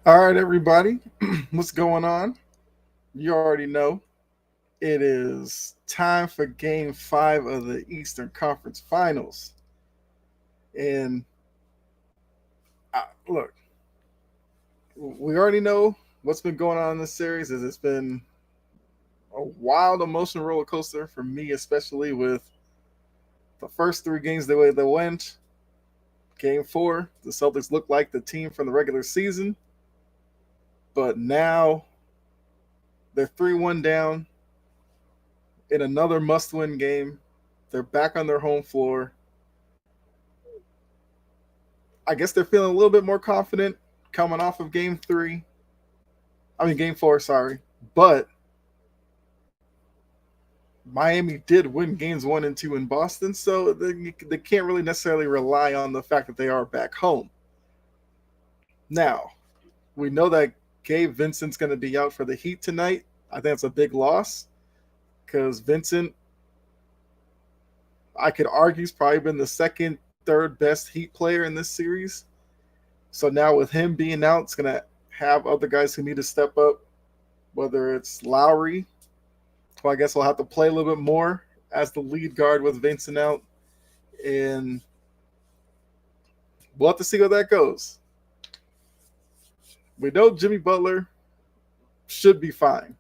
All right, everybody, what's going on? You already know it is time for Game 5 of the Eastern Conference Finals. And look, we already know what's been going on in this series. Is it's been a wild emotional roller coaster for me, especially with the first three games the way they went. Game 4, the Celtics looked like the team from the regular season, but now they're 3-1 down in another must-win game. They're back on their home floor. I guess they're feeling a little bit more confident coming off of game 4, sorry. But Miami did win games 1 and 2 in Boston, so they can't really necessarily rely on the fact that they are back home. Now, we know that Gabe Vincent's going to be out for the Heat tonight. I think that's a big loss because Vincent, I could argue, has probably been the second, third best Heat player in this series. So now with him being out, it's going to have other guys who need to step up, whether it's Lowry, who I guess will have to play a little bit more as the lead guard with Vincent out. And we'll have to see how that goes. We know Jimmy Butler should be fine.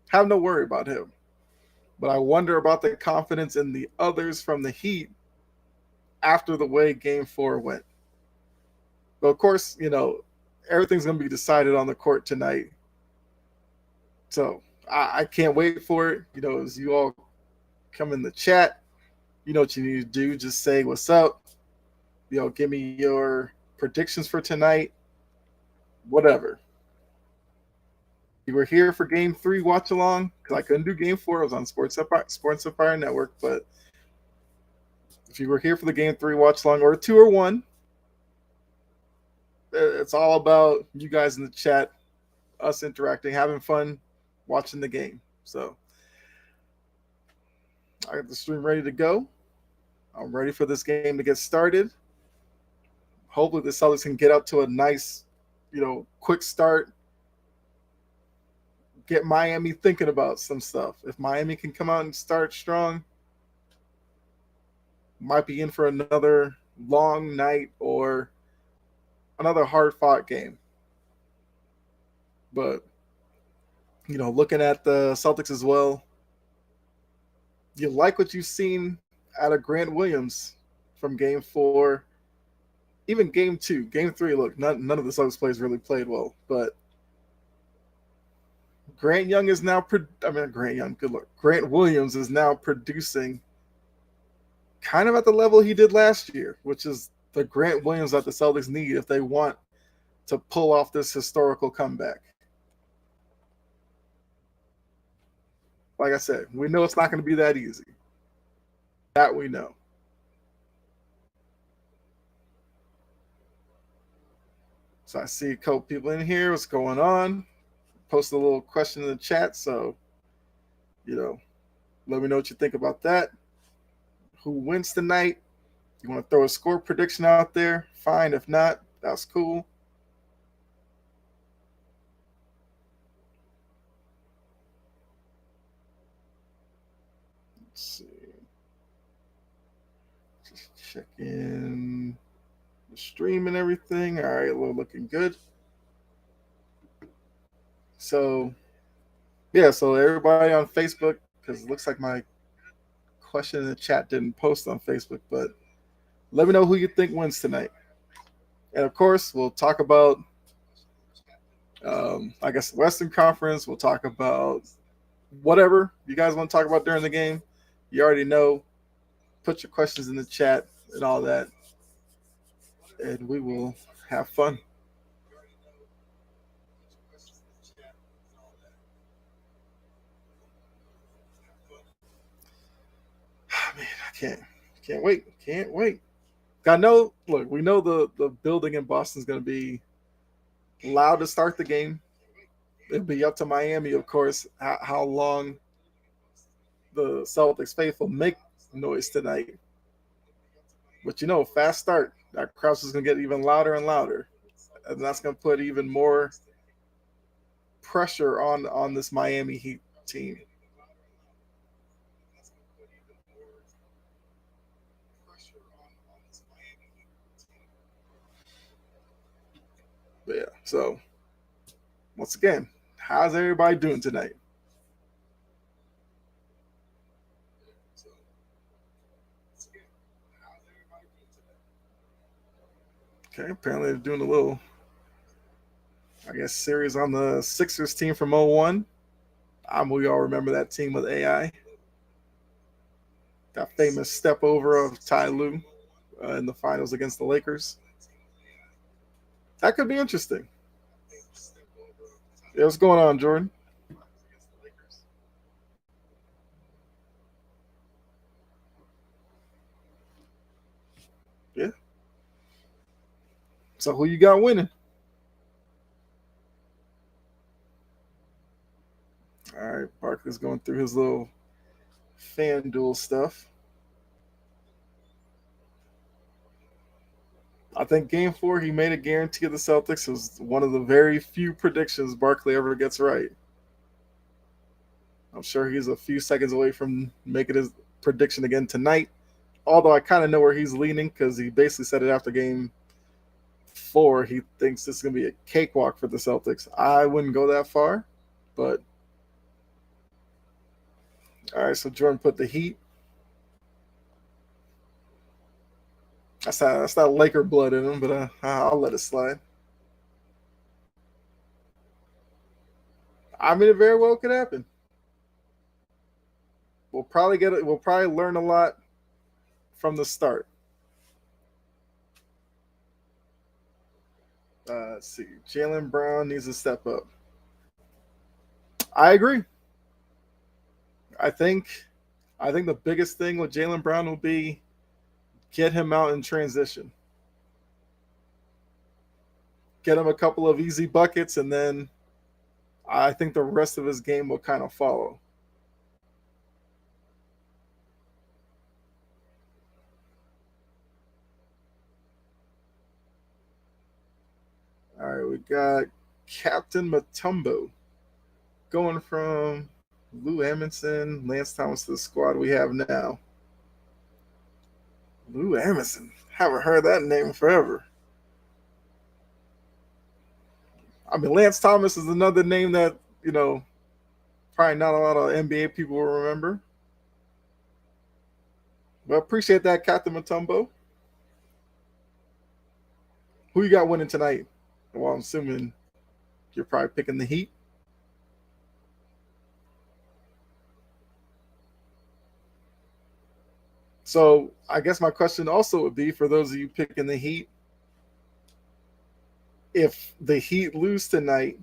Have no worry about him. But I wonder about the confidence in the others from the Heat after the way Game 4 went. But of course, everything's going to be decided on the court tonight. So I can't wait for it. As you all come in the chat, you know what you need to do. Just say what's up. Give me your predictions for tonight. Whatever. You were here for Game 3 watch along because I couldn't do Game 4. I was on Sports Empire Network. But if you were here for the Game 3 watch along or 2 or 1, it's all about you guys in the chat, us interacting, having fun, watching the game. So I got the stream ready to go. I'm ready for this game to get started. Hopefully the Celtics can get up to a nice, quick start. Get Miami thinking about some stuff. If Miami can come out and start strong, might be in for another long night or another hard fought game. But, looking at the Celtics as well, you like what you've seen out of Grant Williams from Game 4, even Game 2. Game 3, look, none of the Celtics players really played well, but Grant Williams is now producing kind of at the level he did last year, which is the Grant Williams that the Celtics need if they want to pull off this historical comeback. Like I said, we know it's not going to be that easy. That we know. So I see a couple people in here. What's going on? Post a little question in the chat. So, let me know what you think about that. Who wins tonight? You want to throw a score prediction out there? Fine. If not, that's cool. Let's see. Just check in the stream and everything. All right, we're looking good. So, yeah, so everybody on Facebook, because it looks like my question in the chat didn't post on Facebook, but let me know who you think wins tonight. And of course, we'll talk about, I guess, Western Conference. We'll talk about whatever you guys want to talk about during the game. You already know. Put your questions in the chat and all that, and we will have fun. Man, I can't wait. Can't wait. I know. Look, we know the building in Boston is going to be loud to start the game. It'll be up to Miami, of course, how long the Celtics faithful make noise tonight. But fast start. That crowd is going to get even louder and louder and that's going to put even more pressure on this Miami Heat team. But yeah, so once again, how's everybody doing tonight? Okay, apparently they're doing a little, I guess, series on the Sixers team from '01. We all remember that team with AI. That famous step over of Ty Lue in the finals against the Lakers. That could be interesting. Yeah, what's going on, Jordan? Yeah. So who you got winning? All right, Barkley's going through his little FanDuel stuff. I think Game Four he made a guarantee of the Celtics. It was one of the very few predictions Barkley ever gets right. I'm sure he's a few seconds away from making his prediction again tonight. Although I kind of know where he's leaning because he basically said it after Game Four. He thinks this is going to be a cakewalk for the Celtics. I wouldn't go that far, but all right. So Jordan put the Heat. That's not Laker blood in him, but I'll let it slide. I mean, it very well could happen. We'll probably get it. We'll probably learn a lot from the start. Let's see. Jalen Brown needs to step up. I agree. I think I think the biggest thing with Jalen Brown will be get him out in transition. Get him a couple of easy buckets, and then I think the rest of his game will kind of follow. All right, we got Captain Matumbo going from Lou Amundsen, Lance Thomas to the squad we have now. Lou Amundsen. Haven't heard that name forever. I mean, Lance Thomas is another name that, probably not a lot of NBA people will remember. But appreciate that, Captain Matumbo. Who you got winning tonight? Well, I'm assuming you're probably picking the Heat. So I guess my question also would be for those of you picking the Heat, if the Heat lose tonight,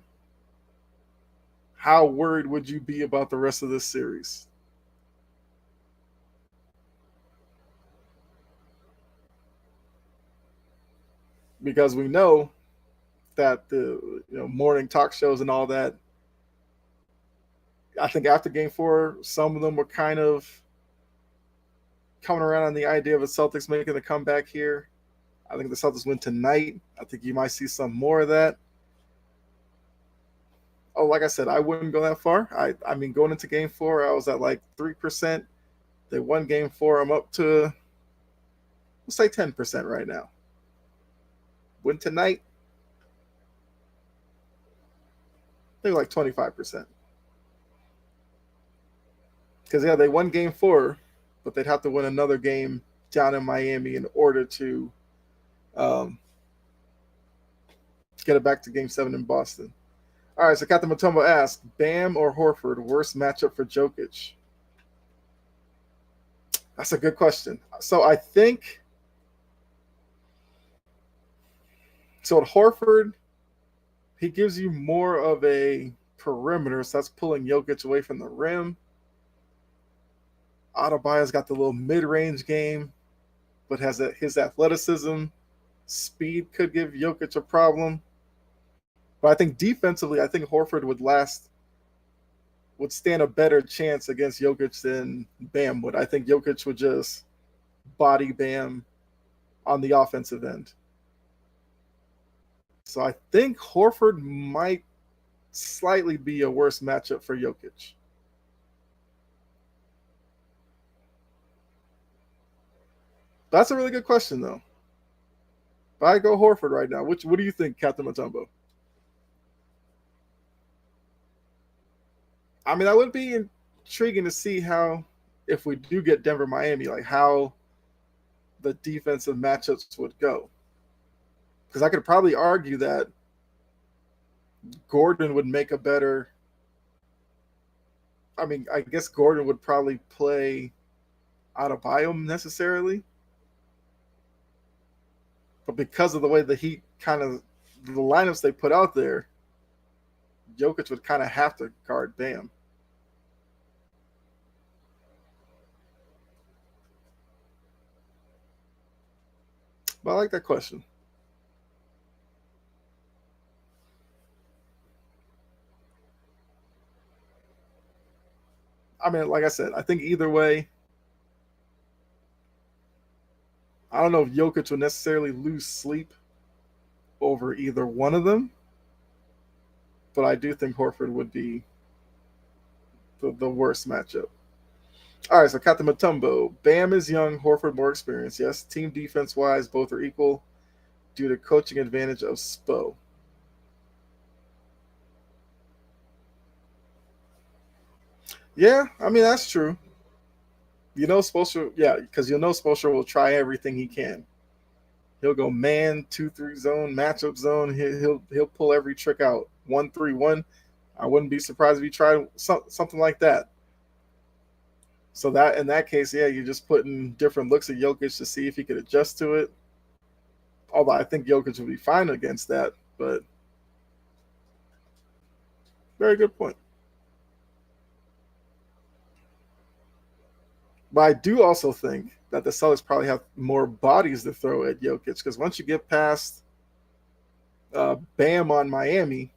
how worried would you be about the rest of this series? Because we know that the morning talk shows and all that, I think after Game Four, some of them were kind of coming around on the idea of the Celtics making a comeback here. I think the Celtics win tonight. I think you might see some more of that. Oh, like I said, I wouldn't go that far. I mean, going into Game Four, I was at like 3%. They won Game Four. I'm up to, let's say, 10% right now. Win tonight, they're like 25%. Because yeah, they won Game Four, but they'd have to win another game down in Miami in order to um, get it back to Game Seven in Boston. All right, so Captain Matumbo asked, Bam or Horford, worst matchup for Jokic? That's a good question. So I think so. At Horford, he gives you more of a perimeter, so that's pulling Jokic away from the rim. Adebayo's got the little mid-range game, but has his athleticism, speed could give Jokic a problem. But I think defensively, I think Horford would stand a better chance against Jokic than Bam would. I think Jokic would just body Bam on the offensive end. So I think Horford might slightly be a worse matchup for Jokic. That's a really good question, though. If I go Horford right now, what do you think, Captain Matumbo? I mean, that would be intriguing to see how, if we do get Denver, Miami, like how the defensive matchups would go. Because I could probably argue that Gordon would make a better. I mean, I guess Gordon would probably play out of biome necessarily, but because of the way the Heat kind of the lineups they put out there, Jokic would kind of have to guard Bam. But I like that question. I mean, like I said, I think either way, I don't know if Jokic would necessarily lose sleep over either one of them, but I do think Horford would be the worst matchup. All right, so Captain Matumbo. Bam is young, Horford more experienced. Yes, team defense wise, both are equal due to coaching advantage of Spo. Yeah, I mean that's true. You know, Spoelstra, yeah, because you know Spoelstra will try everything he can. He'll go man 2-3 zone, matchup zone. He'll pull every trick out. 1-3-1. I wouldn't be surprised if he tried something like that. So that in that case, yeah, you're just putting different looks at Jokic to see if he could adjust to it. Although I think Jokic would be fine against that, but very good point. But I do also think that the Celtics probably have more bodies to throw at Jokic because once you get past Bam on Miami,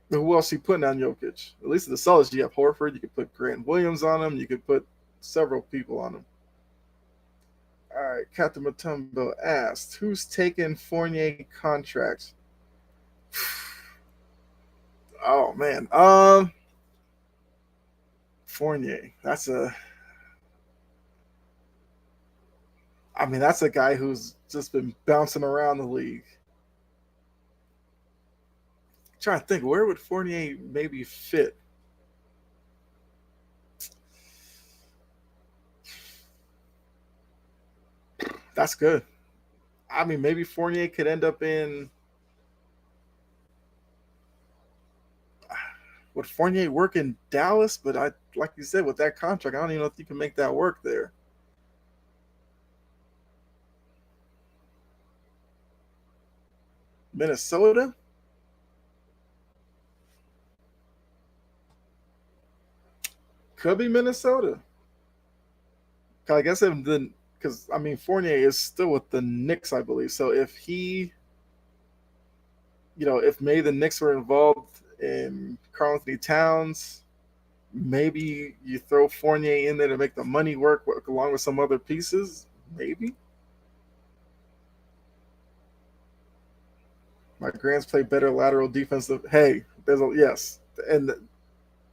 who else are you putting on Jokic? At least in the Celtics, you have Horford. You could put Grant Williams on him. You could put several people on him. All right, Captain Matumbo asked, "Who's taking Fournier contract?" Oh man, Fournier. I mean, that's a guy who's just been bouncing around the league. I'm trying to think, where would Fournier maybe fit? That's good. I mean, maybe Fournier could end up in. Would Fournier work in Dallas? But I, like you said, with that contract, I don't even know if you can make that work there. Minnesota could be Minnesota. I guess if the because I mean Fournier is still with the Knicks, I believe. So if he, if maybe the Knicks were involved in Karl Anthony Towns, maybe you throw Fournier in there to make the money work along with some other pieces. Maybe my Grands play better lateral defensive. Hey, there's a yes, and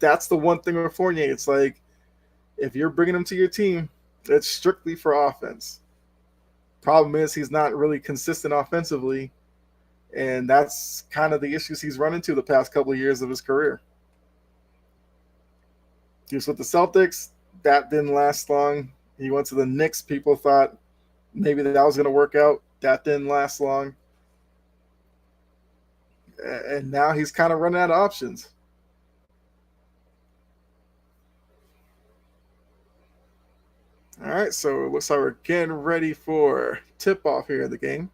that's the one thing with Fournier. It's like if you're bringing him to your team, it's strictly for offense. Problem is he's not really consistent offensively, and that's kind of the issues he's run into the past couple of years of his career. He was with the Celtics. That didn't last long. He went to the Knicks. People thought maybe that was going to work out. That didn't last long. And now he's kind of running out of options. All right, so it looks like we're getting ready for tip off here in the game.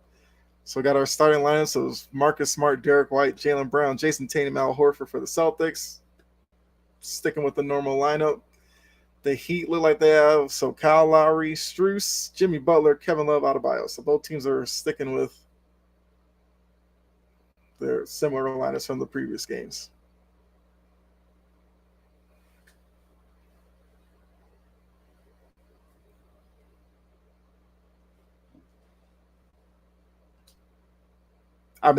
So we got our starting lineup. So it's Marcus Smart, Derek White, Jalen Brown, Jason Tatum, Al Horford for the Celtics. Sticking with the normal lineup. The Heat look like they have so Kyle Lowry, Struess, Jimmy Butler, Kevin Love, Adebayo. So both teams are sticking with their similar lineups from the previous games. I mean,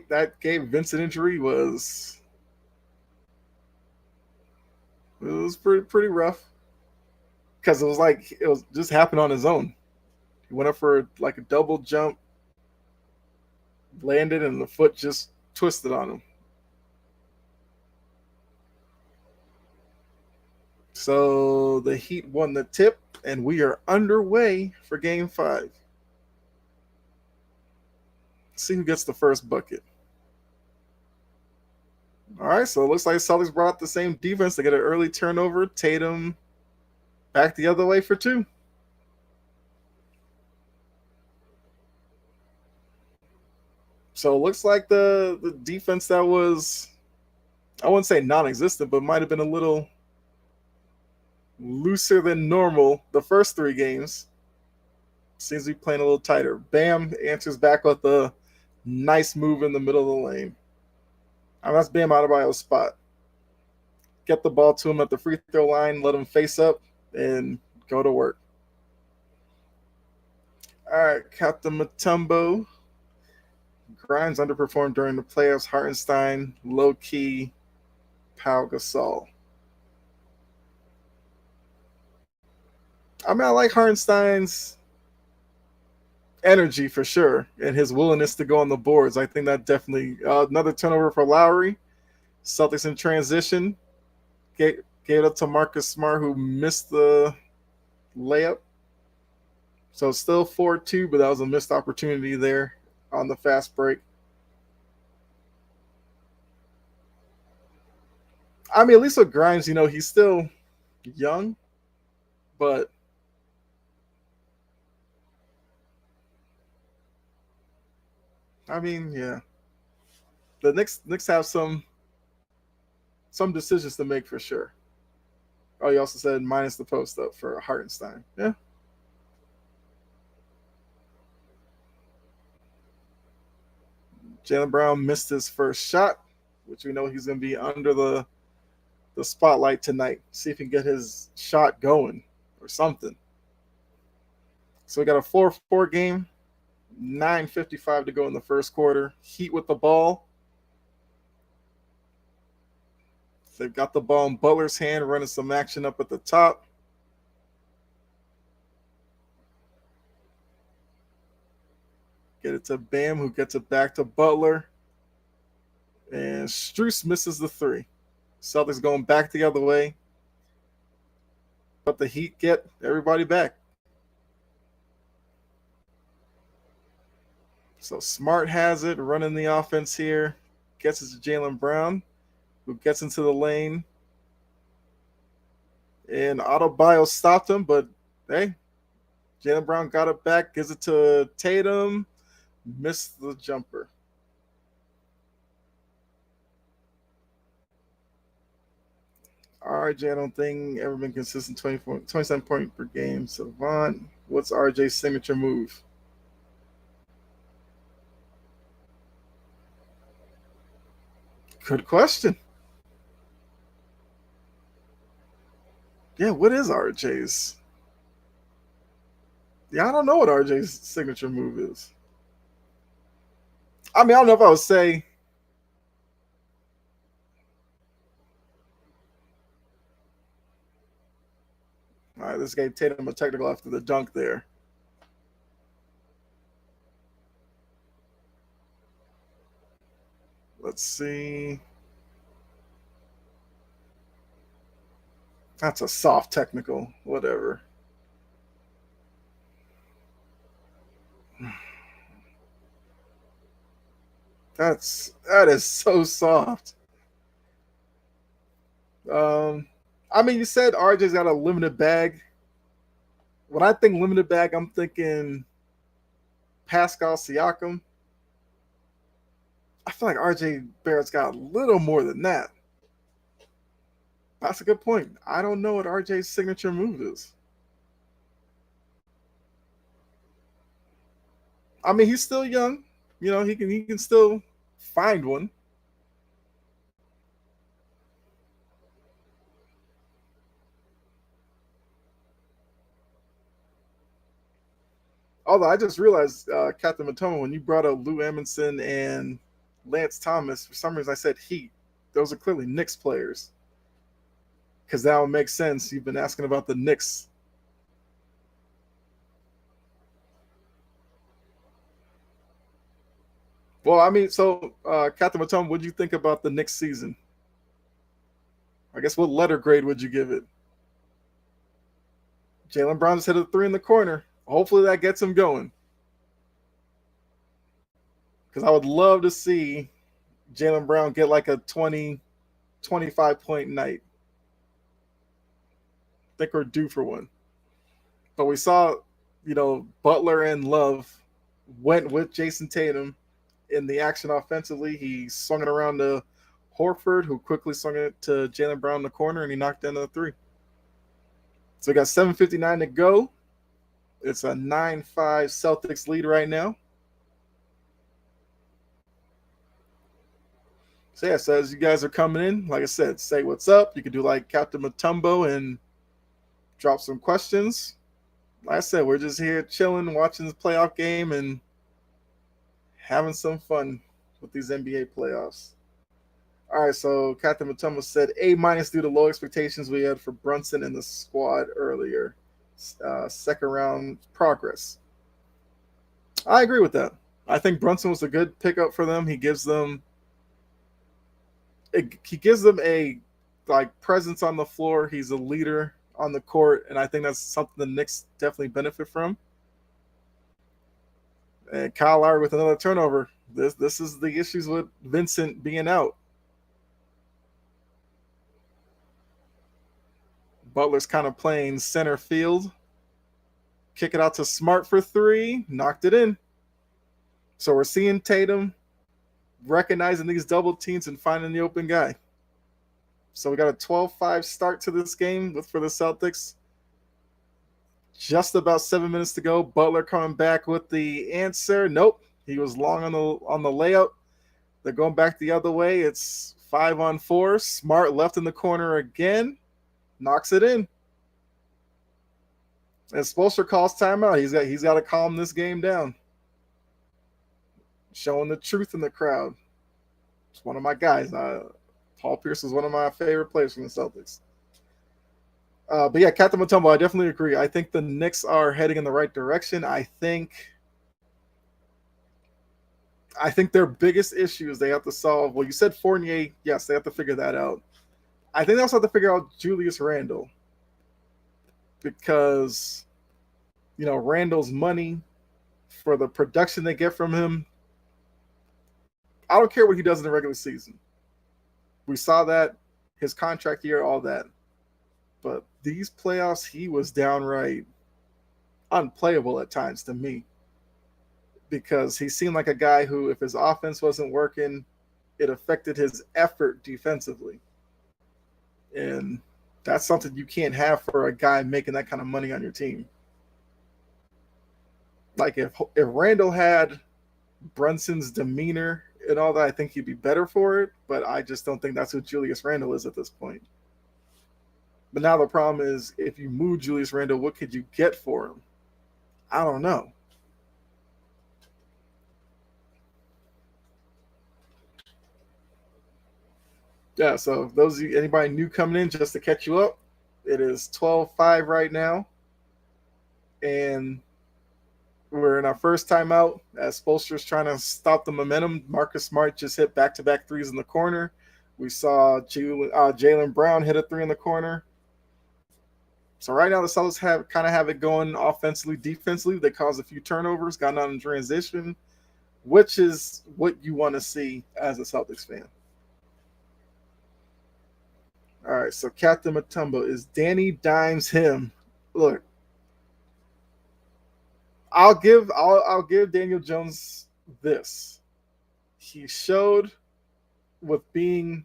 that Vincent injury was pretty rough because it was like it was just happened on his own. He went up for like a double jump, landed, and the foot just twisted on him. So the Heat won the tip, and we are underway for Game 5. Let's see who gets the first bucket. All right, so it looks like Celtics brought out the same defense. They get an early turnover. Tatum back the other way for two. So it looks like the defense that was, I wouldn't say non-existent, but might have been a little looser than normal the first three games. Seems to be playing a little tighter. Bam answers back with a nice move in the middle of the lane. I mean, that's Bam Adebayo's spot. Get the ball to him at the free throw line, let him face up, and go to work. All right, Captain Mutombo. Grimes underperformed during the playoffs. Hartenstein, low key, Pau Gasol. I mean, I like Hartenstein's energy for sure and his willingness to go on the boards. I think that definitely another turnover for Lowry. Celtics in transition. Gave it up to Marcus Smart, who missed the layup. So still 4-2, but that was a missed opportunity there on the fast break. I mean, at least with Grimes, he's still young, but I mean, yeah. The Knicks have some decisions to make for sure. Oh, you also said minus the post up for Hartenstein. Yeah. Jaylen Brown missed his first shot, which we know he's going to be under the spotlight tonight. See if he can get his shot going or something. So we got a 4-4 game, 9:55 to go in the first quarter. Heat with the ball. They've got the ball in Butler's hand, running some action up at the top. Get it to Bam, who gets it back to Butler. And Strus misses the three. Celtics going back the other way. But the Heat get everybody back. So Smart has it, running the offense here. Gets it to Jaylen Brown, who gets into the lane. And Adebayo stopped him, but hey, Jaylen Brown got it back, gives it to Tatum, missed the jumper. RJ, I don't think ever been consistent 27 points per game. Savant, what's RJ's signature move? Good question. Yeah, what is RJ's? Yeah, I don't know what RJ's signature move is. I mean, I don't know if I would say. All right, this gave Tatum a technical after the dunk there. Let's see. That's a soft technical, whatever. That is so soft. I mean, you said RJ's got a limited bag. When I think limited bag, I'm thinking Pascal Siakam. I feel like RJ Barrett's got a little more than that. That's a good point. I don't know what RJ's signature move is. I mean, he's still young. He can still find one. Although I just realized, Captain Matoma, when you brought up Lou Amundsen and Lance Thomas, for some reason I said Heat. Those are clearly Knicks players. Because that would make sense. You've been asking about the Knicks. Well, I mean, so Captain Matoma, what do you think about the Knicks season? I guess what letter grade would you give it? Jaylen Brown just hit a three in the corner. Hopefully that gets him going. Because I would love to see Jaylen Brown get like a 20, 25-point night. I think we're due for one. But we saw, Butler and Love went with Jason Tatum in the action offensively. He swung it around to Horford, who quickly swung it to Jaylen Brown in the corner, and he knocked down the three. So we got 7:59 to go. It's a 9-5 Celtics lead right now. So yeah, so as you guys are coming in, like I said, say what's up. You can do like Captain Matumbo and drop some questions. Like I said, we're just here chilling, watching this playoff game and having some fun with these NBA playoffs. All right, so Captain Matumbo said A- due to low expectations we had for Brunson and the squad earlier. Second round progress. I agree with that. I think Brunson was a good pickup for them. He gives them a like presence on the floor. He's a leader on the court, and I think that's something the Knicks definitely benefit from. And Kyle Lowry with another turnover. This is the issues with Vincent being out. Butler's kind of playing center field. Kick it out to Smart for three. Knocked it in. So we're seeing Tatum recognizing these double teams and finding the open guy. So we got a 12-5 start to this game for the Celtics. Just about 7 minutes to go. Butler coming back with the answer. Nope. He was long on the layout. They're going back the other way. It's 5-on-4. Smart left in the corner again. Knocks it in. And Spoelstra calls timeout. He's got to calm this game down. Showing the truth in the crowd. It's one of my guys. Paul Pierce is one of my favorite players from the Celtics. But yeah, Captain Matumbo, I definitely agree. I think the Knicks are heading in the right direction. I think their biggest issue is they have to solve. Well, you said Fournier. Yes, they have to figure that out. I think they also have to figure out Julius Randle. Because, Randle's money for the production they get from him, I don't care what he does in the regular season. We saw that, his contract year, all that. But these playoffs, he was downright unplayable at times to me. Because he seemed like a guy who, if his offense wasn't working, it affected his effort defensively. And that's something you can't have for a guy making that kind of money on your team. Like if Randall had Brunson's demeanor and all that, I think he'd be better for it. But I just don't think that's who Julius Randle is at this point. But now the problem is, if you move Julius Randle, what could you get for him? I don't know. Yeah, so those of you, anybody new coming in, just to catch you up, it is 12-5 right now. And we're in our first timeout as Spoelstra's trying to stop the momentum. Marcus Smart just hit back-to-back threes in the corner. We saw Jaylen Brown hit a three in the corner. So right now the Celtics have it going offensively, defensively. They caused a few turnovers, got out in transition, which is what you want to see as a Celtics fan. All right, so Captain Matumbo, is Danny Dimes him? Look, I'll give Daniel Jones this. He showed with being,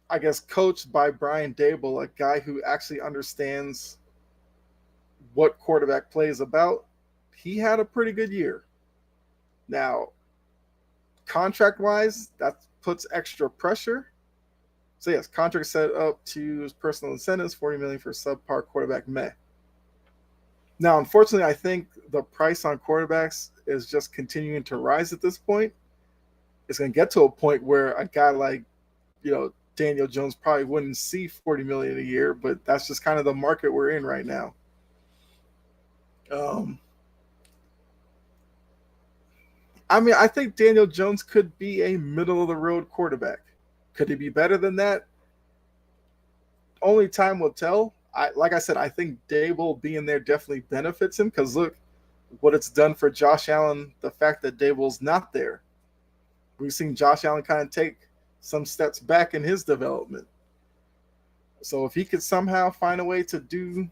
I guess, coached by Brian Daboll, a guy who actually understands what quarterback play is about. He had a pretty good year. Now, contract-wise, that puts extra pressure. So yes, contract set up to his personal incentives, $40 million for subpar quarterback meh. Now, unfortunately, I think the price on quarterbacks is just continuing to rise at this point. It's going to get to a point where a guy like, Daniel Jones probably wouldn't see 40 million a year, but that's just kind of the market we're in right now. Um, I mean, I think Daniel Jones could be a middle of the road quarterback. Could he be better than that? Only time will tell. Like I said, I think Dable being there definitely benefits him because look what it's done for Josh Allen. The fact that Dable's not there, we've seen Josh Allen kind of take some steps back in his development. So if he could somehow find a way to do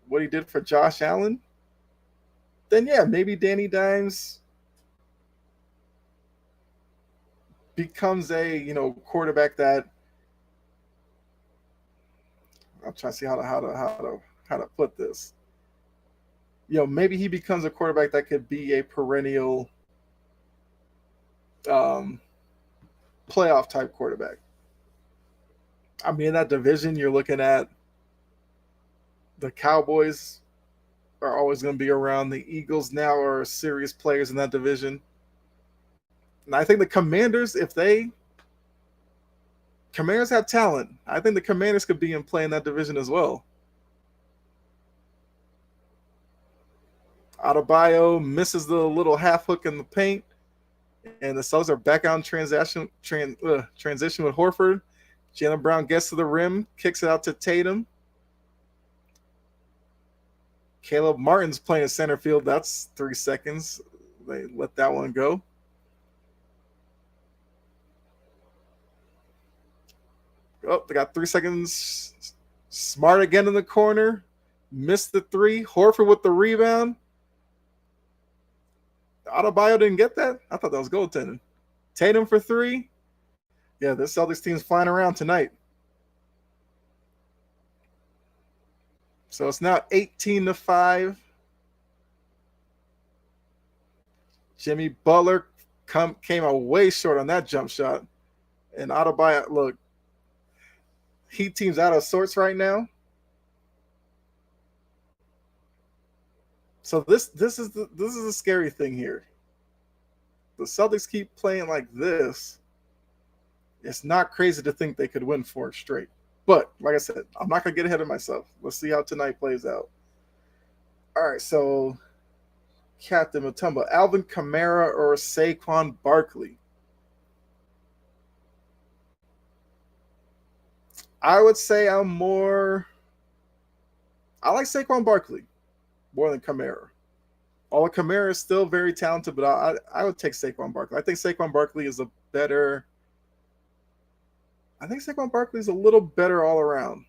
what he did for Josh Allen, then yeah, maybe Danny Dimes becomes a quarterback that I'm trying to see how to put this. Maybe he becomes a quarterback that could be a perennial um, playoff type quarterback. I mean, in that division, you're looking at the Cowboys are always going to be around. The Eagles now are serious players in that division. And I think the Commanders, Commanders have talent. I think the Commanders could be in play in that division as well. Adebayo misses the little half hook in the paint, and the Celtics are back on transition with Horford. Jaylen Brown gets to the rim, kicks it out to Tatum. Caleb Martin's playing in center field. That's 3 seconds. They let that one go. Oh, they got 3 seconds. Smart again in the corner. Missed the three. Horford with the rebound. Adebayo didn't get that? I thought that was goaltending. Tatum for three. Yeah, this Celtics team's flying around tonight. So it's now 18-5. Jimmy Butler came away short on that jump shot. And Adebayo, look, Heat team's out of sorts right now. So this is the scary thing here. The Celtics keep playing like this. It's not crazy to think they could win 4 straight. But like I said, I'm not gonna get ahead of myself. Let's see how tonight plays out. All right, so Captain Mutombo, Alvin Kamara or Saquon Barkley? I would say I like Saquon Barkley more than Kamara. Although Kamara is still very talented, but I would take Saquon Barkley. I think Saquon Barkley is I think Saquon Barkley is a little better all around.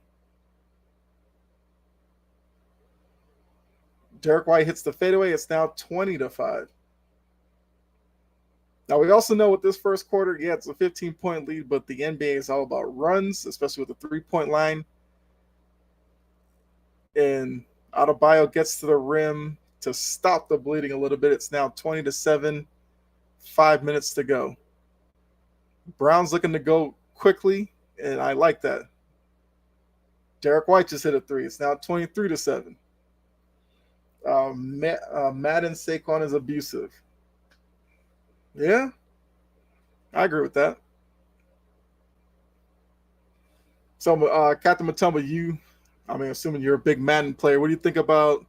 Derek White hits the fadeaway. It's now 20-5. Now, we also know with this first quarter, yeah, it's a 15-point lead, but the NBA is all about runs, especially with the three-point line. And Adebayo gets to the rim to stop the bleeding a little bit. It's now 20-7, 5 minutes to go. Brown's looking to go quickly, and I like that. Derek White just hit a three. It's now 23-7. Madden Saquon is abusive. Yeah, I agree with that. So, Captain Mutombo, assuming you're a big Madden player, what do you think about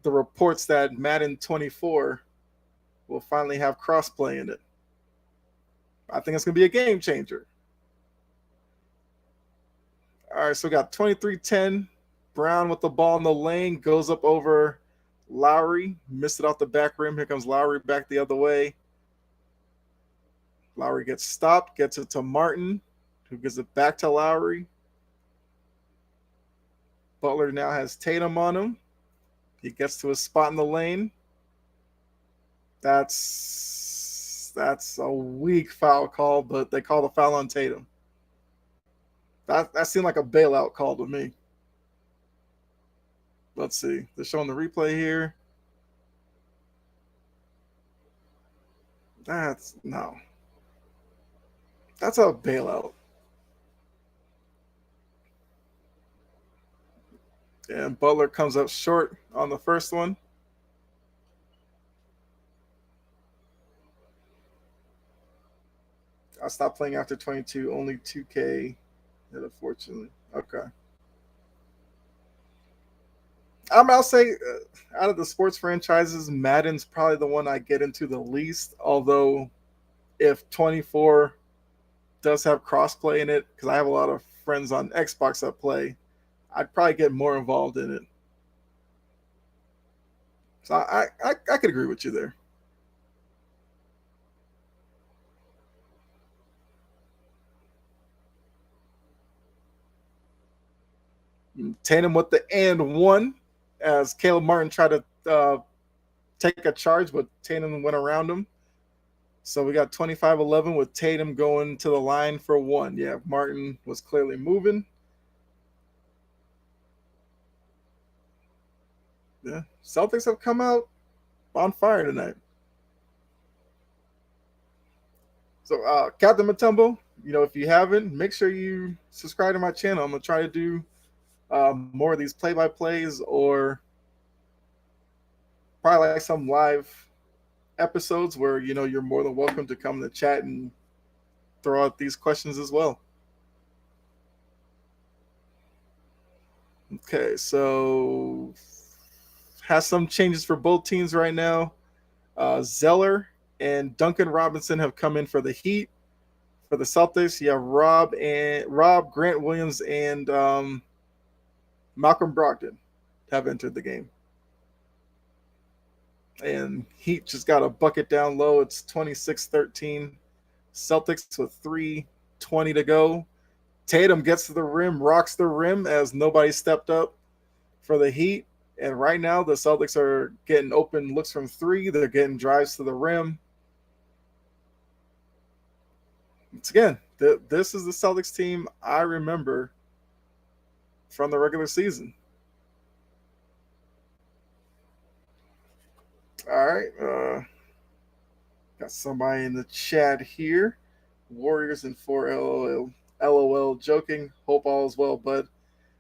the reports that Madden 24 will finally have crossplay in it? I think it's going to be a game changer. All right, so we got 23-10. Brown with the ball in the lane, goes up over Lowry, missed it off the back rim. Here comes Lowry back the other way. Lowry gets stopped, gets it to Martin, who gives it back to Lowry. Butler now has Tatum on him. He gets to his spot in the lane. That's a weak foul call, but they call the foul on Tatum. That seemed like a bailout call to me. Let's see. They're showing the replay here. That's a bailout. And Butler comes up short on the first one. I stopped playing after 22. Only 2K, unfortunately. Okay. I'll say out of the sports franchises, Madden's probably the one I get into the least. Although, if 24 does have crossplay in it, because I have a lot of friends on Xbox that play, I'd probably get more involved in it. So I could agree with you there. Tatum with the and one as Caleb Martin tried to take a charge, but Tatum went around him. So we got 25-11 with Tatum going to the line for one. Yeah, Martin was clearly moving. Yeah, Celtics have come out on fire tonight. So, Captain Matumbo, if you haven't, make sure you subscribe to my channel. I'm gonna try to do more of these play-by-plays, or probably like some live episodes where you're more than welcome to come in the chat and throw out these questions as well. Okay, so has some changes for both teams right now. Zeller and Duncan Robinson have come in for the Heat. For the Celtics, you have Rob, Grant Williams, and Malcolm Brogdon have entered the game. And Heat just got a bucket down low. It's 26-13. Celtics with 3:20 to go. Tatum gets to the rim, rocks the rim as nobody stepped up for the Heat. And right now, the Celtics are getting open looks from three. They're getting drives to the rim. Once again, this is the Celtics team I remember from the regular season. All right. Got somebody in the chat here. Warriors in 4 LOL. LOL joking. Hope all is well, bud.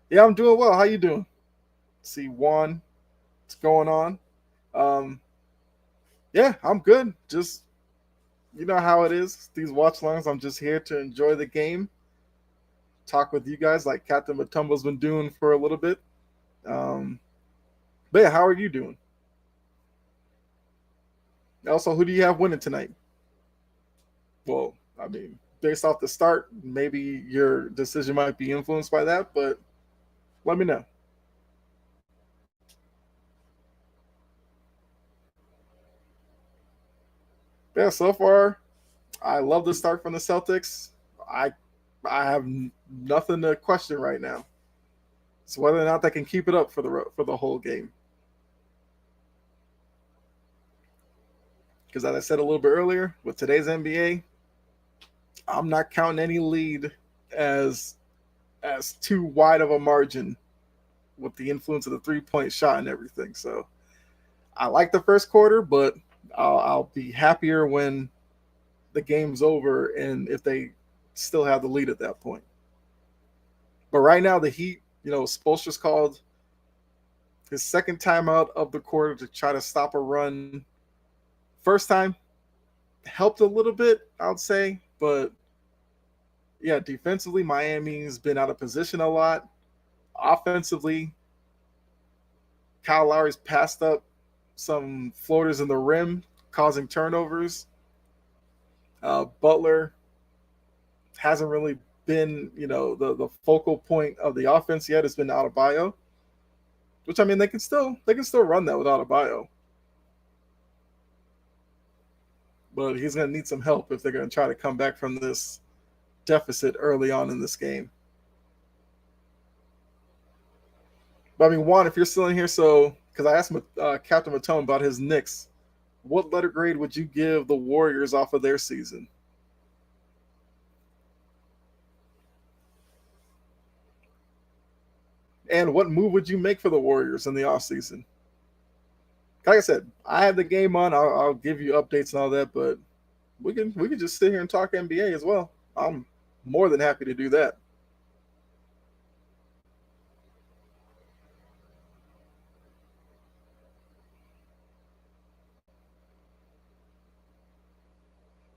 Yeah, I'm doing well. How you doing? See Juan. What's going on? Yeah, I'm good. Just you know how it is. These watch longs, I'm just here to enjoy the game. Talk with you guys like Captain Matumbo's been doing for a little bit. But yeah, how are you doing? Also, who do you have winning tonight? Well, I mean, based off the start, maybe your decision might be influenced by that, but let me know. Yeah, so far, I love the start from the Celtics. I I have nothing to question right now. It's whether or not they can keep it up for the whole game. Because as I said a little bit earlier, with today's NBA, I'm not counting any lead as too wide of a margin with the influence of the 3-point shot and everything. So I like the first quarter, but I'll be happier when the game's over and if they still have the lead at that point. But right now, the Heat, Spoelstra's called his second timeout of the quarter to try to stop a run. First time helped a little bit, I'd say, but yeah, defensively, Miami's been out of position a lot. Offensively, Kyle Lowry's passed up some floaters in the rim, causing turnovers. Butler hasn't really been, the focal point of the offense yet. It's been Adebayo, which I mean they can still run that with Adebayo, but he's going to need some help if they're going to try to come back from this deficit early on in this game. But I mean, Juan, if you're still in here, so because I asked Captain Matone about his Knicks, what letter grade would you give the Warriors off of their season? And what move would you make for the Warriors in the offseason? Like I said, I have the game on. I'll give you updates and all that, but we can just sit here and talk NBA as well. I'm more than happy to do that.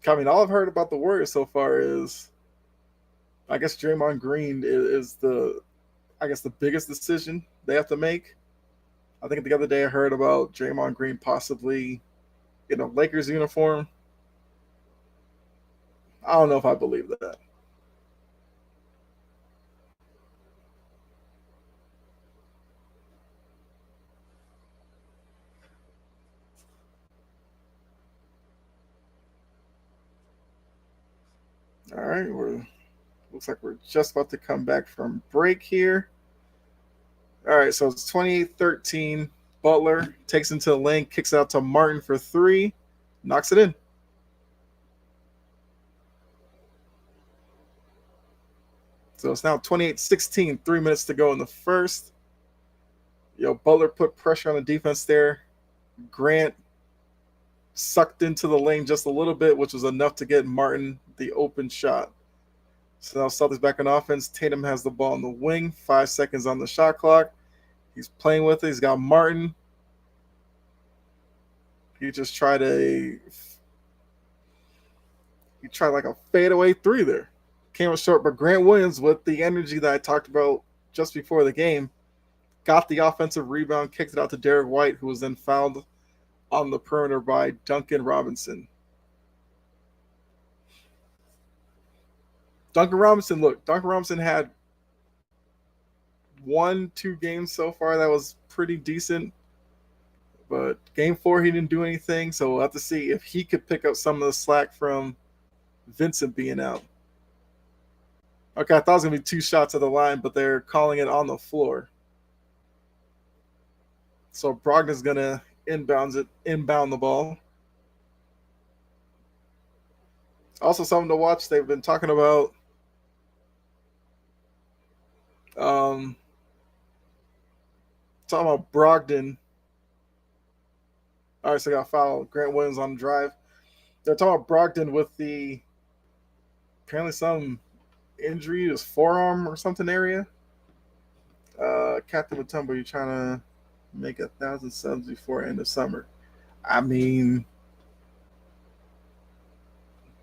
I mean, all I've heard about the Warriors so far is, I guess Draymond Green is the biggest decision they have to make. I think the other day I heard about Draymond Green possibly in a Lakers uniform. I don't know if I believe that. All right, looks like we're just about to come back from break here. All right, so it's 28-13. Butler takes into the lane, kicks out to Martin for three, knocks it in. So it's now 28-16, 3 minutes to go in the first. Butler put pressure on the defense there. Grant sucked into the lane just a little bit, which was enough to get Martin the open shot. So now Celtics back on offense. Tatum has the ball on the wing, 5 seconds on the shot clock. He's playing with it. He's got Martin. He tried like a fadeaway three there. Came up short, but Grant Williams, with the energy that I talked about just before the game, got the offensive rebound, kicked it out to Derek White, who was then fouled on the perimeter by Duncan Robinson. Duncan Robinson had 1-2 games so far that was pretty decent. But game 4, he didn't do anything, so we'll have to see if he could pick up some of the slack from Vincent being out. Okay, I thought it was going to be 2 shots at the line, but they're calling it on the floor. So Brogdon's going to inbound the ball. Also something to watch, they've been talking about Brogdon. All right, so I got fouled. Grant Williams on the drive. They're talking about Brogdon with apparently some injury, his forearm or something area. Captain Matumbo, you're trying to make 1,000 subs before end of summer. I mean,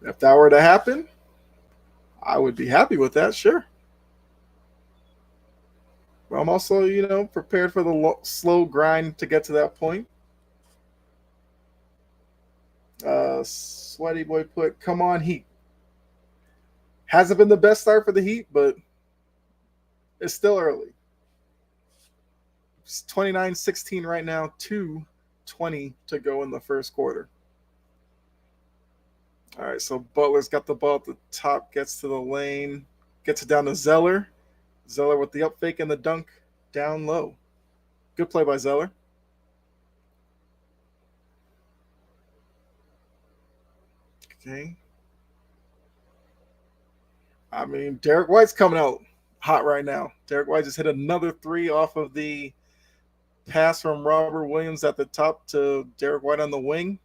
if that were to happen, I would be happy with that, sure. But I'm also, prepared for the slow grind to get to that point. Sweaty Boy put, come on, Heat. Hasn't been the best start for the Heat, but it's still early. It's 29-16 right now, 2:20 to go in the first quarter. All right, so Butler's got the ball at the top, gets to the lane, gets it down to Zeller. Zeller with the up fake and the dunk down low. Good play by Zeller. Okay. I mean, Derek White's coming out hot right now. Derek White just hit another 3 off of the pass from Robert Williams at the top to Derek White on the wing.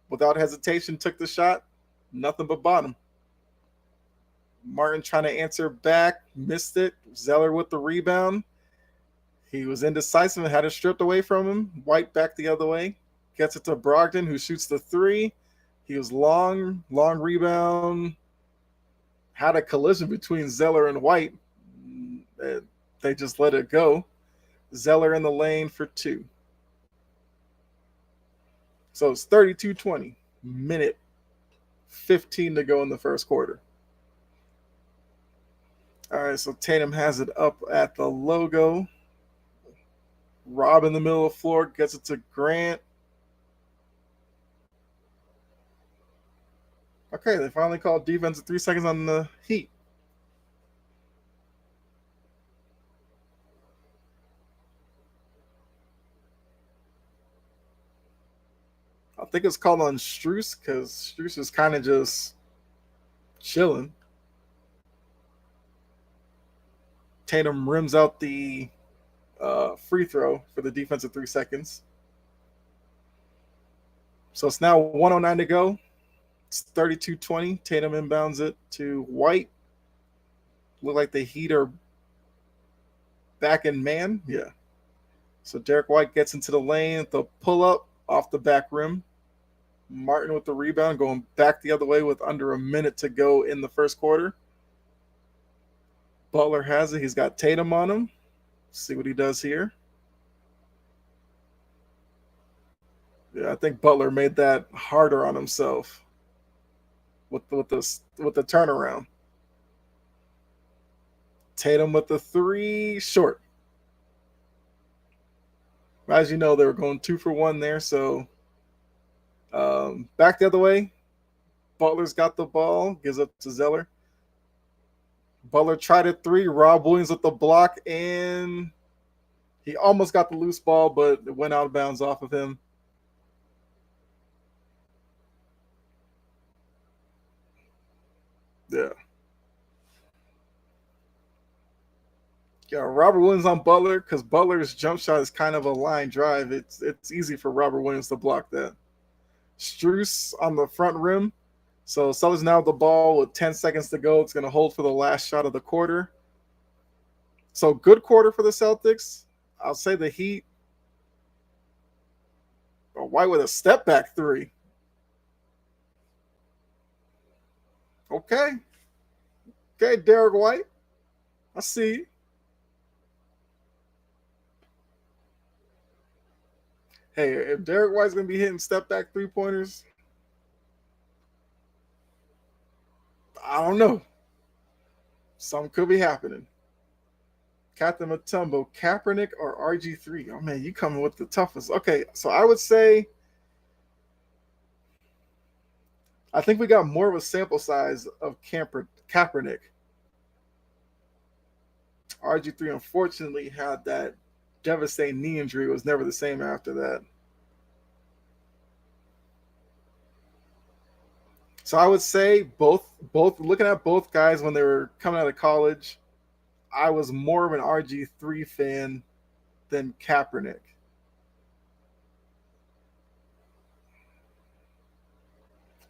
Without hesitation, took the shot. Nothing but bottom. Martin trying to answer back, missed it. Zeller with the rebound. He was indecisive and had it stripped away from him. White back the other way. Gets it to Brogdon, who shoots the 3. He was long rebound. Had a collision between Zeller and White. They just let it go. Zeller in the lane for 2. So it's 32-20. Minute 15 to go in the first quarter. All right, so Tatum has it up at the logo. Rob in the middle of the floor, gets it to Grant. Okay, they finally called defense at 3 seconds on the Heat. I think it's called on Strus because Strus is kind of just chilling. Tatum rims out the free throw for the defense at 3 seconds. So it's now 1:09 to go. It's 32-20. Tatum inbounds it to White. Look like the Heat are back in man. Yeah. So Derek White gets into the lane. The pull up off the back rim. Martin with the rebound, going back the other way with under a minute to go in the first quarter. Butler has it. He's got Tatum on him. See what he does here. Yeah, I think Butler made that harder on himself with the turnaround. Tatum with the three, short. As you know, they were going 2-for-1 there. So back the other way. Butler's got the ball, gives up to Zeller. Butler tried a three. Rob Williams with the block, and he almost got the loose ball, but it went out of bounds off of him. Yeah. Yeah, Robert Williams on Butler, because Butler's jump shot is kind of a line drive. It's easy for Robert Williams to block that. Strus on the front rim. So Celtics now have the ball with 10 seconds to go. It's going to hold for the last shot of the quarter. So good quarter for the Celtics. I'll say the Heat. White with a step back three. Okay. Okay, Derek White. I see you. Hey, if Derek White's going to be hitting step back three pointers, I don't know. Something could be happening. Captain Mutombo, Kaepernick, or RG3? Oh, man, you coming with the toughest. Okay, so I would say I think we got more of a sample size of Kaepernick. RG3 unfortunately had that devastating knee injury. It was never the same after that. So I would say both looking at both guys when they were coming out of college, I was more of an RG3 fan than Kaepernick.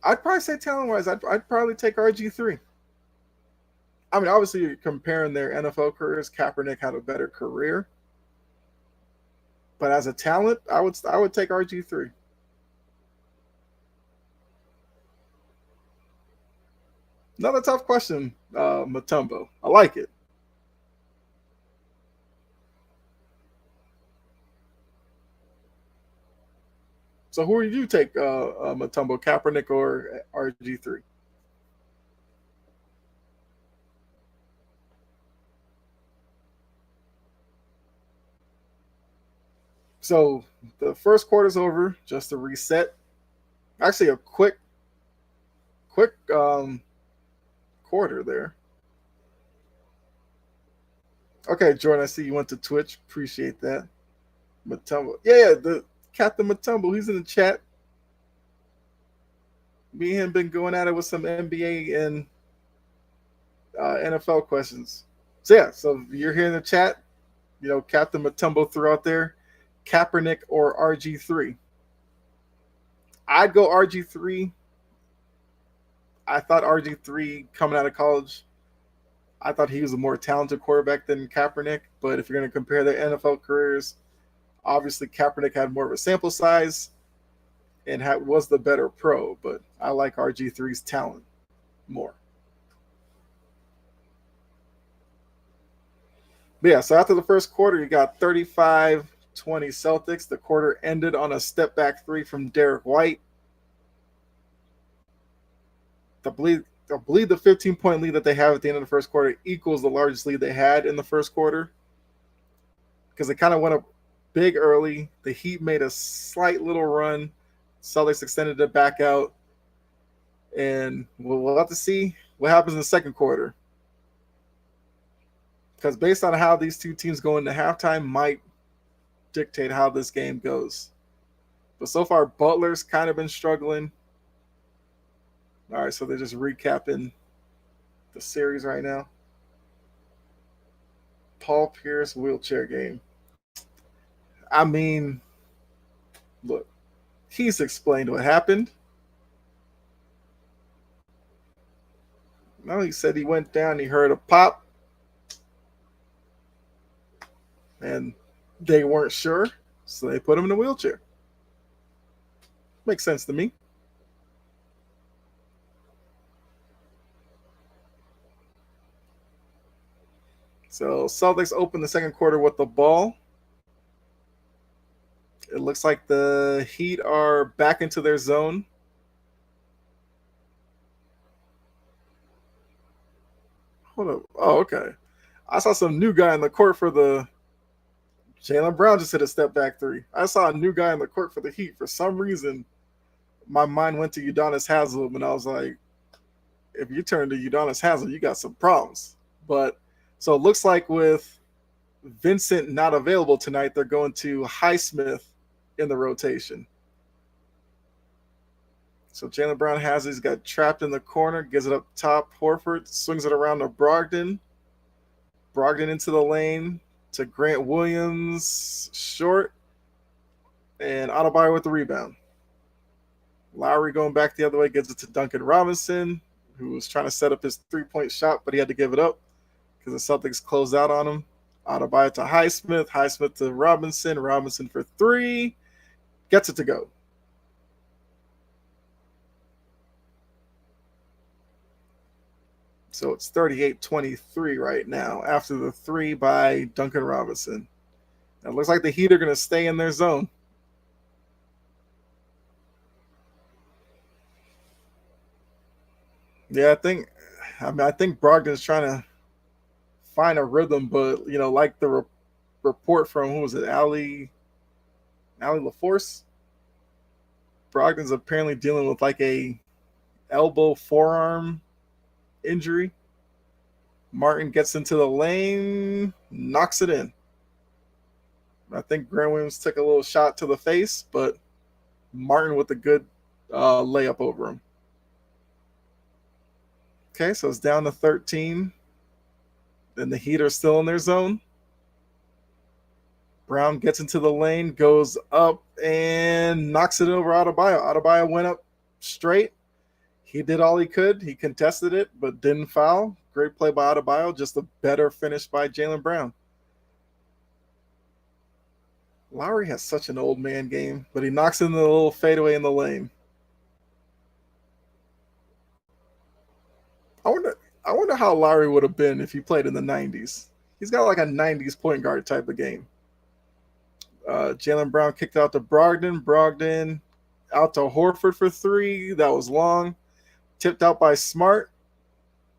I'd probably say talent-wise, I'd probably take RG3. I mean, obviously, you're comparing their NFL careers. Kaepernick had a better career, but as a talent, I would take RG3. Another tough question, Mutombo. I like it. So who would you take, Mutombo, Kaepernick, or RG3? So the first quarter's over. Just to reset. Actually, a quick quarter there. Okay, Jordan, I see you went to Twitch. Appreciate that. Mutombo. Yeah, the Captain Mutombo. He's in the chat. Me and him been going at it with some NBA and NFL questions. So yeah, so you're here in the chat. Captain Mutombo threw out there Kaepernick or RG3. I'd go RG3. I thought RG3 coming out of college, I thought he was a more talented quarterback than Kaepernick. But if you're going to compare their NFL careers, obviously Kaepernick had more of a sample size and was the better pro. But I like RG3's talent more. But yeah, so after the first quarter, you got 35-20 Celtics. The quarter ended on a step back three from Derek White. I believe the 15-point lead that they have at the end of the first quarter equals the largest lead they had in the first quarter, because they kind of went up big early. The Heat made a slight little run. Celtics extended it back out, and we'll have to see what happens in the second quarter, because based on how these two teams go into halftime might dictate how this game goes. But so far, Butler's kind of been struggling. All right, so they're just recapping the series right now. Paul Pierce wheelchair game. I mean, look, he's explained what happened. No, he said he went down, he heard a pop, and they weren't sure, so they put him in a wheelchair. Makes sense to me. So Celtics open the second quarter with the ball. It looks like the Heat are back into their zone. Hold up. Oh, okay. I saw some new guy in the court for the Jaylen Brown just hit a step back three. I saw a new guy in the court for the Heat. For some reason, my mind went to Udonis Haslem, and I was like, if you turn to Udonis Haslem, you got some problems. But so it looks like with Vincent not available tonight, they're going to Highsmith in the rotation. So Jaylen Brown has it. He's got trapped in the corner, gives it up top. Horford swings it around to Brogdon. Brogdon into the lane to Grant Williams, short, and Adebayo with the rebound. Lowry going back the other way, gives it to Duncan Robinson, who was trying to set up his three-point shot, but he had to give it up because the Celtics closed out on him. Adebayo to Highsmith, Highsmith to Robinson, Robinson for three, gets it to go. So it's 38-23 right now after the three by Duncan Robinson. It looks like the Heat are going to stay in their zone. Yeah, I think Brogdon's trying to find a rhythm, but like the report from who was it, Ali LaForce? Brogdon's apparently dealing with like a elbow forearm injury. Martin gets into the lane, knocks it in. I think Grant Williams took a little shot to the face, but Martin with a good layup over him. Okay, so it's down to 13. Then the Heat are still in their zone. Brown gets into the lane, goes up, and knocks it over Adebayo. Adebayo went up straight. He did all he could. He contested it, but didn't foul. Great play by Adebayo. Just a better finish by Jaylen Brown. Lowry has such an old man game, but he knocks in the little fadeaway in the lane. I wonder how Lowry would have been if he played in the 90s. He's got like a 90s point guard type of game. Jaylen Brown kicked out to Brogdon. Brogdon out to Horford for three. That was long. Tipped out by Smart.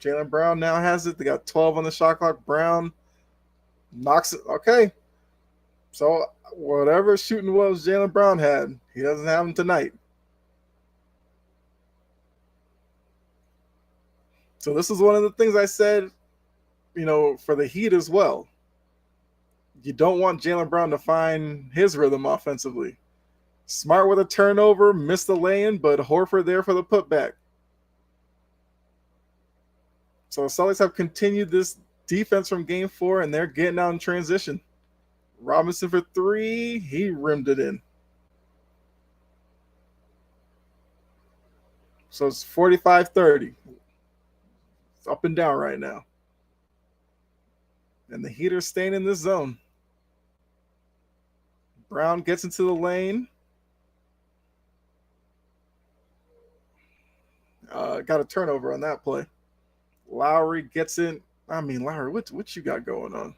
Jaylen Brown now has it. They got 12 on the shot clock. Brown knocks it. Okay. So whatever shooting was Jaylen Brown had, he doesn't have them tonight. So this is one of the things I said, for the Heat as well. You don't want Jaylen Brown to find his rhythm offensively. Smart with a turnover, missed the lay-in, but Horford there for the putback. So the Celtics have continued this defense from Game 4, and they're getting out in transition. Robinson for three, he rimmed it in. So it's 45-30. It's up and down right now. And the Heat are staying in this zone. Brown gets into the lane. Got a turnover on that play. Lowry gets in. Lowry, what you got going on?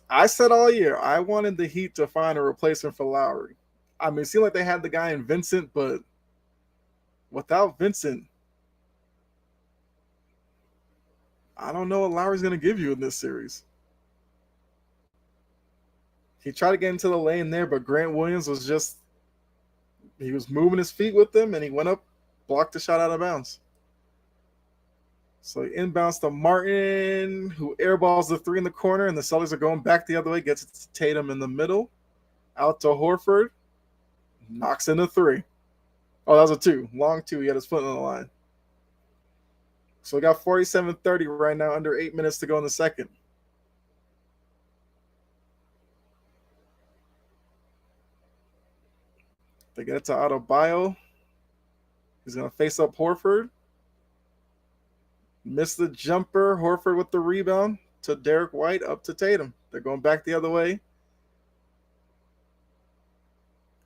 I said all year I wanted the Heat to find a replacement for Lowry. It seemed like they had the guy in Vincent, but without Vincent, I don't know what Lowry's going to give you in this series. He tried to get into the lane there, but Grant Williams he was moving his feet with them, and he went up, blocked the shot out of bounds. So he inbounds to Martin, who airballs the three in the corner, and the Celtics are going back the other way. Gets it to Tatum in the middle. Out to Horford. Knocks in the three. Oh, that was a two. Long two. He had his foot on the line. So we got 47-30 right now, under 8 minutes to go in the second. They get it to Adebayo. He's going to face up Horford. Missed the jumper. Horford with the rebound to Derek White, up to Tatum. They're going back the other way.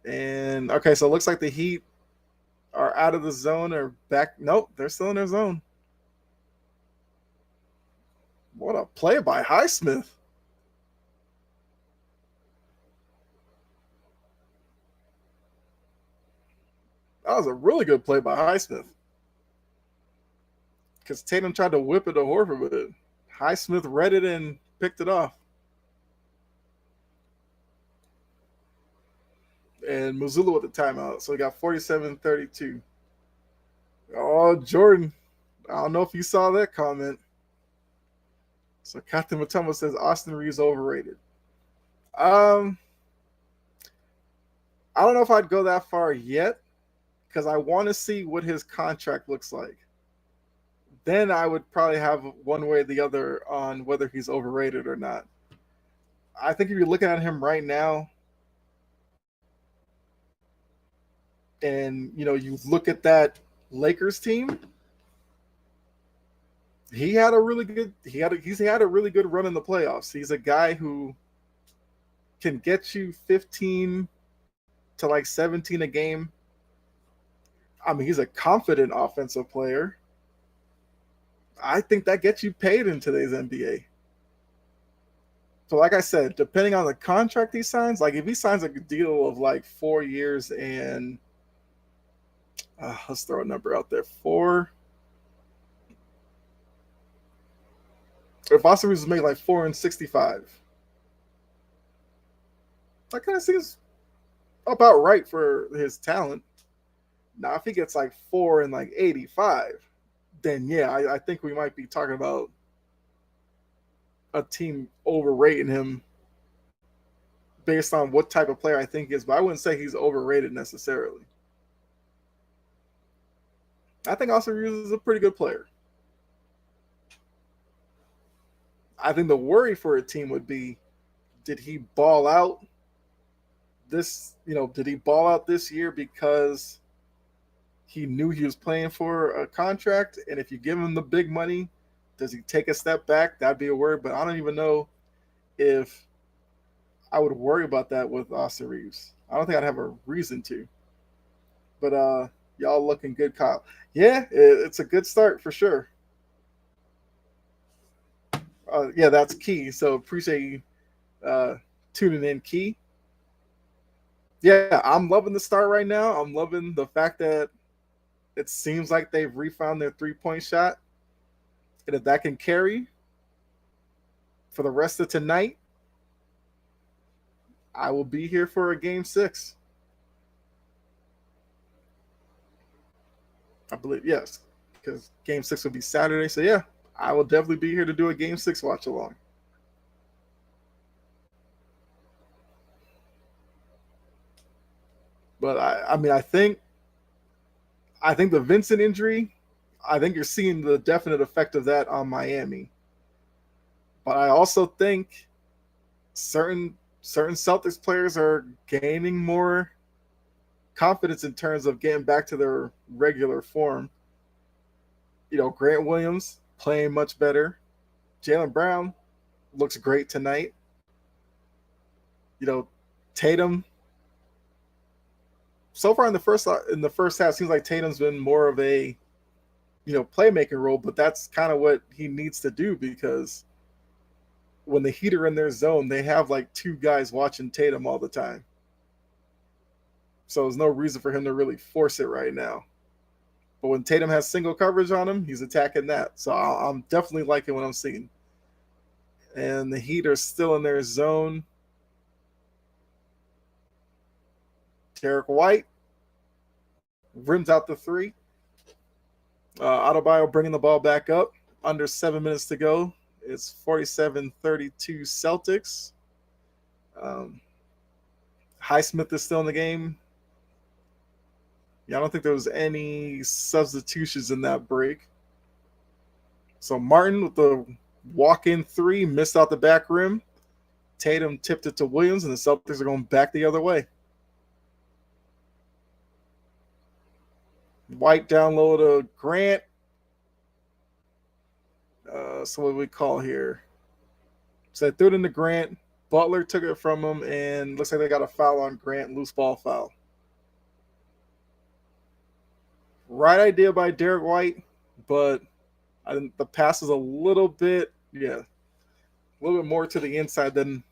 And okay, so it looks like the Heat are out of the zone or back. Nope, they're still in their zone. What a play by Highsmith. That was a really good play by Highsmith. Because Tatum tried to whip it to Horford, but Highsmith read it and picked it off. And Missoula with the timeout. So we got 47-32. Oh, Jordan. I don't know if you saw that comment. So Captain Matoma says Austin Reeves overrated. Um, I don't know if I'd go that far yet because I want to see what his contract looks like. Then I would probably have one way or the other on whether he's overrated or not. I think if you're looking at him right now, and you look at that Lakers team, he's had a really good run in the playoffs. He's a guy who can get you 15 to like 17 a game. I mean, he's a confident offensive player. I think that gets you paid in today's NBA. So, like I said, depending on the contract he signs, like if he signs a deal of like 4 years and let's throw a number out there, if Austin Reeves made like 4 and 65, that kind of seems about right for his talent. Now, if he gets like 4 and 85, then yeah, I think we might be talking about a team overrating him based on what type of player I think he is. But I wouldn't say he's overrated necessarily. I think Austin Reeves is a pretty good player. I think the worry for a team would be, did he ball out this year because he knew he was playing for a contract? And if you give him the big money, does he take a step back? That'd be a worry. But I don't even know if I would worry about that with Austin Reeves. I don't think I'd have a reason to. But y'all looking good, Kyle. Yeah, it's a good start for sure. Yeah, that's Key. So appreciate you tuning in, Key. Yeah, I'm loving the start right now. I'm loving the fact that it seems like they've refound their 3-point shot. And if that can carry for the rest of tonight, I will be here for a game 6. I believe, yes, because game 6 will be Saturday. So, yeah, I will definitely be here to do a game 6 watch along. But I mean, I think the Vincent injury, I think you're seeing the definite effect of that on Miami. But I also think certain Celtics players are gaining more confidence in terms of getting back to their regular form. Grant Williams playing much better. Jaylen Brown looks great tonight. Tatum. So far in the first half, seems like Tatum's been more of a playmaking role, but that's kind of what he needs to do because when the Heat are in their zone, they have like 2 guys watching Tatum all the time. So there's no reason for him to really force it right now. But when Tatum has single coverage on him, he's attacking that. So I'm definitely liking what I'm seeing. And the Heat are still in their zone. Derek White rims out the 3. Adebayo bringing the ball back up. Under 7 minutes to go. It's 47-32 Celtics. Highsmith is still in the game. Yeah, I don't think there was any substitutions in that break. So Martin with the walk-in 3 missed out the back rim. Tatum tipped it to Williams, and the Celtics are going back the other way. White down low to Grant. So what do we call here? So I threw it into Grant. Butler took it from him, and looks like they got a foul on Grant, loose ball foul. Right idea by Derek White, but I think the pass is a little bit more to the inside than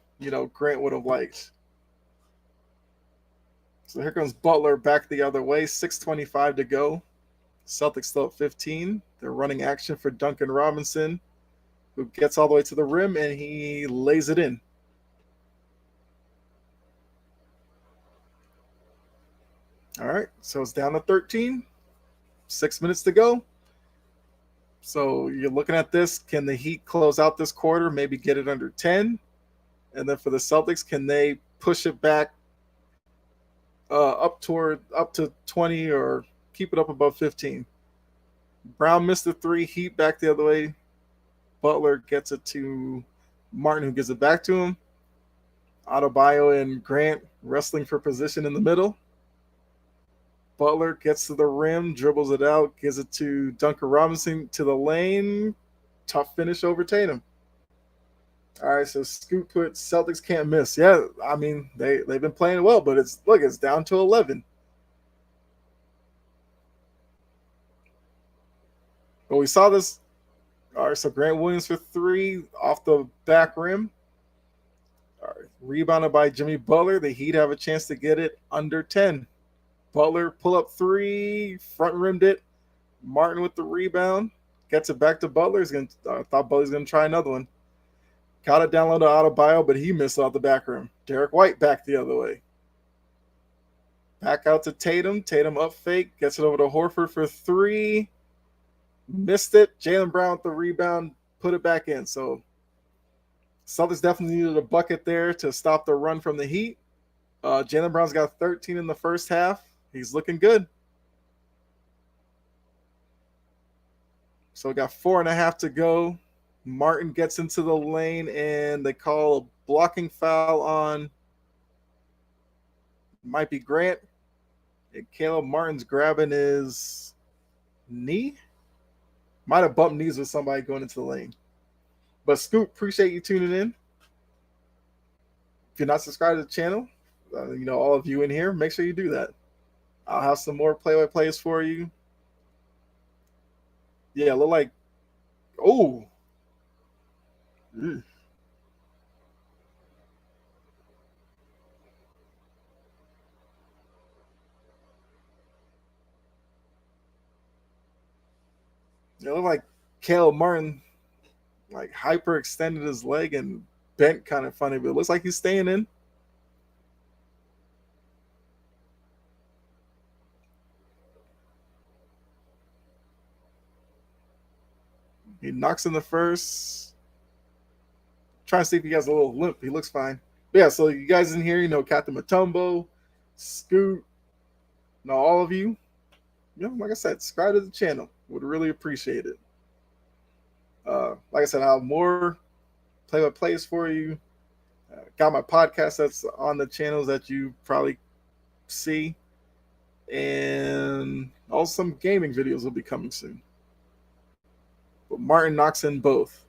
Grant would have liked. So here comes Butler back the other way. 6:25 to go. Celtics still at 15. They're running action for Duncan Robinson, who gets all the way to the rim, and he lays it in. All right, so it's down to 13. 6 minutes to go. So you're looking at this. Can the Heat close out this quarter, maybe get it under 10? And then for the Celtics, can they push it back up to 20 or keep it up above 15? Brown missed the three. Heat back the other way. Butler gets it to Martin, who gives it back to him. Adebayo and Grant wrestling for position in the middle. Butler gets to the rim, dribbles it out, gives it to Duncan Robinson to the lane. Tough finish over Tatum. All right, so Scoot put Celtics can't miss. Yeah, I mean, they've been playing well, but it's down to 11. But we saw this. All right, so Grant Williams for three off the back rim. All right, rebounded by Jimmy Butler. The Heat have a chance to get it under 10. Butler pull up three, front rimmed it. Martin with the rebound, gets it back to Butler. I thought Butler's gonna try another one. Got it down low to Adebayo, but he missed out the back rim. Derek White back the other way. Back out to Tatum. Tatum up fake, gets it over to Horford for three. Missed it. Jaylen Brown with the rebound, put it back in. So Celtics definitely needed a bucket there to stop the run from the Heat. Jaylen Brown's got 13 in the first half. He's looking good. So we got 4.5 to go. Martin gets into the lane, and they call a blocking foul on might be Grant. And Caleb Martin's grabbing his knee. Might have bumped knees with somebody going into the lane. But Scoop, appreciate you tuning in. If you're not subscribed to the channel, all of you in here, make sure you do that. I'll have some more play-by-plays for you. Yeah, look like, oh. Mm. It looked like Caleb Martin hyperextended his leg and bent kind of funny, but it looks like he's staying in. He knocks in the first. Trying to see if he has a little limp. He looks fine. But yeah, so you guys in here, Captain Matumbo, Scoot, all of you. Like I said, subscribe to the channel. Would really appreciate it. Like I said, I'll have more play-by-plays for you. Got my podcast that's on the channels that you probably see. And also some gaming videos will be coming soon. But Martin knocks in both.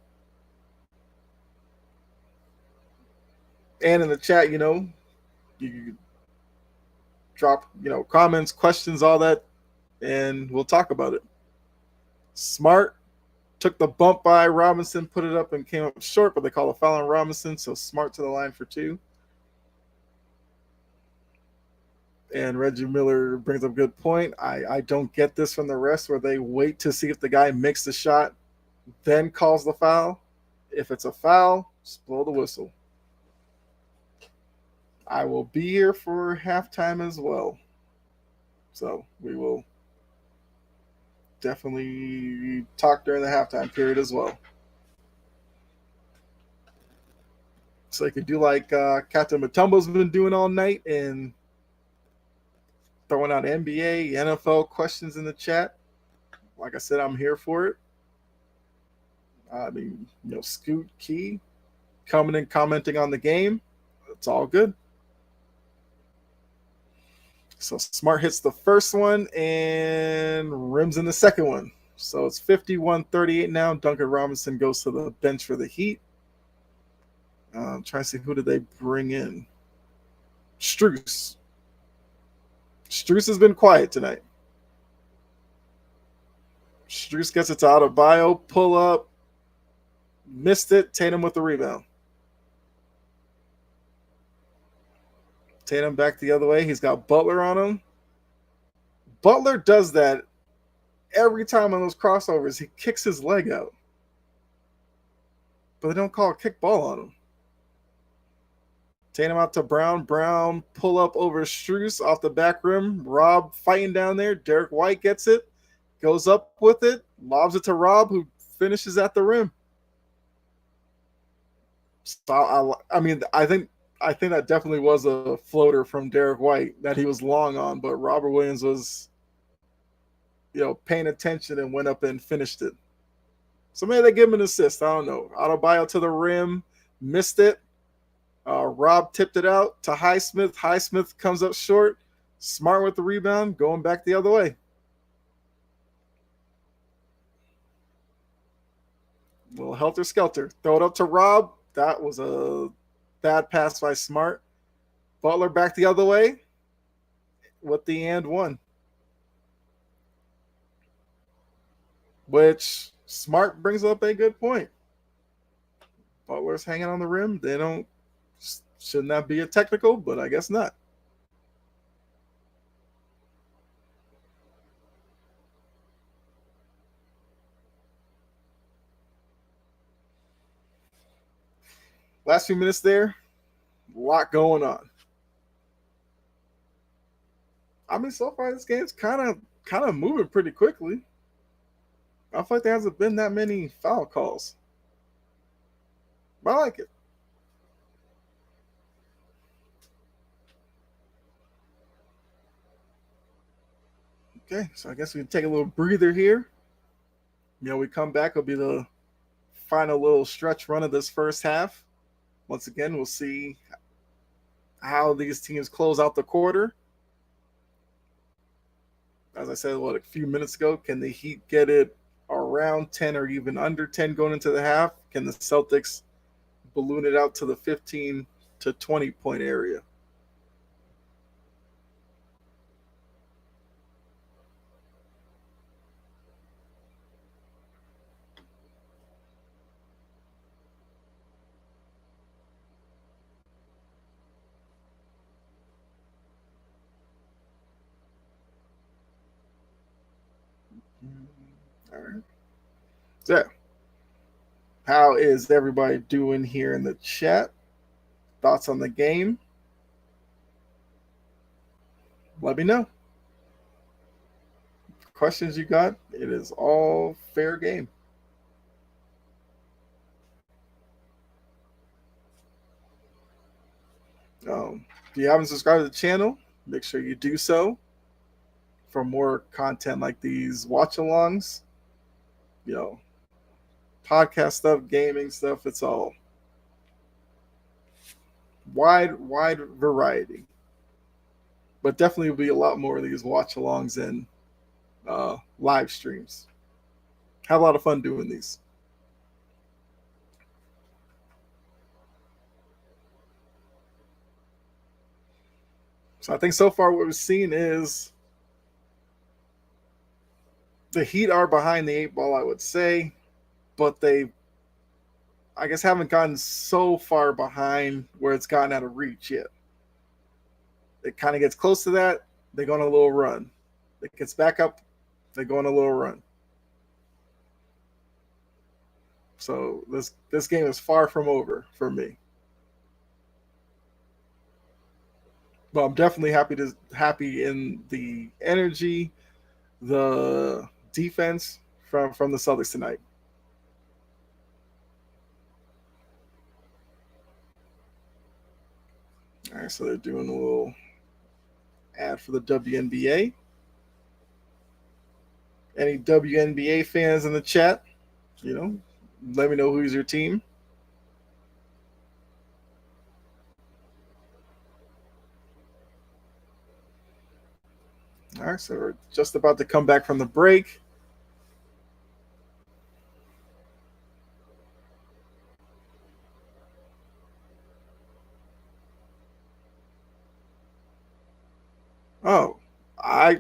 And in the chat, you drop, comments, questions, all that, and we'll talk about it. Smart took the bump by Robinson, put it up and came up short, but they call a foul on Robinson, so Smart to the line for two. And Reggie Miller brings up a good point. I don't get this from the rest where they wait to see if the guy makes the shot, then calls the foul. If it's a foul, just blow the whistle. I will be here for halftime as well. So we will definitely talk during the halftime period as well. So you can do like Captain Matumbo's been doing all night and throwing out NBA, NFL questions in the chat. Like I said, I'm here for it. Scoot, Key, coming and commenting on the game. It's all good. So Smart hits the first one and rims in the second one. So it's 51-38 now. Duncan Robinson goes to the bench for the Heat. Trying to see who did they bring in. Struce. Struce has been quiet tonight. Struce gets it to Adebayo, pull up, missed it. Tatum with the rebound. Tatum back the other way. He's got Butler on him. Butler does that every time on those crossovers. He kicks his leg out. But they don't call a kick ball on him. Tatum out to Brown. Brown pull up over Struce off the back rim. Rob fighting down there. Derek White gets it. Goes up with it. Lobs it to Rob, who finishes at the rim. So, I think that definitely was a floater from Derek White that he was long on, but Robert Williams was, paying attention and went up and finished it. So maybe they give him an assist. I don't know. Adebayo to the rim, missed it. Rob tipped it out to Highsmith. Highsmith comes up short. Smart with the rebound, going back the other way. Little helter-skelter. Throw it up to Rob. That was a bad pass by Smart. Butler back the other way with the and one. Which Smart brings up a good point. Butler's hanging on the rim. Shouldn't that be a technical, but I guess not. Last few minutes there, a lot going on. So far this game's kind of moving pretty quickly. I feel like there hasn't been that many foul calls. But I like it. Okay, so I guess we can take a little breather here. We come back, it'll be the final little stretch run of this first half. Once again, we'll see how these teams close out the quarter. As I said, a few minutes ago, can the Heat get it around 10 or even under 10 going into the half? Can the Celtics balloon it out to the 15 to 20 point area? All right. So, how is everybody doing here in the chat? Thoughts on the game? Let me know. Questions you got? It is all fair game. If you haven't subscribed to the channel, make sure you do so for more content like these watch-alongs, podcast stuff, gaming stuff. It's all wide variety. But definitely will be a lot more of these watch-alongs and live streams. Have a lot of fun doing these. So I think so far what we've seen is the Heat are behind the 8 ball, I would say, but they, I guess, haven't gotten so far behind where it's gotten out of reach yet. It kind of gets close to that, they go on a little run. It gets back up, they go on a little run. So this game is far from over for me. But I'm definitely happy in the energy, the defense from the Celtics tonight. All right, so they're doing a little ad for the WNBA. Any WNBA fans in the chat, let me know who's your team. All right, so we're just about to come back from the break. Oh, I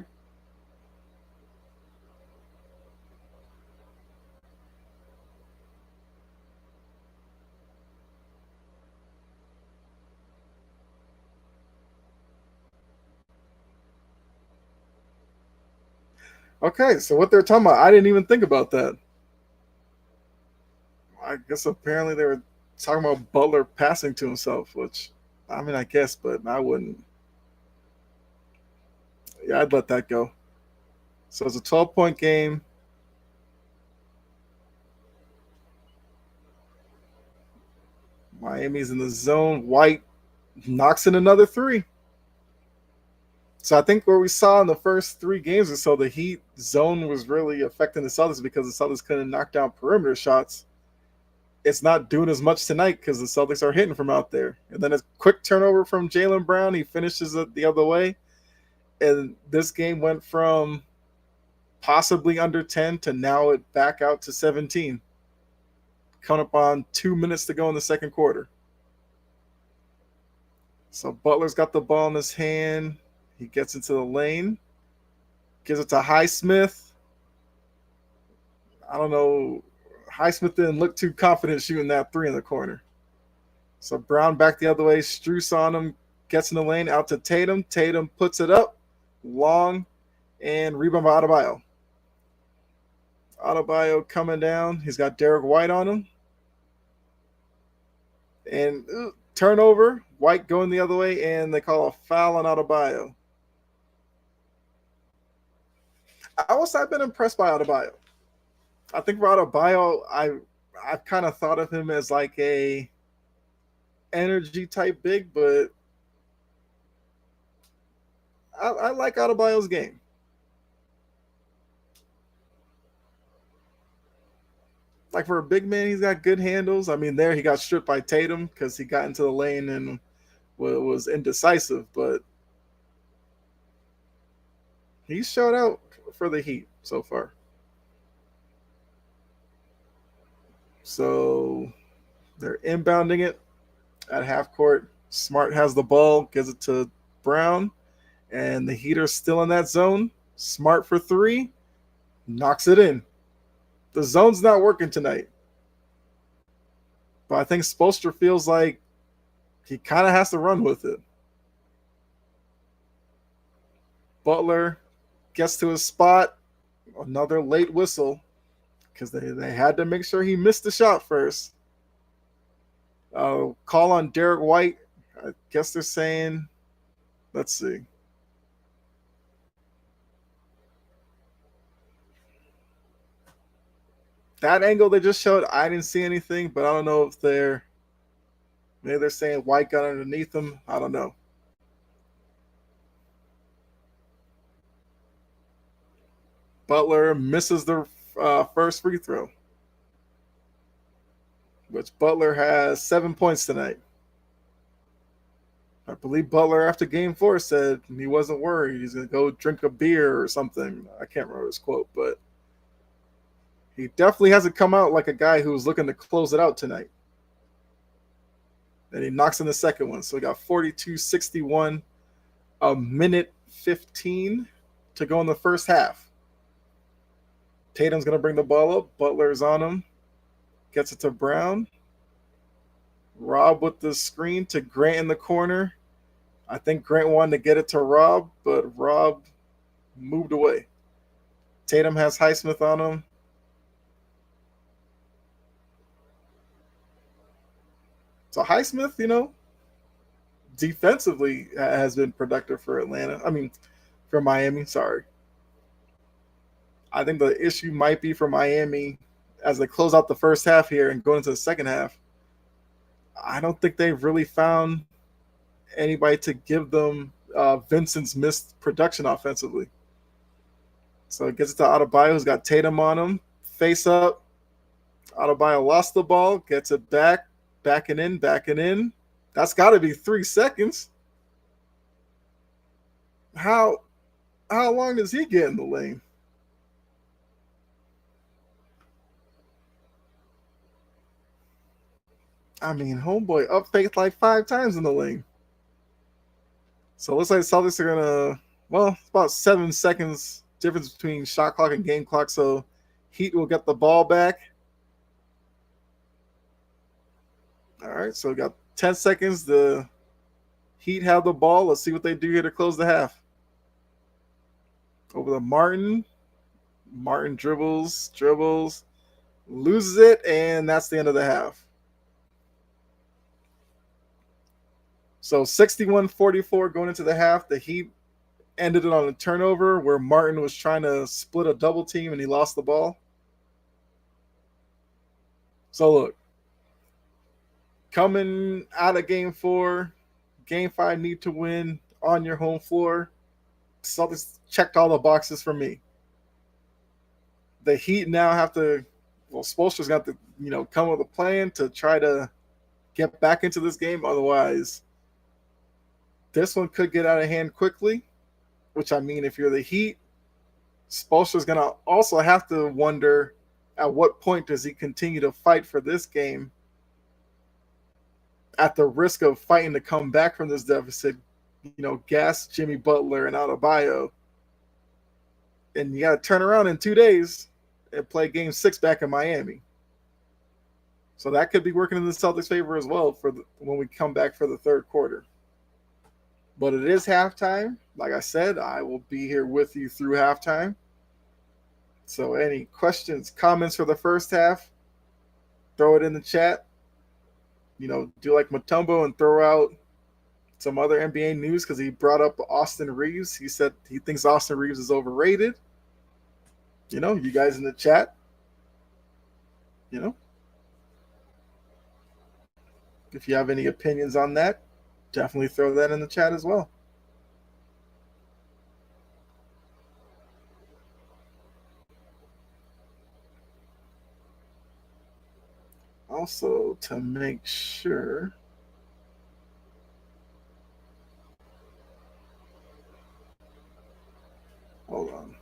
okay. So what they're talking about, I didn't even think about that. I guess apparently they were talking about Butler passing to himself, which I mean, I guess, but I wouldn't. Yeah, I'd let that go. So it's a 12-point game. Miami's in the zone. White knocks in another three. So I think where we saw in the first three games or so, the Heat zone was really affecting the Celtics because the Celtics couldn't knock down perimeter shots. It's not doing as much tonight because the Celtics are hitting from out there. And then a quick turnover from Jaylen Brown. He finishes it the other way. And this game went from possibly under 10 to now it back out to 17. Coming up on 2 minutes to go in the second quarter. So Butler's got the ball in his hand. He gets into the lane, gives it to Highsmith. I don't know. Highsmith didn't look too confident shooting that three in the corner. So Brown back the other way. Struce on him, gets in the lane, out to Tatum. Tatum puts it up, long, and rebound by Adebayo. Adebayo coming down. He's got Derek White on him. And turnover. White going the other way, and they call a foul on Adebayo. I've been impressed by Adebayo. I think for Adebayo, I've kind of thought of him as like a energy type big, but I like Adebayo's game. Like for a big man, he's got good handles. I mean, there he got stripped by Tatum because he got into the lane and was indecisive, but he's showed out for the Heat so far. So they're inbounding it at half court. Smart has the ball, gives it to Brown, and the Heat are still in that zone. Smart for three, knocks it in. The zone's not working tonight, but I think Spoelstra feels like he kind of has to run with it. Butler gets to his spot, another late whistle because they had to make sure he missed the shot first. Call on Derek White. I guess they're saying, let's see. That angle they just showed, I didn't see anything, but I don't know if maybe they're saying White got underneath him. I don't know. Butler misses the first free throw, which Butler has 7 points tonight. I believe Butler after game four said he wasn't worried. He's going to go drink a beer or something. I can't remember his quote, but he definitely hasn't come out like a guy who was looking to close it out tonight. And he knocks in the second one. So we got 42-61, a minute 15 to go in the first half. Tatum's going to bring the ball up. Butler's on him. Gets it to Brown. Rob with the screen to Grant in the corner. I think Grant wanted to get it to Rob, but Rob moved away. Tatum has Highsmith on him. So Highsmith, defensively has been productive for Atlanta. I mean, for Miami, sorry. I think the issue might be for Miami as they close out the first half here and go into the second half. I don't think they've really found anybody to give them Vincent's missed production offensively. So it gets it to Adebayo, who's got Tatum on him. Face up. Adebayo lost the ball, gets it back, backing in. That's got to be 3 seconds. How long does he get in the lane? I mean, homeboy up faked like 5 times in the lane. So it looks like the Celtics are going to Well, it's about 7 seconds difference between shot clock and game clock. So Heat will get the ball back. All right, so we got 10 seconds. The Heat have the ball. Let's see what they do here to close the half. Over to Martin. Martin dribbles, loses it, and that's the end of the half. So 61-44 going into the half. The Heat ended it on a turnover where Martin was trying to split a double team and he lost the ball. So look, coming out of game 4, game 5 need to win on your home floor. Celtics checked all the boxes for me. The Heat now have to, well, Spoelstra's got to, come with a plan to try to get back into this game. Otherwise, this one could get out of hand quickly, which I mean, if you're the Heat, Spoelstra's going to also have to wonder at what point does he continue to fight for this game at the risk of fighting to come back from this deficit, gas Jimmy Butler and Adebayo. And you got to turn around in 2 days and play game 6 back in Miami. So that could be working in the Celtics' favor as well when we come back for the third quarter. But it is halftime. Like I said, I will be here with you through halftime. So any questions, comments for the first half, throw it in the chat. Do like Mutombo and throw out some other NBA news because he brought up Austin Reeves. He said he thinks Austin Reeves is overrated. You guys in the chat, if you have any opinions on that, definitely throw that in the chat as well. Also, to make sure, hold on.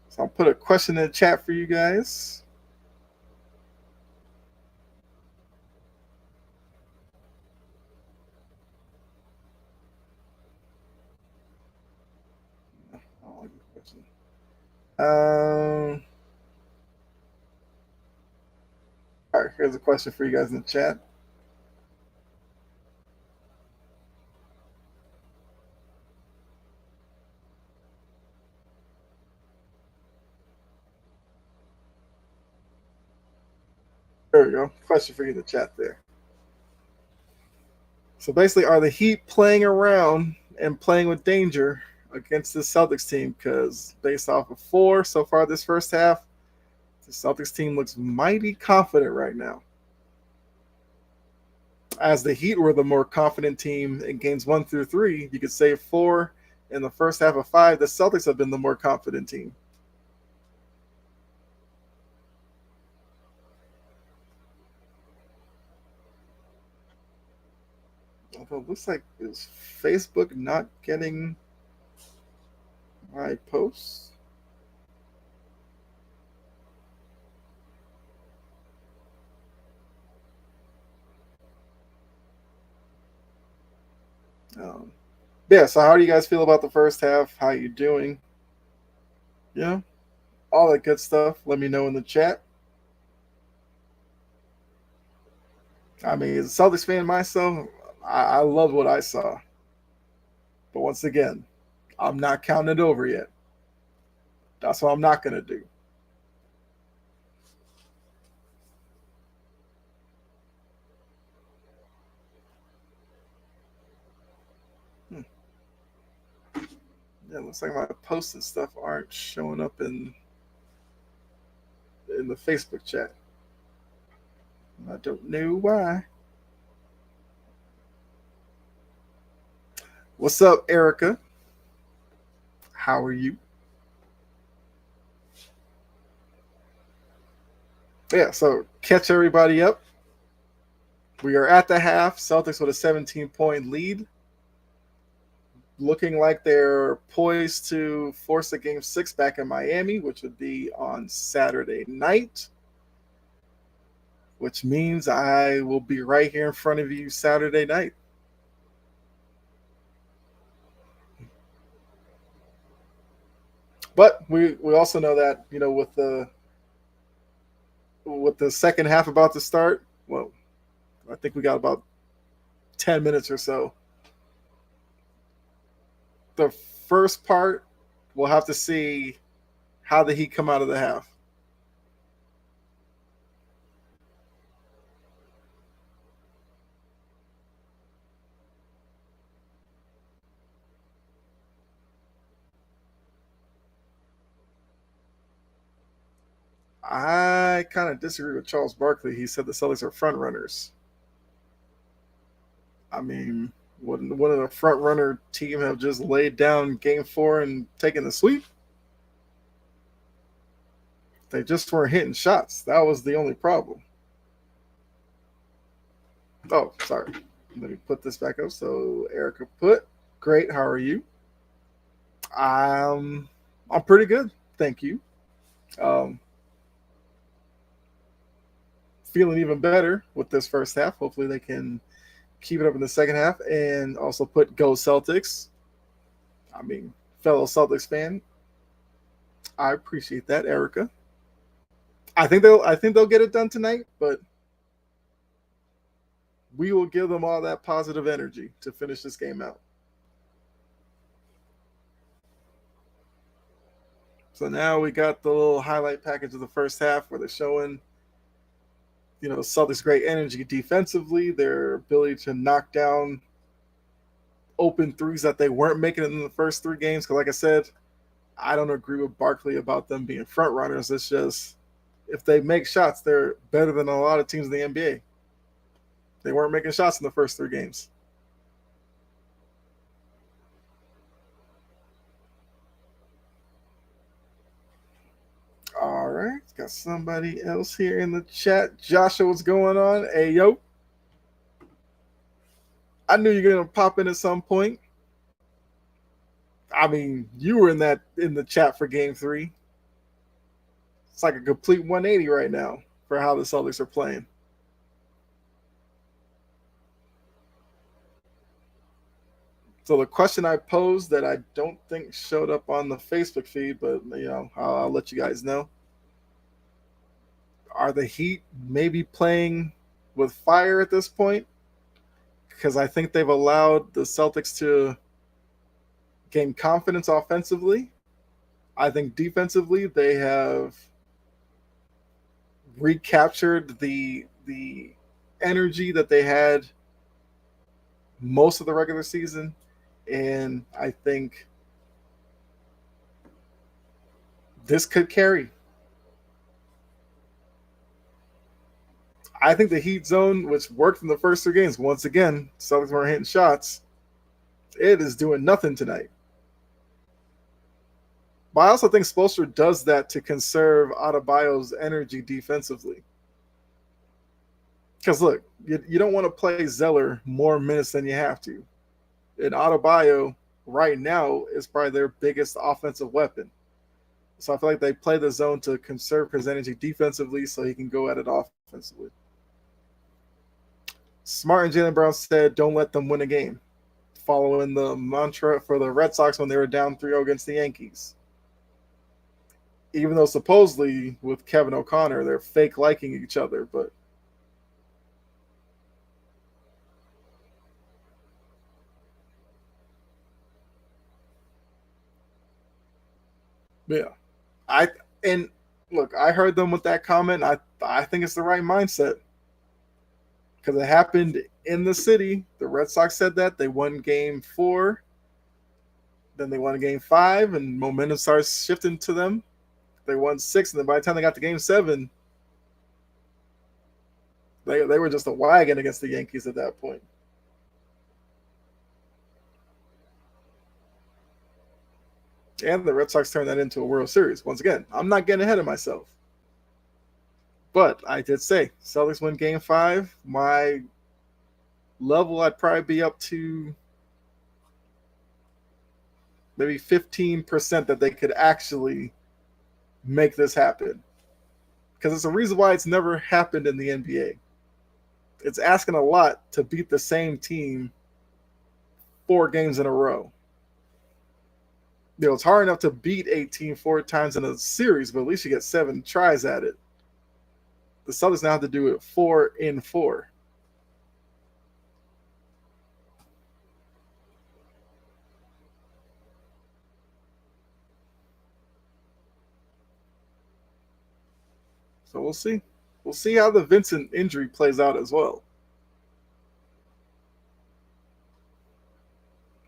So I'll put a question in the chat for you guys. All right, here's a question for you guys in the chat. There we go. Question for you in the chat there. So basically, are the Heat playing around and playing with danger against the Celtics team? Because based off of 4 so far this first half, the Celtics team looks mighty confident right now. As the Heat were the more confident team in games 1 through 3, you could say 4 in the first half of 5, the Celtics have been the more confident team. Although it looks like, is Facebook not getting my posts? Yeah, so how do you guys feel about the first half? How you doing? Yeah, all that good stuff. Let me know in the chat. I mean, as a Celtics fan myself, I love what I saw. But once again, I'm not counting it over yet. That's what I'm not going to do. Yeah, looks like my posts and stuff aren't showing up in the Facebook chat. I don't know why. What's up, Erica? How are you? Yeah, so catch everybody up. We are at the half. Celtics with a 17-point lead. Looking like they're poised to force a game 6 back in Miami, which would be on Saturday night. which means I will be right here in front of you Saturday night. But we also know that, with the second half about to start, well, I think we got about 10 minutes or so. The first part, we'll have to see how the Heat come out of the half. I kind of disagree with Charles Barkley. He said the Celtics are front runners. I mean, wouldn't a front runner team have just laid down game 4 and taken the sweep? They just weren't hitting shots. That was the only problem. Oh, sorry. Let me put this back up. So Erica put, great. How are you? I'm pretty good. Thank you. Um, Feeling even better with this first half. Hopefully they can keep it up in the second half, and also put go Celtics. I mean, fellow Celtics fan. I appreciate that, Erica. I think they'll get it done tonight, but we will give them all that positive energy to finish this game out. So now we got the little highlight package of the first half where they're showing, Celtics great energy defensively, their ability to knock down open threes that they weren't making in the first 3 games. Because like I said, I don't agree with Barkley about them being front runners. It's just if they make shots, they're better than a lot of teams in the NBA. They weren't making shots in the first 3 games. All right, got somebody else here in the chat. Joshua, what's going on? Hey, yo. I knew you were gonna pop in at some point. I mean, you were in the chat for Game 3. It's like a complete 180 right now for how the Celtics are playing. So the question I posed that I don't think showed up on the Facebook feed, but I'll let you guys know. Are the Heat maybe playing with fire at this point? Because I think they've allowed the Celtics to gain confidence offensively. I think defensively they have recaptured the energy that they had most of the regular season, and I think this could carry. I think the Heat zone, which worked in the first 3 games, once again, Celtics weren't hitting shots. It is doing nothing tonight. But I also think Spoelstra does that to conserve Adebayo's energy defensively. Because look, you don't want to play Zeller more minutes than you have to. And Adebayo right now is probably their biggest offensive weapon. So I feel like they play the zone to conserve his energy defensively so he can go at it offensively. Smart and Jaylen Brown said, don't let them win a game, following the mantra for the Red Sox when they were down 3-0 against the Yankees. Even though supposedly with Kevin O'Connor, they're fake liking each other, but yeah. And look, I heard them with that comment. I think it's the right mindset because it happened in the city. The Red Sox said that they won Game 4, then they won Game 5, and momentum starts shifting to them. They won 6, and then by the time they got to Game 7, they were just a wagon against the Yankees at that point. And the Red Sox turned that into a World Series. Once again, I'm not getting ahead of myself. But I did say Celtics win Game 5. My level, I'd probably be up to maybe 15% that they could actually make this happen. because it's a reason why it's never happened in the NBA. It's asking a lot to beat the same team 4 games in a row. It's hard enough to beat a team 4 times in a series, but at least you get 7 tries at it. The Celtics now have to do it 4 in 4. So we'll see. We'll see how the Vincent injury plays out as well.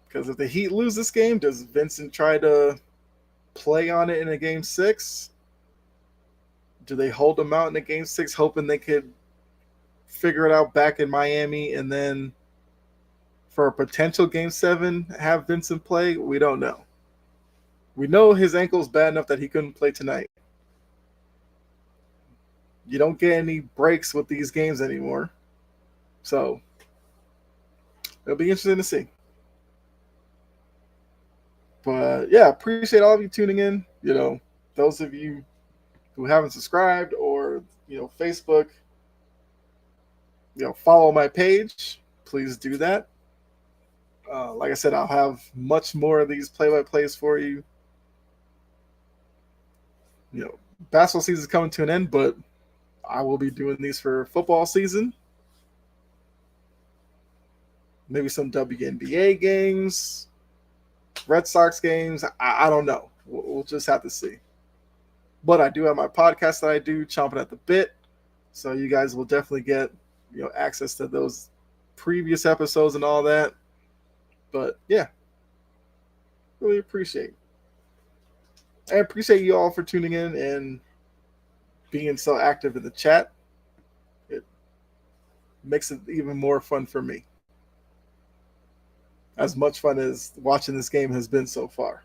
Because if the Heat lose this game, does Vincent try to play on it in a game 6? Do they hold him out in a game 6, hoping they could figure it out back in Miami, and then for a potential game 7, have Vincent play? We don't know. We know his ankle's bad enough that he couldn't play tonight. You don't get any breaks with these games anymore. So it'll be interesting to see. But yeah, appreciate all of you tuning in. Those of you who haven't subscribed or, Facebook, follow my page, please do that. Like I said, I'll have much more of these play-by-plays for you. Basketball season is coming to an end, but I will be doing these for football season. Maybe some WNBA games, Red Sox games. I don't know. We'll just have to see. But I do have my podcast that I do, Chomping at the Bit. So you guys will definitely get access to those previous episodes and all that. But yeah, really appreciate. I appreciate you all for tuning in and being so active in the chat. It makes it even more fun for me. As much fun as watching this game has been so far.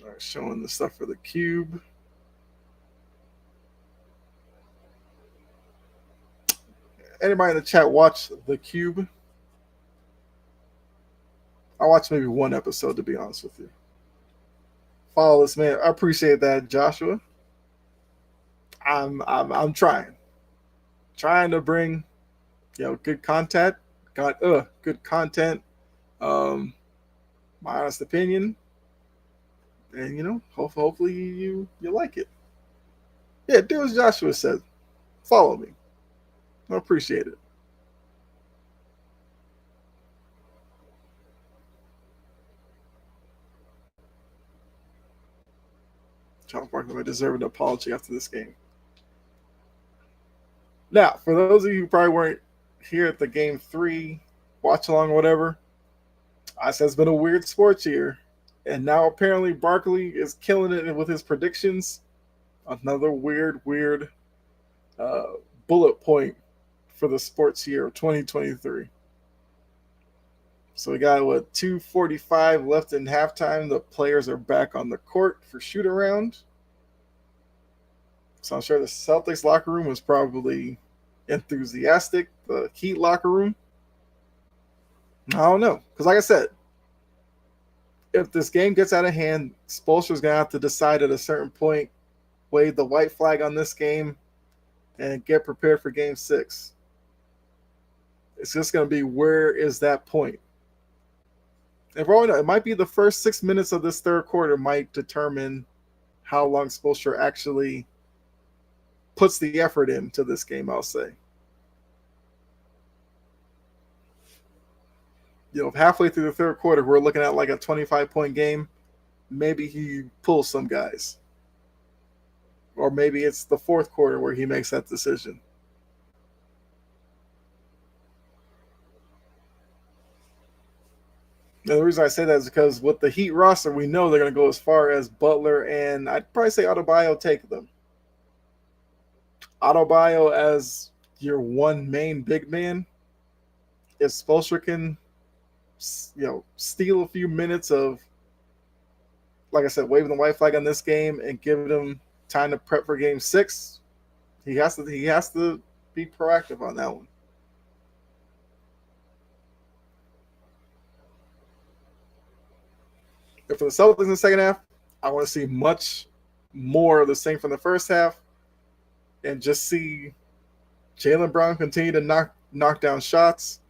All right, showing the stuff for the cube. Anybody in the chat watch the cube? I watched maybe 1 episode, to be honest with you. Follow this man. I appreciate that, Joshua. I'm trying to bring good content. Good content. My honest opinion, and hopefully you like it. Yeah, do as Joshua said. Follow me. I appreciate it. Charles Barkley deserve an apology after this game. Now, for those of you who probably weren't here at the game 3 watch along or whatever, I said it's been a weird sports year, and now apparently Barkley is killing it with his predictions. Another weird bullet point for the sports year of 2023. So we got 2:45 left in halftime. The players are back on the court for shoot around. So I'm sure the Celtics locker room was probably enthusiastic. The Heat locker room, I don't know. Because like I said, if this game gets out of hand, Spoelstra's going to have to decide at a certain point, wave the white flag on this game, and get prepared for game 6. It's just going to be, where is that point? And for all we know, it might be the first 6 minutes of this third quarter might determine how long Spoelstra actually puts the effort into this game, I'll say. If halfway through the third quarter we're looking at like a 25-point game, maybe he pulls some guys. Or maybe it's the fourth quarter where he makes that decision. And the reason I say that is because with the Heat roster, we know they're going to go as far as Butler, and I'd probably say Adebayo take them. Adebayo as your one main big man. If Spoelstra can, steal a few minutes of, like I said, waving the white flag on this game and giving them time to prep for game 6, he has to be proactive on that one. And for the Celtics in the second half, I want to see much more of the same from the first half, and just see Jaylen Brown continue to knock down shots.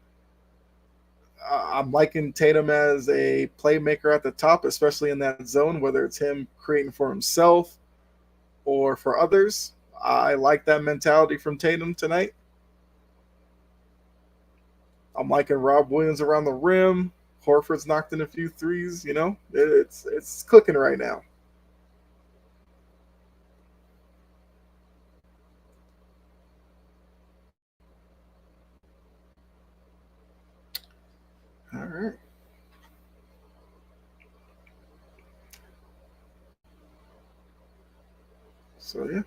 I'm liking Tatum as a playmaker at the top, especially in that zone, whether it's him creating for himself or for others. I like that mentality from Tatum tonight. I'm liking Rob Williams around the rim. Horford's knocked in a few threes. You know, it's cooking right now. All right. So yeah,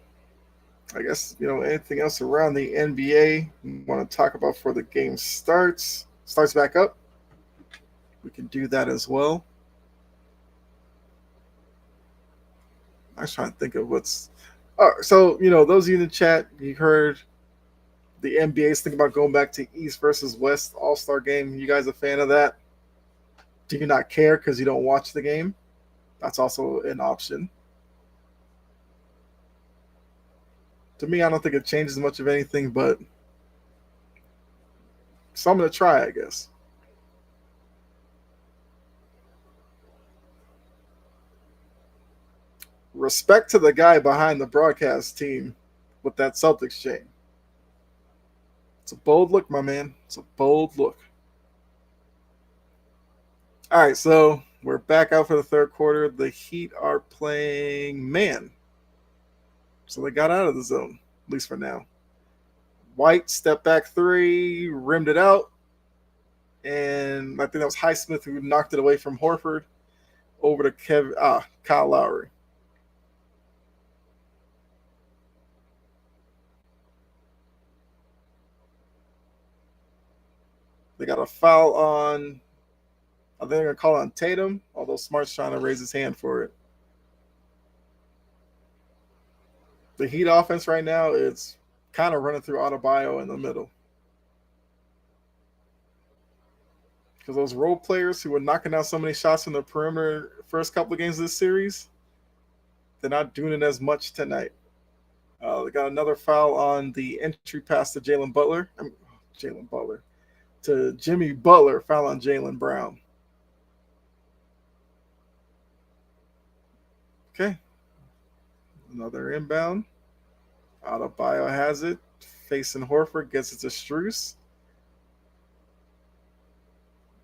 I guess anything else around the NBA you want to talk about before the game starts back up. We can do that as well. I was trying to think of what's. So those of you in the chat, you heard the NBA's thinking about going back to East versus West All Star game. You guys a fan of that? Do you not care because you don't watch the game? That's also an option. To me, I don't think it changes much of anything, but something to try, I guess. Respect to the guy behind the broadcast team with that Celtics chain. It's a bold look, my man. It's a bold look. All right, so we're back out for the third quarter. The Heat are playing man. So they got out of the zone, at least for now. White, step back three, rimmed it out. And I think that was Highsmith who knocked it away from Horford over to Kyle Lowry. They got a foul on, I think they're going to call it on Tatum, although Smart's trying to raise his hand for it. The Heat offense right now is kind of running through Adebayo in the middle. Because those role players who were knocking down so many shots from the perimeter first couple of games of this series, they're not doing it as much tonight. They got another foul on the entry pass to to Jimmy Butler, foul on Jaylen Brown. Okay. Another inbound. Adebayo has it. Facing Horford, gets it to Strus.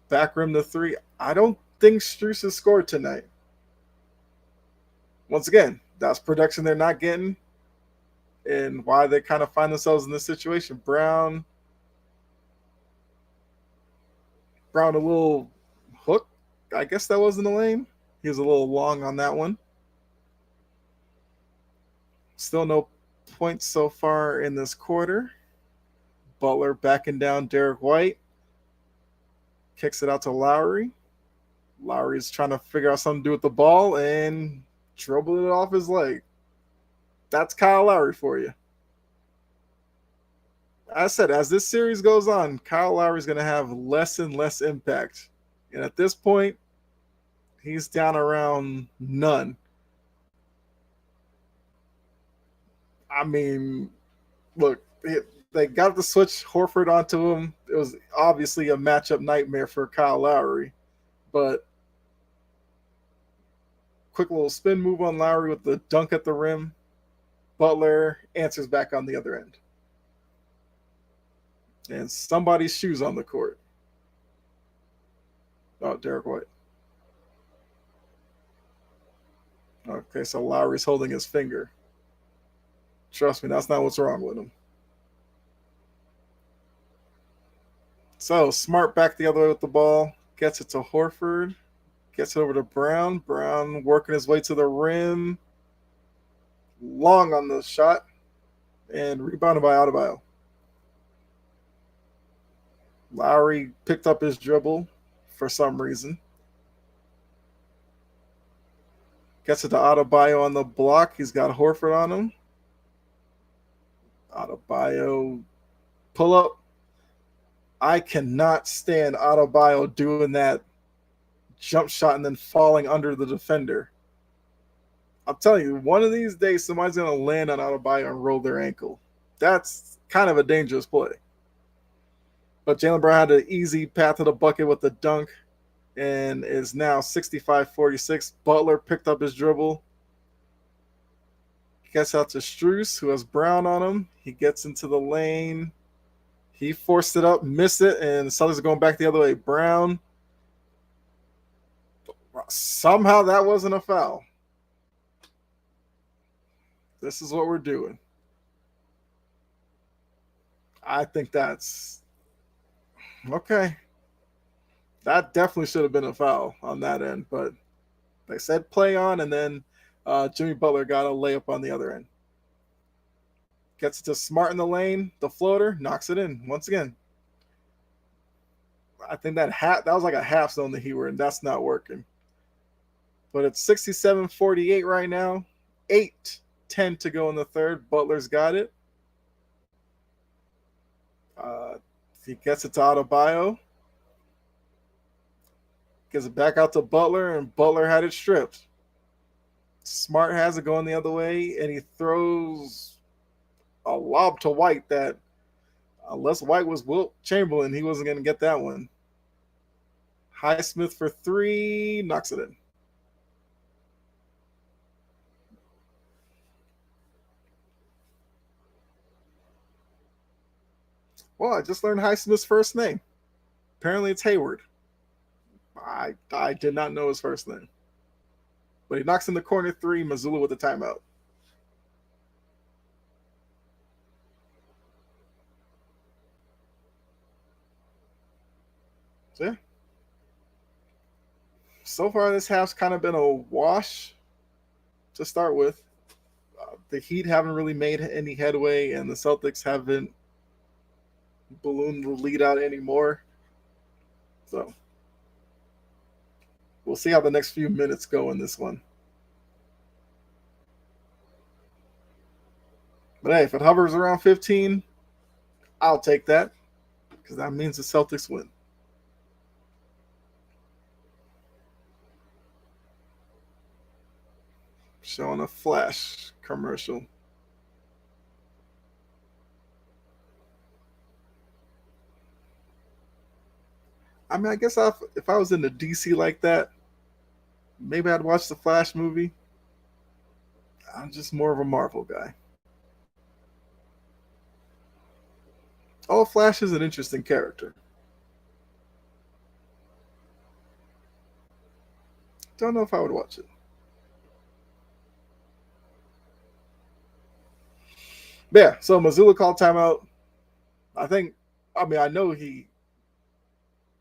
Back rim to three. I don't think Strus has scored tonight. Once again, that's production they're not getting and why they kind of find themselves in this situation. Brown a little hook. I guess that was in the lane. He was a little long on that one. Still no points so far in this quarter. Butler backing down Derek White. Kicks it out to Lowry. Lowry's trying to figure out something to do with the ball and dribbled it off his leg. That's Kyle Lowry for you. I said, as this series goes on, Kyle Lowry's going to have less and less impact. And at this point, he's down around none. I mean, look, they got the switch Horford onto him. It was obviously a matchup nightmare for Kyle Lowry. But quick little spin move on Lowry with the dunk at the rim. Butler answers back on the other end. And somebody's shoes on the court. Oh, Derek White. Okay, so Lowry's holding his finger. Trust me, that's not what's wrong with him. So Smart back the other way with the ball. Gets it to Horford. Gets it over to Brown. Brown working his way to the rim. Long on the shot. And rebounded by Adebayo. Lowry picked up his dribble for some reason. Gets it to Adebayo on the block. He's got Horford on him. Adebayo pull up. I cannot stand Adebayo doing that jump shot and then falling under the defender. I'll tell you, one of these days somebody's gonna land on Adebayo and roll their ankle. That's kind of a dangerous play. But Jaylen Brown had an easy path to the bucket with the dunk and is now 65-46. Butler picked up his dribble. Gets out to Strus, who has Brown on him. He gets into the lane. He forced it up, missed it, and the Celtics are going back the other way. Brown. Somehow that wasn't a foul. This is what we're doing. I think that's okay. That definitely should have been a foul on that end, but they said play on, and then Jimmy Butler got a layup on the other end. Gets it to Smart in the lane, the floater, knocks it in once again. I think that was like a half zone that he were in. That's not working. But it's 67-48 right now. 8-10 to go in the third. Butler's got it. He gets it to Adebayo. Gives it back out to Butler, and Butler had it stripped. Smart has it going the other way, and he throws a lob to White that, unless White was Wilt Chamberlain, he wasn't going to get that one. Highsmith for three, knocks it in. Well, I just learned Highsmith's first name. Apparently it's Hayward. I did not know his first name. But he knocks in the corner three, Mazzulla with the timeout. So, yeah. So far, this half's kind of been a wash to start with. The Heat haven't really made any headway, and the Celtics haven't ballooned the lead out anymore. So, we'll see how the next few minutes go in this one. But hey, if it hovers around 15, I'll take that, because that means the Celtics win. Showing a flash commercial. I mean, I guess if I was in the DC like that, maybe I'd watch the Flash movie. I'm just more of a Marvel guy. Oh, Flash is an interesting character. Don't know if I would watch it. But yeah, so Mazzulla called timeout. I know he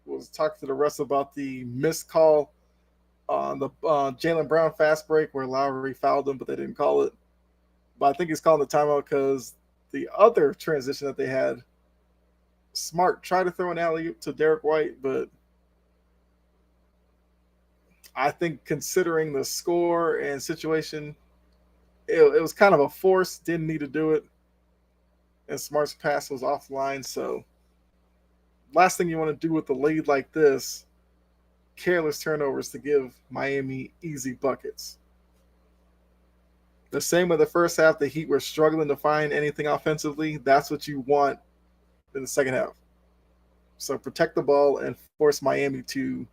was talking to the refs about the missed call on the Jaylen Brown fast break where Lowry fouled him, but they didn't call it. But I think he's calling the timeout because the other transition that they had, Smart tried to throw an alley-oop to Derek White, but I think considering the score and situation, it was kind of a force, didn't need to do it. And Smart's pass was offline, so last thing you want to do with a lead like this, careless turnovers to give Miami easy buckets. The same with the first half, the Heat were struggling to find anything offensively. That's what you want in the second half. So protect the ball and force Miami to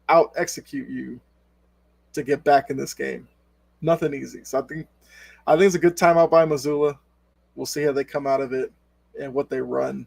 out-execute you to get back in this game. Nothing easy. So I think it's a good timeout by Mazzulla. We'll see how they come out of it and what they run.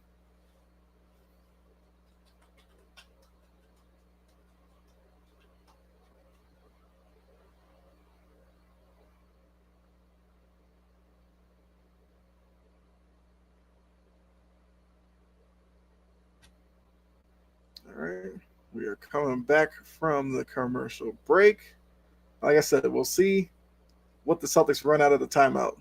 All right. We are coming back from the commercial break. Like I said, we'll see what the Celtics run out of the timeout.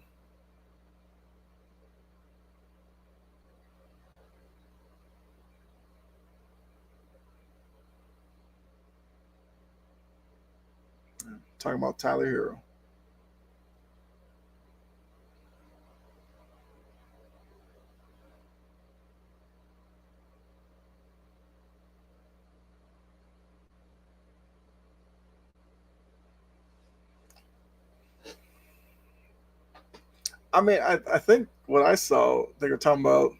Talking about Tyler Hero. I mean, I think what I saw, they were talking about,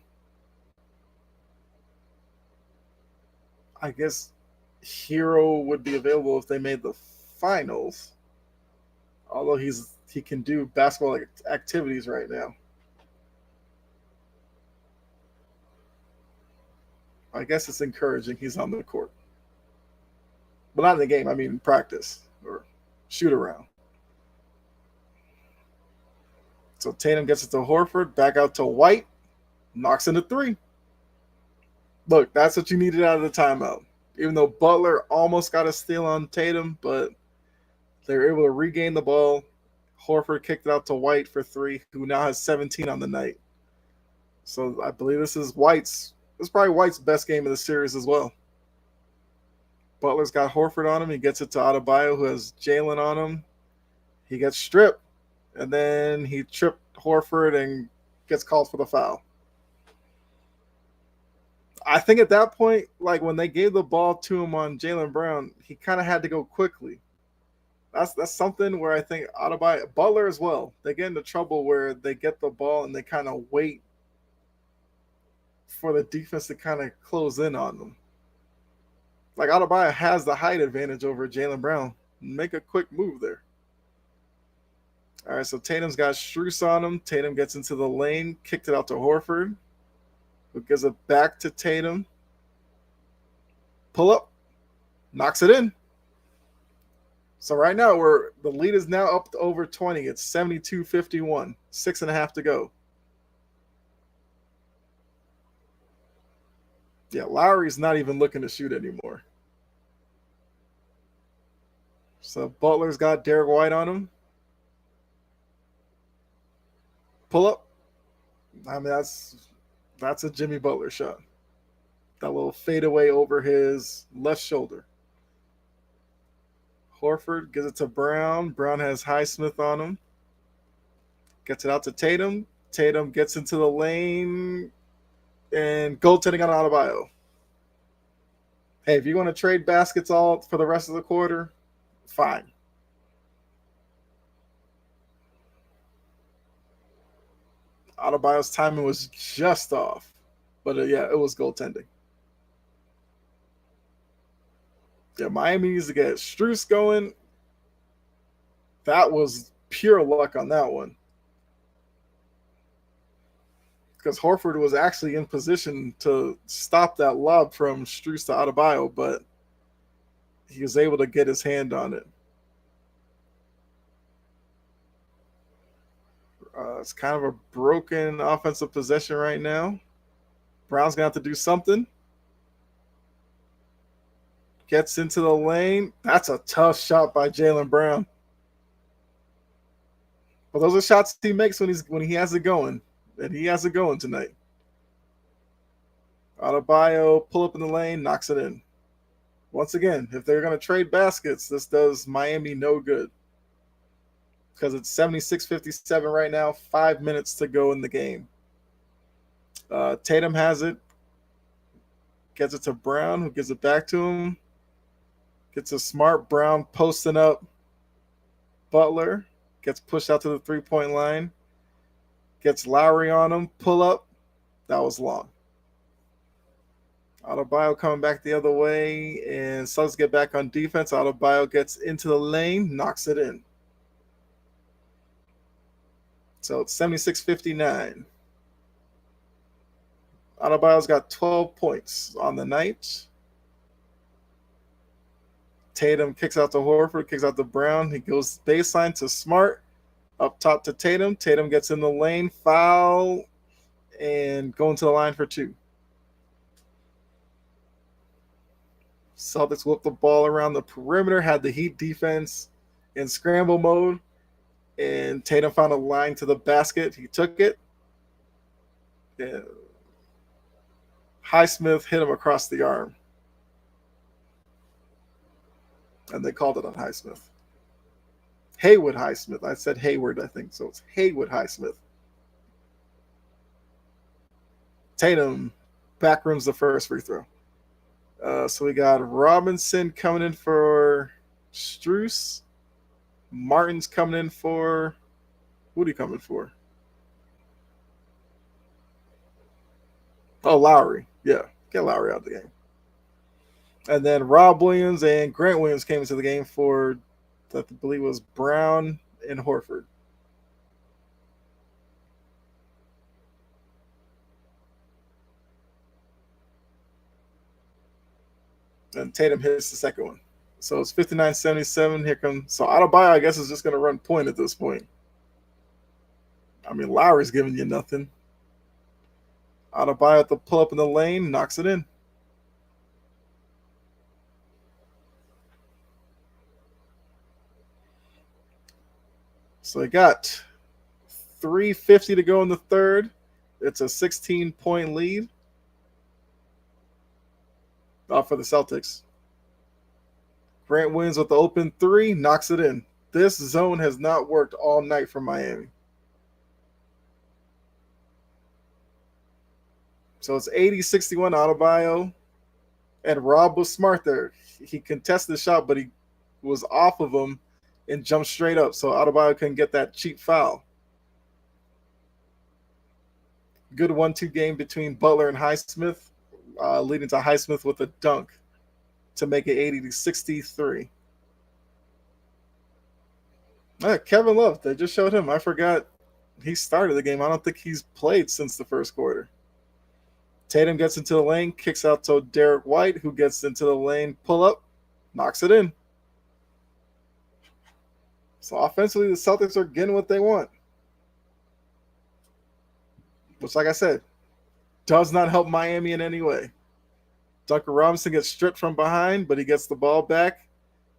I guess, Hero would be available if they made the finals. Although he can do basketball activities right now. I guess it's encouraging he's on the court. But not in the game, I mean practice or shoot around. So Tatum gets it to Horford, back out to White, knocks in a three. Look, that's what you needed out of the timeout. Even though Butler almost got a steal on Tatum, but they were able to regain the ball. Horford kicked it out to White for three, who now has 17 on the night. So I believe this is probably White's best game of the series as well. Butler's got Horford on him. He gets it to Adebayo, who has Jalen on him. He gets stripped, and then he tripped Horford and gets called for the foul. I think at that point, like when they gave the ball to him on Jaylen Brown, he kind of had to go quickly. That's something where I think Adebayo, Butler as well, they get into trouble where they get the ball and they kind of wait for the defense to kind of close in on them. Like Adebayo has the height advantage over Jaylen Brown. Make a quick move there. All right, so Tatum's got Strus on him. Tatum gets into the lane, kicked it out to Horford, who gives it back to Tatum. Pull up, knocks it in. So right now the lead is now up to over 20. It's 72-51, 6.5 to go. Yeah, Lowry's not even looking to shoot anymore. So Butler's got Derek White on him. Pull up. I mean, that's a Jimmy Butler shot. That little fadeaway over his left shoulder. Horford gives it to Brown. Brown has Highsmith on him. Gets it out to Tatum. Tatum gets into the lane and goaltending on Adebayo. Hey, if you're going to trade baskets all for the rest of the quarter, fine. Adebayo's timing was just off. But yeah, it was goaltending. Yeah, Miami needs to get Strus going. That was pure luck on that one. Because Horford was actually in position to stop that lob from Strus to Adebayo, but he was able to get his hand on it. It's kind of a broken offensive possession right now. Brown's going to have to do something. Gets into the lane. That's a tough shot by Jaylen Brown. But those are shots he makes when he has it going. And he has it going tonight. Adebayo, pull up in the lane, knocks it in. Once again, if they're going to trade baskets, this does Miami no good. Because it's 76-57 right now, 5 minutes to go in the game. Tatum has it. Gets it to Brown, who gives it back to him. Gets a smart Brown posting up. Butler gets pushed out to the three-point line. Gets Lowry on him. Pull up. That was long. Adebayo coming back the other way. And Suggs get back on defense. Adebayo gets into the lane. Knocks it in. So it's 76-59. Adebayo's got 12 points on the night. Tatum kicks out to Horford, kicks out to Brown. He goes baseline to Smart. Up top to Tatum. Tatum gets in the lane, foul, and going to the line for two. Celtics whipped the ball around the perimeter, had the Heat defense in scramble mode, and Tatum found a line to the basket. He took it. And Highsmith hit him across the arm. And they called it on Highsmith. Haywood Highsmith. I said Hayward, I think. So it's Haywood Highsmith. Tatum backrooms the first free throw. So we got Robinson coming in for Strus. Martin's coming in for... Who are you coming for? Oh, Lowry. Yeah, get Lowry out of the game. And then Rob Williams and Grant Williams came into the game for, I believe it was Brown and Horford. And Tatum hits the second one. So it's 59-77. Here comes, so Adebayo, I guess, is just going to run point at this point. I mean, Lowry's giving you nothing. Adebayo at the pull up in the lane, knocks it in. So they got 3:50 to go in the third. It's a 16-point lead for the Celtics. Grant wins with the open three, knocks it in. This zone has not worked all night for Miami. So it's 80-61 Adebayo. And Rob was smart there. He contested the shot, but he was off of him and jumped straight up. So Adebayo couldn't get that cheap foul. Good 1-2 game between Butler and Highsmith, leading to Highsmith with a dunk to make it 80-63. Kevin Love, they just showed him. I forgot he started the game. I don't think he's played since the first quarter. Tatum gets into the lane, kicks out to Derek White, who gets into the lane, pull up, knocks it in. So offensively, the Celtics are getting what they want. Which, like I said, does not help Miami in any way. Duncan Robinson gets stripped from behind, but he gets the ball back.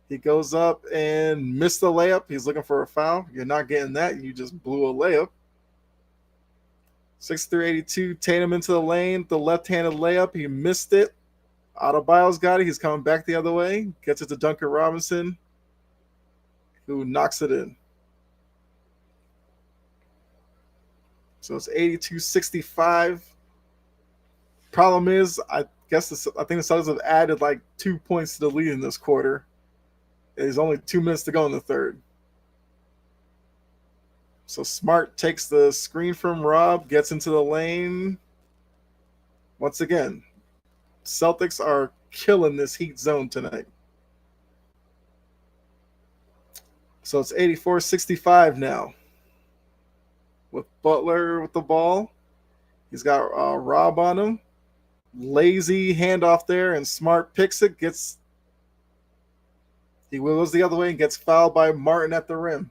He goes up and missed the layup. He's looking for a foul. You're not getting that. You just blew a layup. 63-82, Tatum into the lane, the left-handed layup. He missed it. Adebayo's got it. He's coming back the other way. Gets it to Duncan Robinson, who knocks it in. So it's 82-65. Problem is, I think the Celtics have added like 2 points to the lead in this quarter. There's only 2 minutes to go in the third. So Smart takes the screen from Rob, gets into the lane. Once again, Celtics are killing this Heat zone tonight. So it's 84-65 now. With Butler with the ball. He's got Rob on him. Lazy handoff there, and Smart picks it. He goes the other way and gets fouled by Martin at the rim.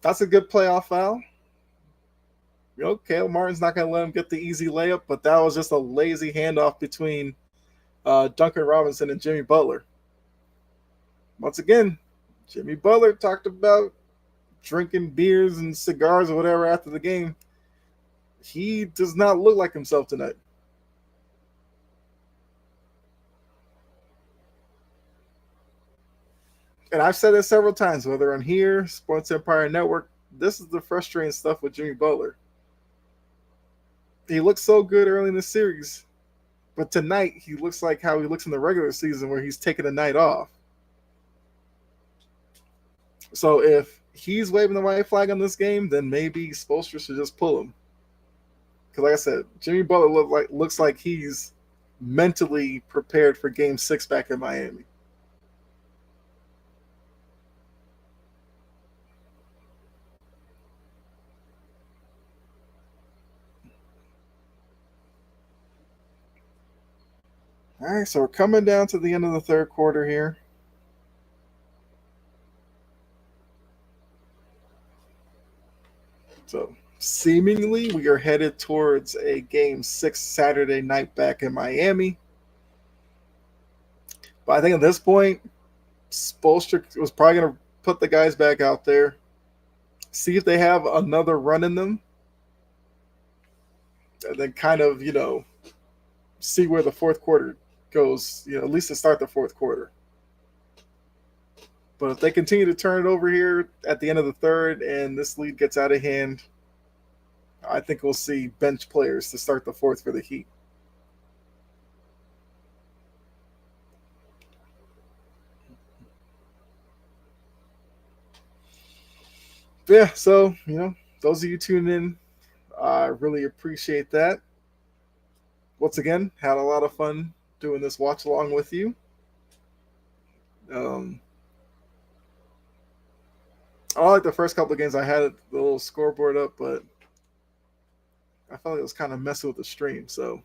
That's a good playoff foul. Okay, Martin's not going to let him get the easy layup, but that was just a lazy handoff between Duncan Robinson and Jimmy Butler. Once again, Jimmy Butler talked about drinking beers and cigars or whatever after the game. He does not look like himself tonight. And I've said this several times, whether on here, Sports Empire Network, this is the frustrating stuff with Jimmy Butler. He looked so good early in the series, but tonight he looks like how he looks in the regular season where he's taking a night off. So if he's waving the white flag on this game, then maybe Spoelstra should just pull him. Because like I said, Jimmy Butler looks like he's mentally prepared for Game 6 back in Miami. All right, so we're coming down to the end of the third quarter here. So seemingly we are headed towards a Game 6 Saturday night back in Miami. But I think at this point, Spoelstra was probably going to put the guys back out there, see if they have another run in them, and then kind of, see where the fourth quarter goes, at least to start the fourth quarter. But if they continue to turn it over here at the end of the third and this lead gets out of hand, I think we'll see bench players to start the fourth for the Heat. Yeah, so, those of you tuning in, I really appreciate that. Once again, had a lot of fun doing this watch along with you. Um, I like the first couple of games. I had the little scoreboard up, but I felt like it was kind of messing with the stream. So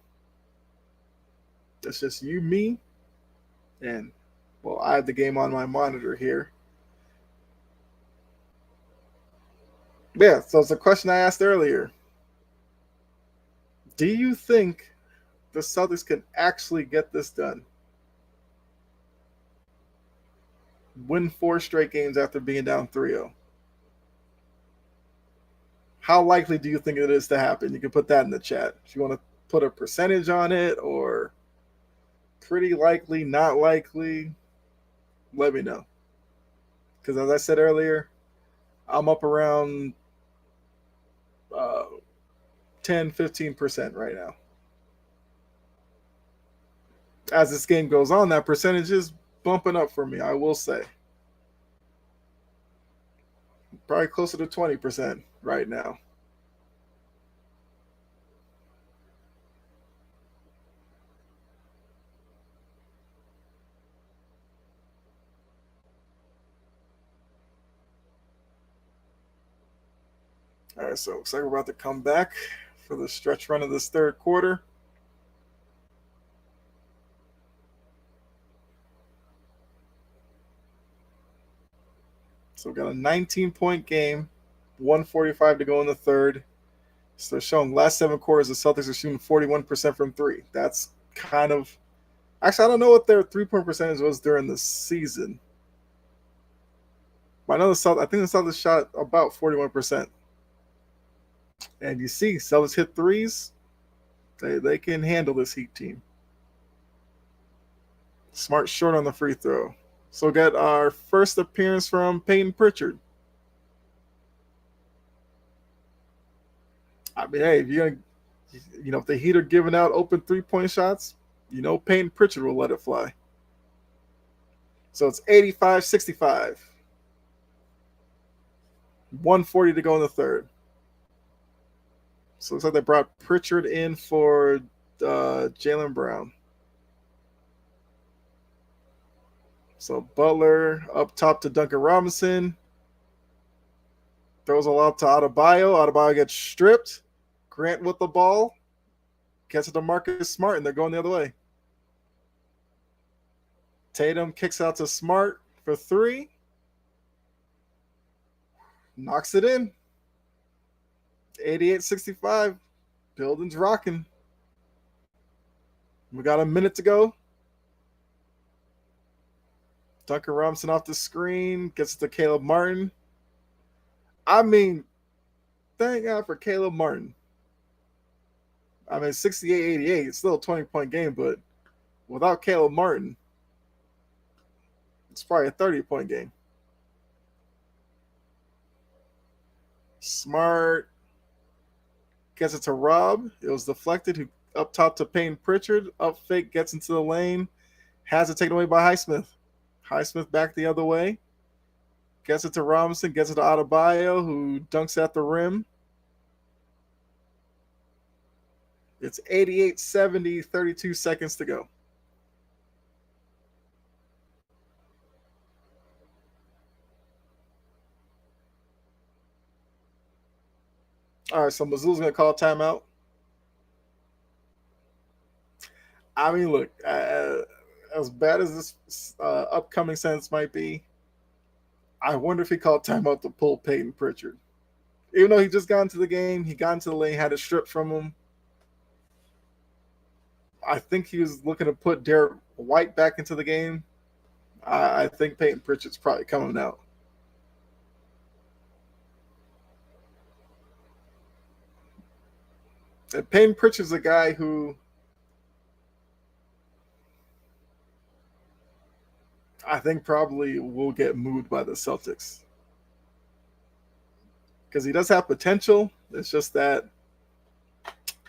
it's just you, me, and well, I have the game on my monitor here. Yeah, so it's a question I asked earlier. Do you think the Celtics can actually get this done? Win 4 straight games after being down 3-0. How likely do you think it is to happen? You can put that in the chat. If you want to put a percentage on it or pretty likely, not likely, let me know. Because as I said earlier, I'm up around uh, 10-15% right now. As this game goes on, that percentage is bumping up for me, I will say. Probably closer to 20% right now. All right, so looks like we're about to come back for the stretch run of this third quarter. So we've got a 19-point game, 145 to go in the third. So showing last 7 quarters, the Celtics are shooting 41% from three. That's kind of actually I don't know what their 3-point percentage was during the season. But I know I think the Celtics shot about 41%. And you see, Celtics hit threes. They can handle this Heat team. Smart short on the free throw. So we got our first appearance from Peyton Pritchard. I mean, hey, if you're gonna, if the Heat are giving out open 3-point shots, Peyton Pritchard will let it fly. So it's 85-65. 140 to go in the third. So it looks like they brought Pritchard in for Jaylen Brown. So Butler up top to Duncan Robinson. Throws a lob to Adebayo. Adebayo gets stripped. Grant with the ball. Gets it to Marcus Smart, and they're going the other way. Tatum kicks out to Smart for 3. Knocks it in. 88-65. Building's rocking. We got a minute to go. Duncan Robinson off the screen. Gets it to Caleb Martin. I mean, thank God for Caleb Martin. I mean, 68-88. It's still a 20-point game, but without Caleb Martin, it's probably a 30-point game. Smart gets it to Rob. It was deflected. Up top to Payne Pritchard. Up fake, gets into the lane. Has it taken away by Highsmith. Highsmith back the other way. Gets it to Robinson. Gets it to Adebayo, who dunks at the rim. It's 88-70, 32 seconds to go. All right, so Missoula's going to call timeout. I mean, look, as bad as this upcoming sentence might be, I wonder if he called timeout to pull Peyton Pritchard. Even though he just got into the game, he got into the lane, had it stripped from him. I think he was looking to put Derek White back into the game. I think Peyton Pritchard's probably coming out. And Peyton Pritchard's a guy who I think probably will get moved by the Celtics. Because he does have potential. It's just that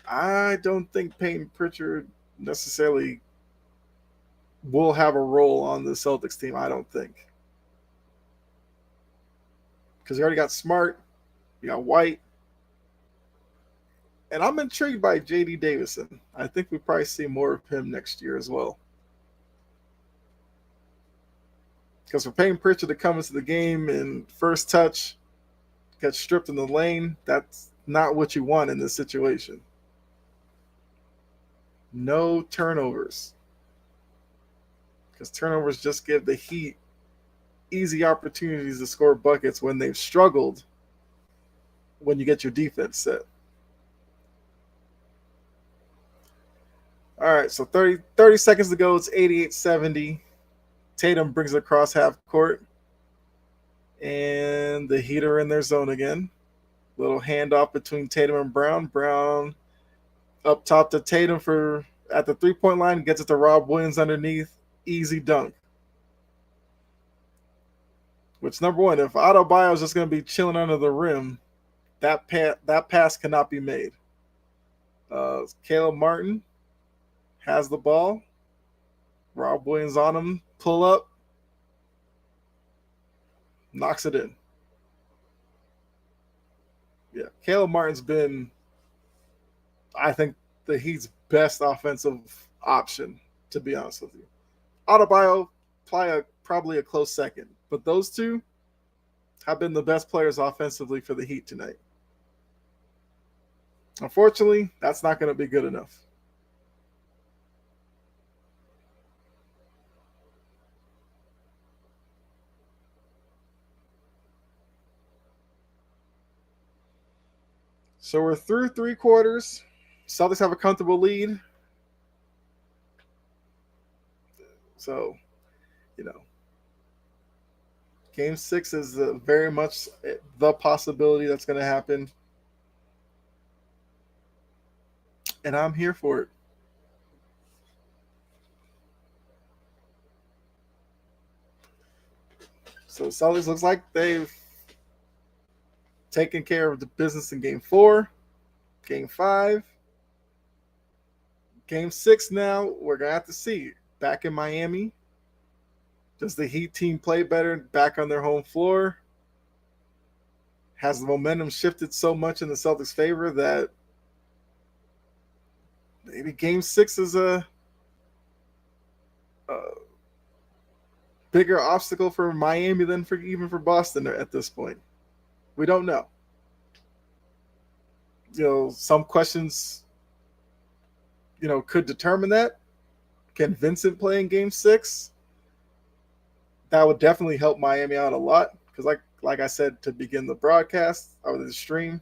I don't think Peyton Pritchard necessarily will have a role on the Celtics team. I don't think. Because you already got Smart, you got White. And I'm intrigued by J.D. Davison. I think we probably see more of him next year as well. Because for Peyton Pritchard to come into the game and first touch, get stripped in the lane, that's not what you want in this situation. No turnovers. Because turnovers just give the Heat easy opportunities to score buckets when they've struggled when you get your defense set. All right, so 30 seconds to go. It's 88-70. Tatum brings it across half court. And the Heat are in their zone again. Little handoff between Tatum and Brown. Brown up top to Tatum for at the three-point line. Gets it to Rob Williams underneath. Easy dunk. Which, number one, if Adebayo is just going to be chilling under the rim, that pass cannot be made. Caleb Martin has the ball. Rob Williams on him. Pull up. Knocks it in. Yeah, Caleb Martin's been, I think, the Heat's best offensive option, to be honest with you. Adebayo, probably a close second. But those two have been the best players offensively for the Heat tonight. Unfortunately, that's not going to be good enough. So we're through three quarters. Celtics have a comfortable lead. So, Game 6 is very much the possibility that's going to happen. And I'm here for it. So Celtics looks like they've taken care of the business in Game 4, Game 5. Game 6 now, we're going to have to see. Back in Miami, does the Heat team play better back on their home floor? Has the momentum shifted so much in the Celtics' favor that maybe Game 6 is a bigger obstacle for Miami than even for Boston at this point? We don't know. Some questions, could determine that. Can Vincent play in Game 6? That would definitely help Miami out a lot because, like I said to begin the broadcast or the stream,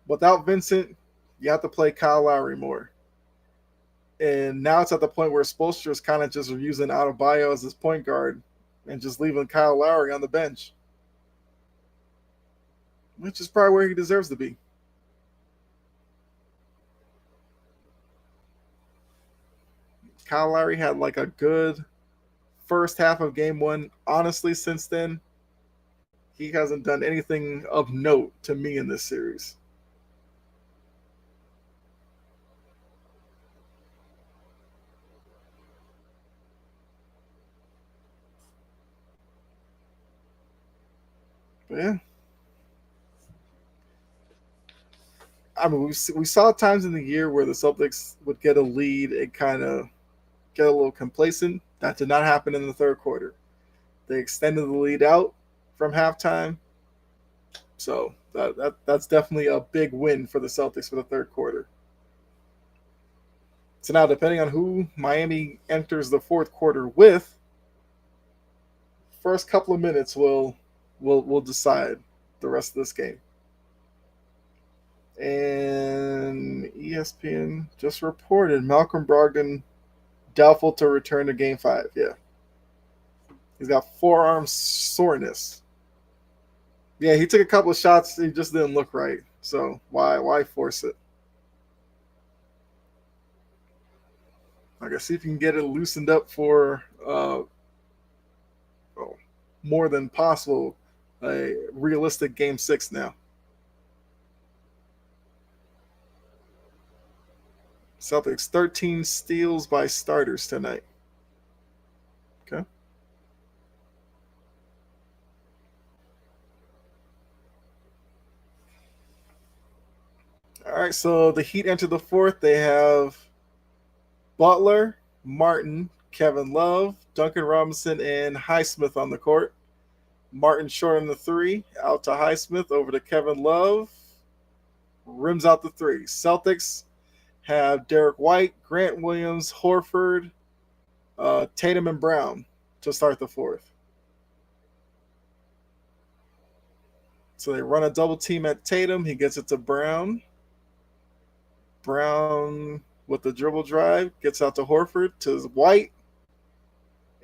without Vincent, you have to play Kyle Lowry more. And now it's at the point where Spoelstra is kind of just using Adebayo as his point guard and just leaving Kyle Lowry on the bench, which is probably where he deserves to be. Kyle Lowry had like a good first half of Game 1. Honestly, since then, he hasn't done anything of note to me in this series. But yeah. I mean, we saw times in the year where the Celtics would get a lead and kind of get a little complacent. That did not happen in the third quarter. They extended the lead out from halftime. So that's definitely a big win for the Celtics for the third quarter. So now, depending on who Miami enters the fourth quarter with, first couple of minutes will decide the rest of this game. And ESPN just reported Malcolm Brogdon doubtful to return to Game 5. Yeah. He's got forearm soreness. Yeah, he took a couple of shots. He just didn't look right. So why force it? I guess see if you can get it loosened up for more than possible a realistic Game 6 now. Celtics 13 steals by starters tonight. Okay. All right, so the Heat enter the fourth. They have Butler, Martin, Kevin Love, Duncan Robinson, and Highsmith on the court. Martin short on the three, out to Highsmith, over to Kevin Love, rims out the three. Celtics have Derek White, Grant Williams, Horford, Tatum, and Brown to start the fourth. So they run a double team at Tatum. He gets it to Brown. Brown with the dribble drive gets out to Horford to White.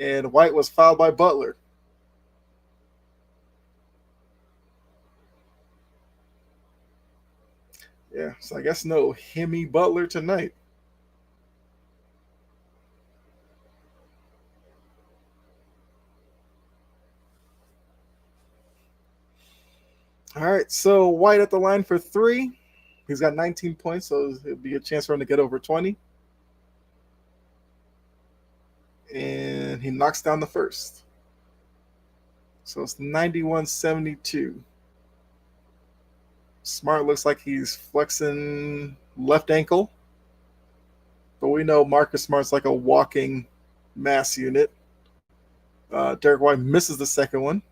And White was fouled by Butler. Yeah, so I guess no Hemi Butler tonight. All right, so White at the line for three. He's got 19 points, so it'll be a chance for him to get over 20. And he knocks down the first. So it's 91-72. Smart looks like he's flexing left ankle. But we know Marcus Smart's like a walking mass unit. Derek White misses the second one.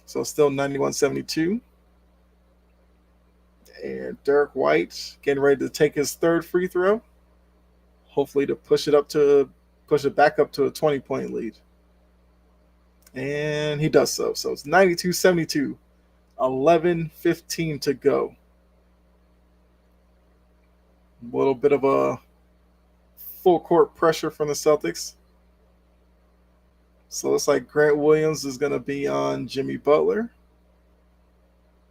So still 91-72. And Derek White getting ready to take his third free throw. Hopefully to push it back up to a 20-point lead. And he does so. So it's 92-72. 11:15 to go. A little bit of a full court pressure from the Celtics. So it's like Grant Williams is going to be on Jimmy Butler.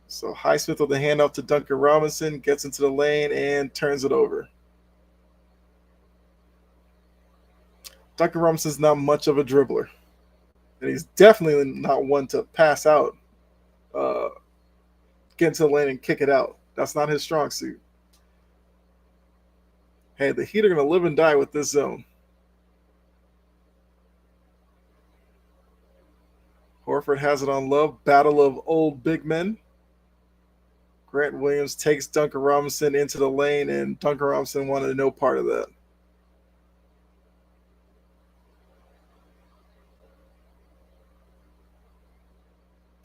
So Highsmith with the handoff to Duncan Robinson, gets into the lane and turns it over. Duncan Robinson's not much of a dribbler. And he's definitely not one to pass out, get into the lane and kick it out. That's not his strong suit. Hey, the Heat are going to live and die with this zone. Horford has it on Love. Battle of old big men. Grant Williams takes Duncan Robinson into the lane, and Duncan Robinson wanted no part of that.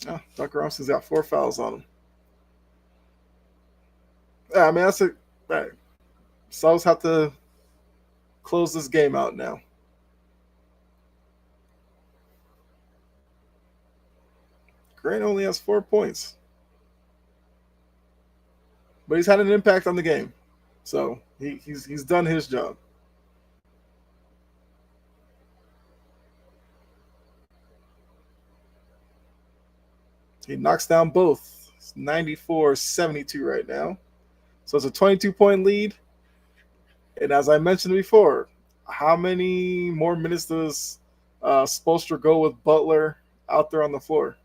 Oh, Duncan Robinson's got 4 fouls on him. I mean, that's it. Right. Celtics have to close this game out now. Grant only has 4 points. But he's had an impact on the game. So he's done his job. He knocks down both. It's 94-72 right now. So it's a 22-point lead. And as I mentioned before, how many more minutes does Spoelstra go with Butler out there on the floor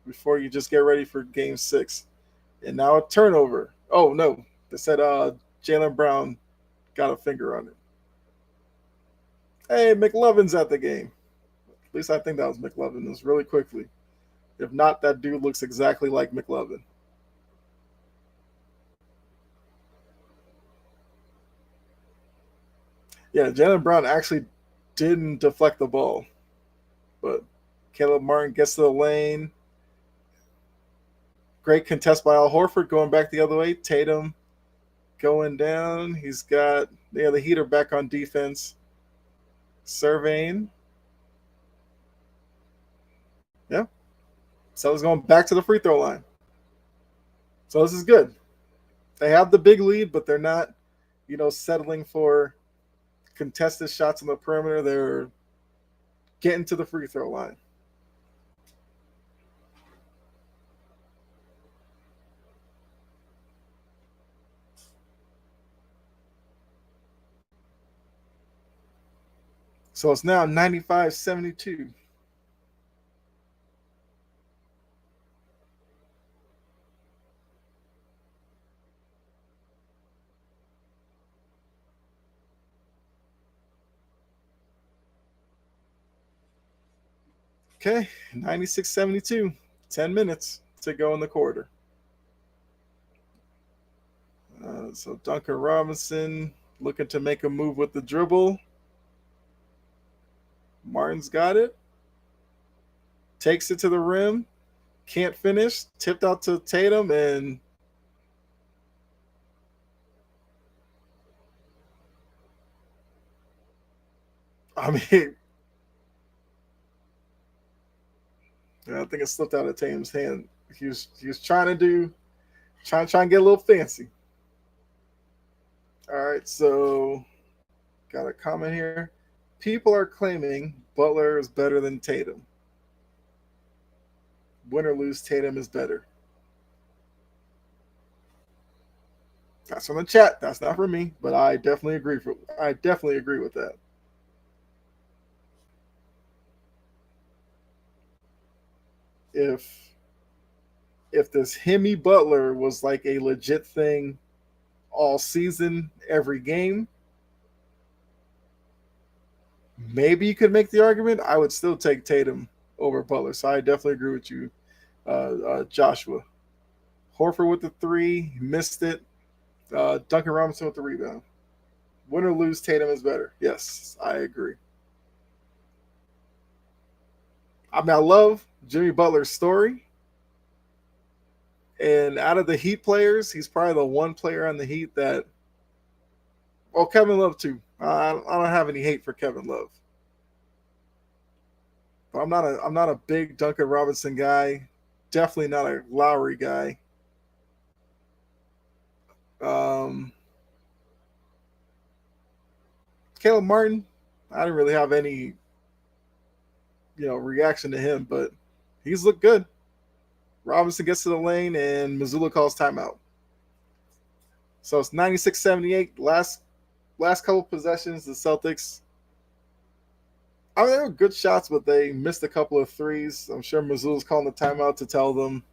before you just get ready for Game 6? And now a turnover. Oh, no. They said Jaylen Brown got a finger on it. Hey, McLovin's at the game. At least I think that was McLovin. It was really quickly. If not, that dude looks exactly like McLovin. Yeah, Jaylen Brown actually didn't deflect the ball. But Caleb Martin gets to the lane. Great contest by Al Horford going back the other way. Tatum going down. He's got the Heat are back on defense. Surveying. Yeah. So he's going back to the free throw line. So this is good. They have the big lead, but they're not, settling for contested shots on the perimeter. They're getting to the free throw line. So it's now 95-72. Okay, 96-72. 10 minutes to go in the quarter. So Duncan Robinson looking to make a move with the dribble. Martin's got it. Takes it to the rim. Can't finish. Tipped out to Tatum, and I mean, I think it slipped out of Tatum's hand. He was trying to get a little fancy. All right, so got a comment here. People are claiming Butler is better than Tatum. Win or lose, Tatum is better. That's from the chat. That's not from me, but I definitely agree. I definitely agree with that. If this Hemi Butler was like a legit thing all season, every game, maybe you could make the argument. I would still take Tatum over Butler. So I definitely agree with you, Joshua. Horford with the three, missed it. Duncan Robinson with the rebound. Win or lose, Tatum is better. Yes, I agree. I mean, I love Jimmy Butler's story. And out of the Heat players, he's probably the one player on the Heat that, well, Kevin Love too. I don't have any hate for Kevin Love. But I'm not a big Duncan Robinson guy. Definitely not a Lowry guy. Caleb Martin, I didn't really have any, reaction to him, but he's looked good. Robinson gets to the lane and Missoula calls timeout. So it's 96-78. Last couple possessions, the Celtics. I mean, they were good shots, but they missed a couple of threes. I'm sure Missoula's calling the timeout to tell them,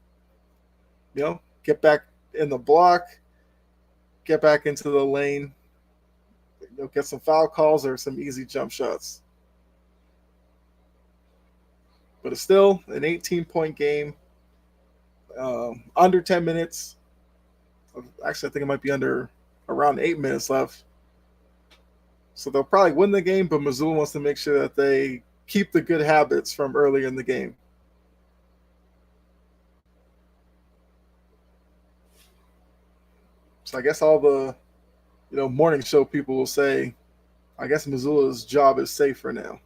get back in the block, get back into the lane, get some foul calls or some easy jump shots. But it's still an 18-point game, under 10 minutes. Actually, I think it might be under around 8 minutes left. So they'll probably win the game, but Missoula wants to make sure that they keep the good habits from earlier in the game. So I guess all the morning show people will say, I guess Missoula's job is safe for now.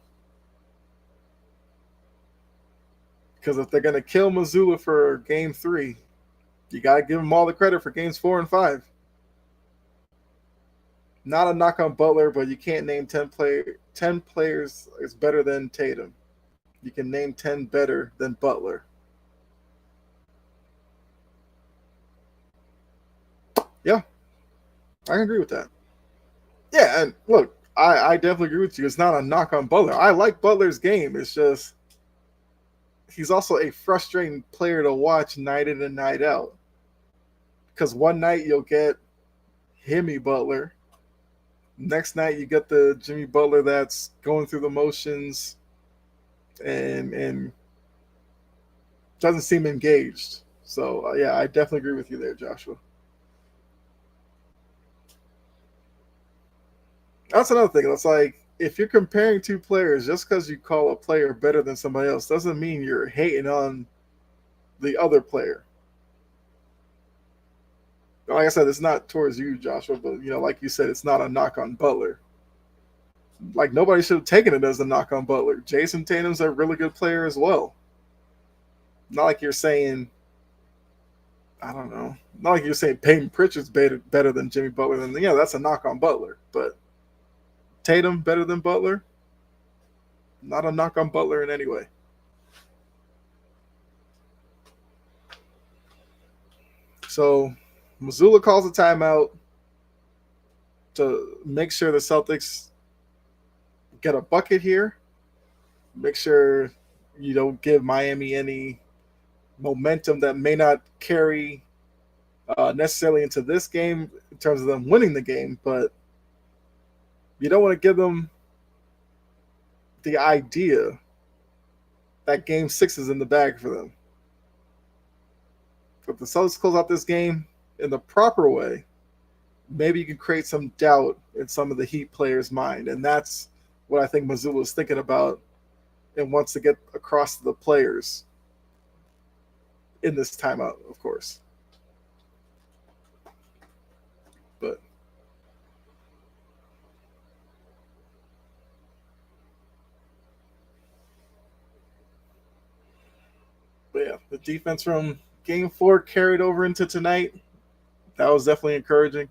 Because if they're going to kill Missoula for game 3, you got to give them all the credit for games 4 and 5. Not a knock on Butler, but you can't name 10 players is better than Tatum. You can name 10 better than Butler. Yeah, I can agree with that. Yeah, and look, I definitely agree with you. It's not a knock on Butler. I like Butler's game. It's just he's also a frustrating player to watch night in and night out. Because one night you'll get Hemi Butler. Next night you get the Jimmy Butler that's going through the motions and doesn't seem engaged. So, yeah, I definitely agree with you there, Joshua. That's another thing. It's like if you're comparing two players, just because you call a player better than somebody else doesn't mean you're hating on the other player. Like I said, it's not towards you, Joshua, but like you said, it's not a knock on Butler. Like nobody should have taken it as a knock on Butler. Jason Tatum's a really good player as well. Not like you're saying, I don't know. Not like you're saying Peyton Pritchard's better than Jimmy Butler. Then that's a knock on Butler. But Tatum better than Butler? Not a knock on Butler in any way. So Missoula calls a timeout to make sure the Celtics get a bucket here. Make sure you don't give Miami any momentum that may not carry necessarily into this game in terms of them winning the game, but you don't want to give them the idea that game 6 is in the bag for them. If the Celtics close out this game in the proper way, maybe you can create some doubt in some of the Heat players' mind, and that's what I think Mazzulla is thinking about and wants to get across to the players in this timeout, of course. But yeah, the defense from Game 4 carried over into tonight. That was definitely encouraging.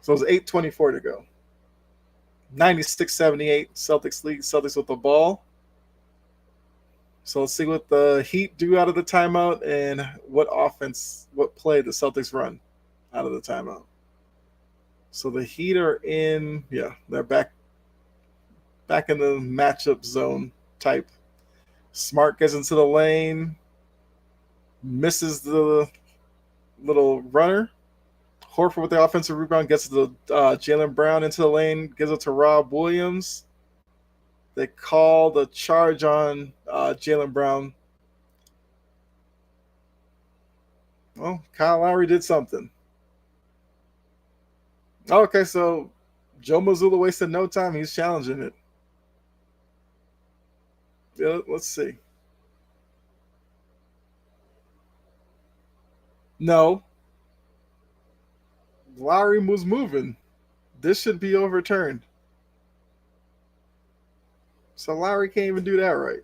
So it was 8:24 to go. 96-78, Celtics lead. Celtics with the ball. So let's see what the Heat do out of the timeout and what play the Celtics run out of the timeout. So the Heat are in, yeah, they're back in the matchup zone type. Smart gets into the lane, misses the little runner. Horford with the offensive rebound gets the Jaylen Brown into the lane, gives it to Rob Williams. They call the charge on Jaylen Brown. Well, Kyle Lowry did something. Okay, so Joe Mazzulla wasted no time. He's challenging it. Yeah, let's see. No, Lowry was moving. This should be overturned. So Lowry can't even do that right.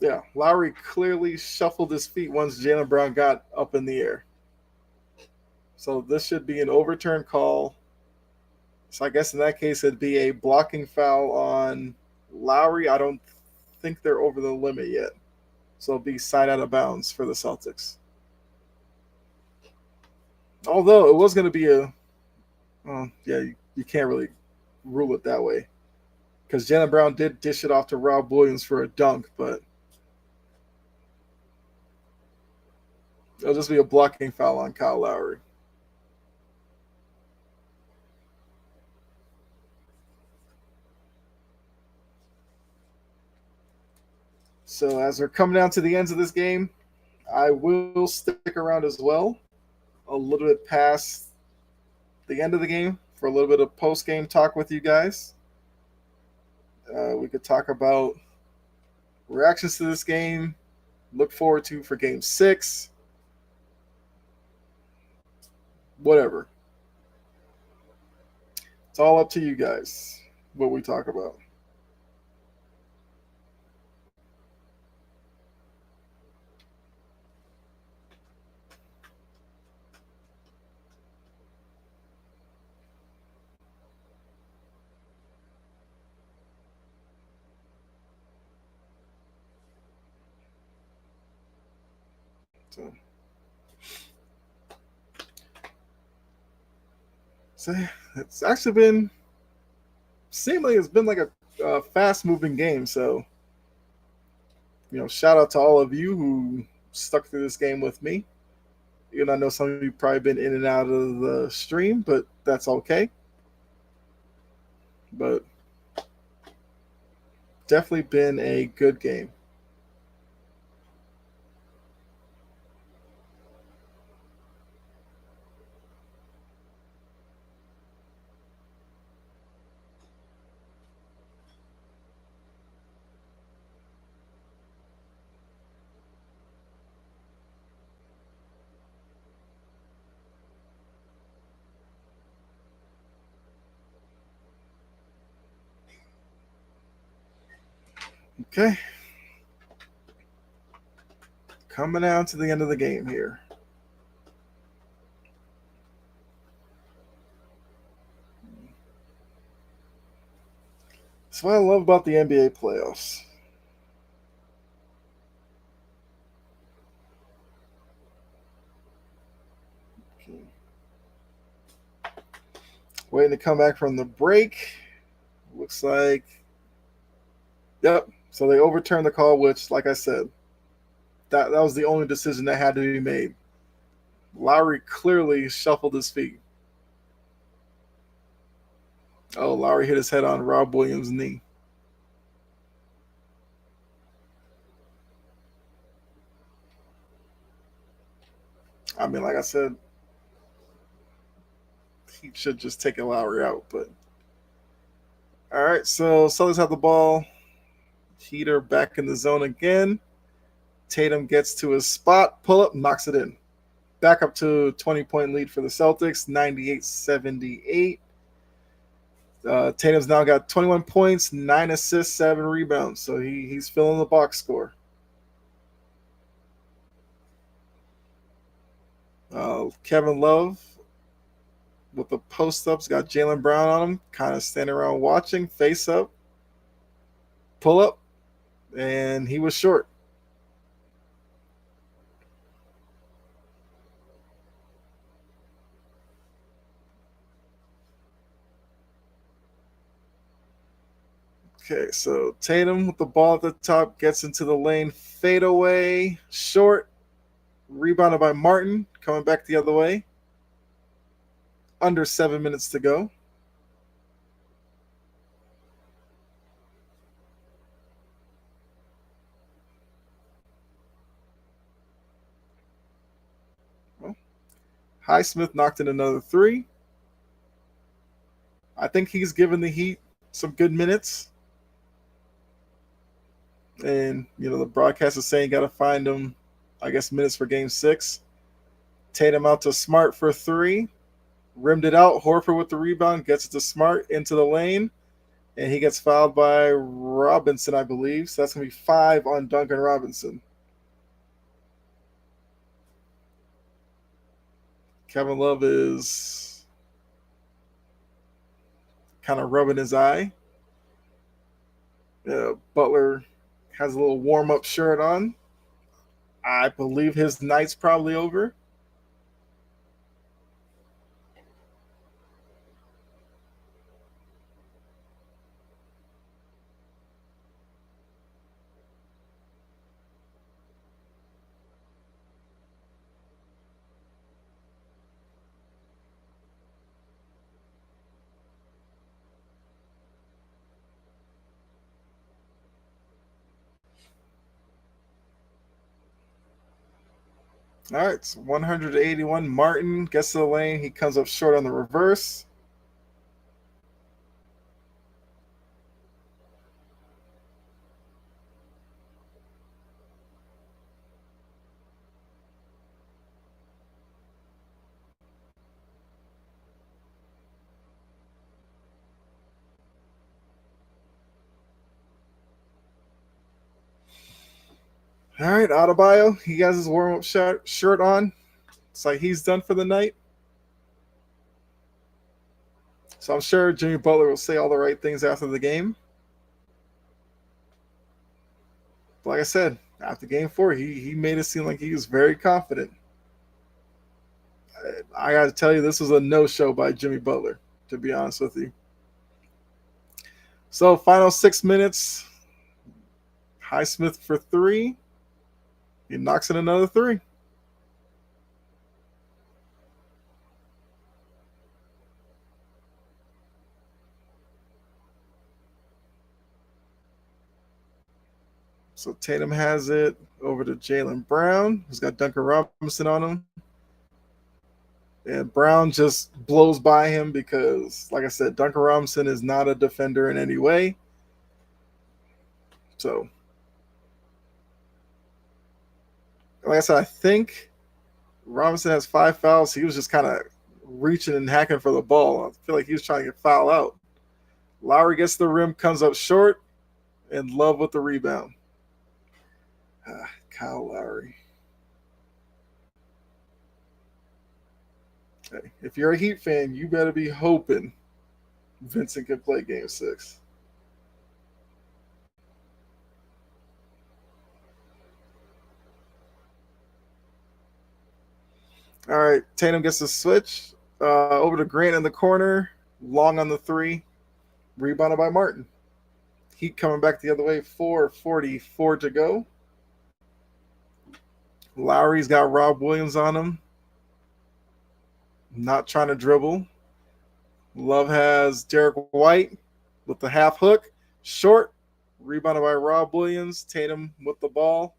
Yeah, Lowry clearly shuffled his feet once Jaylen Brown got up in the air. So this should be an overturned call. So I guess in that case it'd be a blocking foul on Lowry. I don't think they're over the limit yet. So it'll be side out of bounds for the Celtics. Although it was going to be yeah, you can't really rule it that way. Because Jaylen Brown did dish it off to Rob Williams for a dunk, but it'll just be a blocking foul on Kyle Lowry. So as we're coming down to the ends of this game, I will stick around as well, a little bit past the end of the game for a little bit of post game talk with you guys. We could talk about reactions to this game, look forward to for game 6, whatever. It's all up to you guys what we talk about. So, so it's actually been seemingly it's been like a fast moving game. So shout out to all of you who stuck through this game with me. I know some of you probably been in and out of the stream, but that's okay. But definitely been a good game. Okay. Coming down to the end of the game here. That's what I love about the NBA playoffs. Okay. Waiting to come back from the break. Looks like, yep. So they overturned the call, which, like I said, that was the only decision that had to be made. Lowry clearly shuffled his feet. Oh, Lowry hit his head on Rob Williams' knee. I mean, like I said, he should just take a Lowry out. But all right, so Celtics have the ball. Heater back in the zone again. Tatum gets to his spot, pull up, knocks it in. Back up to 20-point lead for the Celtics, 98-78. Tatum's now got 21 points, 9 assists, 7 rebounds. So he's filling the box score. Kevin Love with the post-ups, got Jaylen Brown on him, kind of standing around watching, face up, pull up, and he was short. Okay, so Tatum with the ball at the top gets into the lane, fadeaway, short, rebounded by Martin, coming back the other way. Under 7 minutes to go. Well, Highsmith knocked in another three. I think he's given the Heat some good minutes. And, the broadcast is saying got to find him, I guess, minutes for game 6. Tatum out to Smart for three. Rimmed it out. Horford with the rebound. Gets it to Smart into the lane. And he gets fouled by Robinson, I believe. So that's going to be 5 on Duncan Robinson. Kevin Love is kind of rubbing his eye. Butler has a little warm-up shirt on. I believe his night's probably over. All right, it's 181. Martin gets to the lane. He comes up short on the reverse. All right, Adebayo, he has his warm-up shirt on. It's like he's done for the night. So I'm sure Jimmy Butler will say all the right things after the game. But like I said, after game 4, he made it seem like he was very confident. I got to tell you, this was a no-show by Jimmy Butler, to be honest with you. So final 6 minutes. Highsmith for three. He knocks in another three. So Tatum has it over to Jaylen Brown, who's got Duncan Robinson on him. And Brown just blows by him because, like I said, Duncan Robinson is not a defender in any way. So, like I said, I think Robinson has 5 fouls. He was just kind of reaching and hacking for the ball. I feel like he was trying to get foul out. Lowry gets the rim, comes up short, and Love with the rebound. Kyle Lowry. Hey, if you're a Heat fan, you better be hoping Vincent can play Game 6. All right, Tatum gets the switch. Over to Grant in the corner. Long on the three. Rebounded by Martin. Heat coming back the other way. 4:44 to go. Lowry's got Rob Williams on him. Not trying to dribble. Love has Derek White with the half hook. Short. Rebounded by Rob Williams. Tatum with the ball.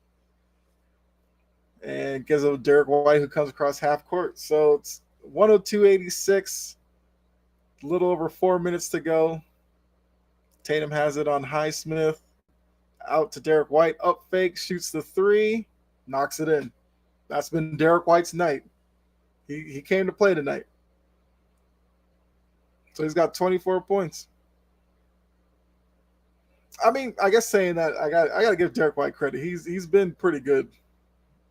and gives it to Derek White, who comes across half court. So it's 102-86, a little over 4 minutes to go. Tatum has it on Highsmith, out to Derek White, up fake, shoots the three, knocks it in. That's been Derek White's night. He came to play tonight. So he's got 24 points. I mean, I guess saying that, I got to give Derek White credit. He's been pretty good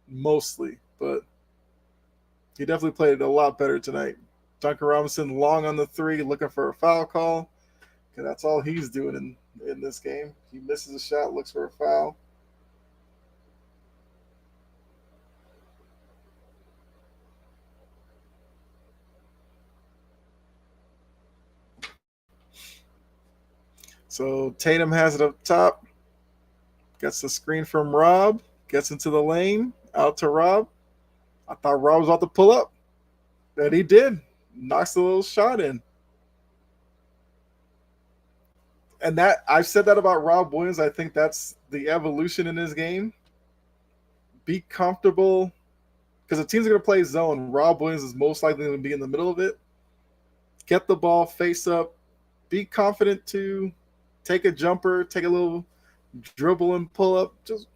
mostly, but he definitely played a lot better tonight. Duncan Robinson long on the three, looking for a foul call, because that's all he's doing in this game. He misses a shot, looks for a foul. So Tatum has it up top, gets the screen from Rob, gets into the lane, out to Rob. I thought Rob was about to pull up, and he did. Knocks the little shot in. And that, I've said that about Rob Williams. I think that's the evolution in his game. Be comfortable, because the teams are going to play zone. Rob Williams is most likely going to be in the middle of it. Get the ball face up. Be confident to take a jumper, take a little dribble and pull up. Just,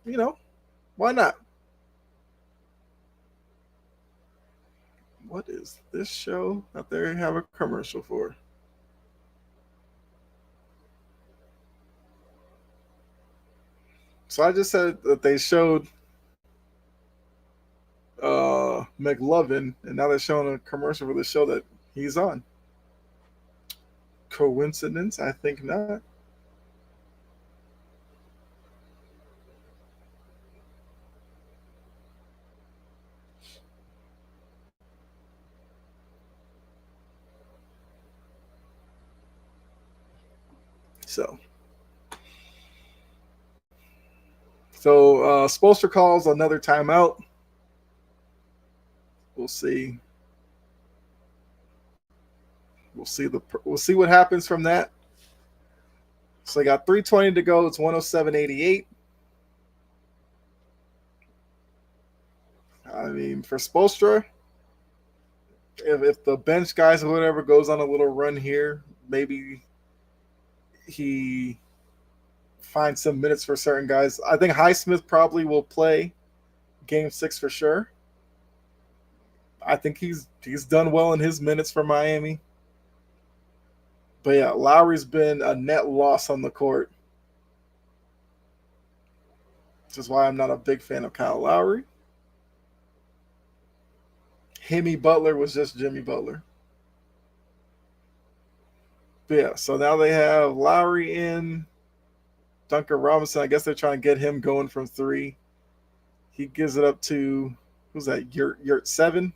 why not? What is this show that they have a commercial for? So I just said that they showed McLovin, and now they're showing a commercial for the show that he's on. Coincidence? I think not. So Spoelstra calls another timeout. We'll see. We'll see what happens from that. So they got 3:20 to go. It's 107-88. I mean, for Spoelstra, if the bench guys or whatever goes on a little run here, maybe he finds some minutes for certain guys. I think Highsmith probably will play Game 6 for sure. I think he's done well in his minutes for Miami. But yeah, Lowry's been a net loss on the court. Which is why I'm not a big fan of Kyle Lowry. Jimmy Butler was just Jimmy Butler. But yeah, so now they have Lowry in, Duncan Robinson. I guess they're trying to get him going from three. He gives it up to, who's that, Yurt 7?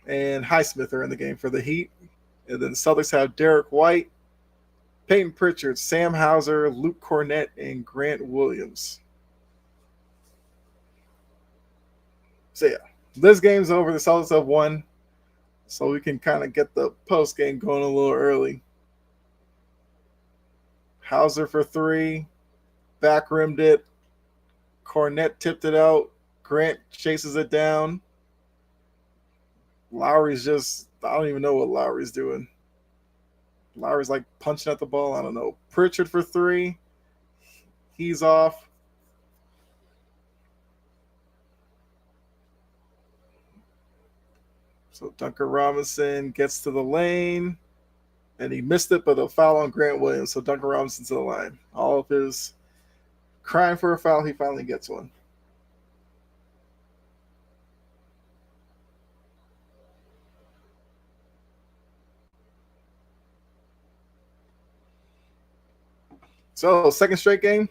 And Highsmith are in the game for the Heat. And then the Celtics have Derek White, Peyton Pritchard, Sam Hauser, Luke Cornett, and Grant Williams. So yeah, this game's over. The Celtics have won. So we can kind of get the post game going a little early. Hauser for three, back rimmed it. Cornett tipped it out. Grant chases it down. Lowry's just, I don't even know what Lowry's doing. Lowry's like punching at the ball. I don't know. Pritchard for three. He's off. So Duncan Robinson gets to the lane, and he missed it, but a foul on Grant Williams. So Duncan Robinson to the line. All of his crying for a foul, he finally gets one. So second straight game,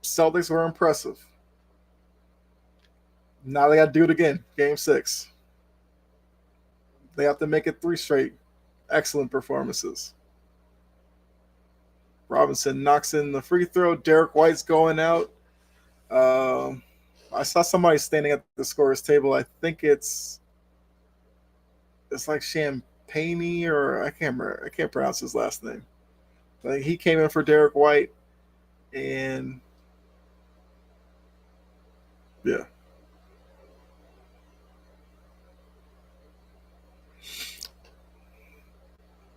Celtics were impressive. Now they got to do it again, Game 6. They have to make it 3 straight excellent performances. Robinson knocks in the free throw. Derek White's going out. I saw somebody standing at the scorer's table. I think it's like Champagne, or I can't pronounce his last name. But he came in for Derek White, and Yeah.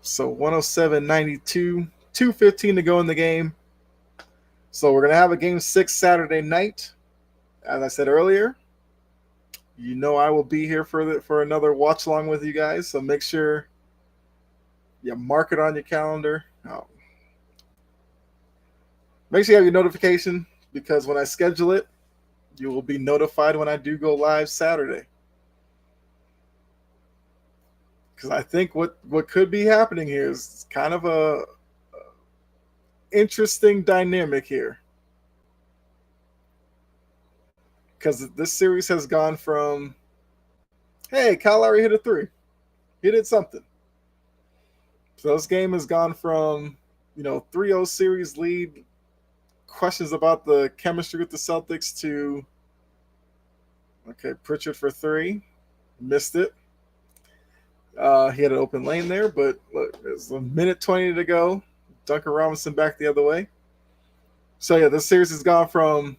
So 107.92, 2:15 to go in the game. So we're gonna have a game 6 Saturday night. As I said earlier, you know I will be here for another watch along with you guys. So make sure you mark it on your calendar. Make sure you have your notification because when I schedule it, you will be notified when I do go live Saturday. Because I think what could be happening here is kind of a interesting dynamic here. Because this series has gone from, hey, Kyle Lowry hit a three. He did something. So this game has gone from, 3-0 series lead, questions about the chemistry with the Celtics to, okay, Pritchard for three. Missed it. He had an open lane there, but look, there's a minute 20 to go. Duncan Robinson back the other way. So, yeah, this series has gone from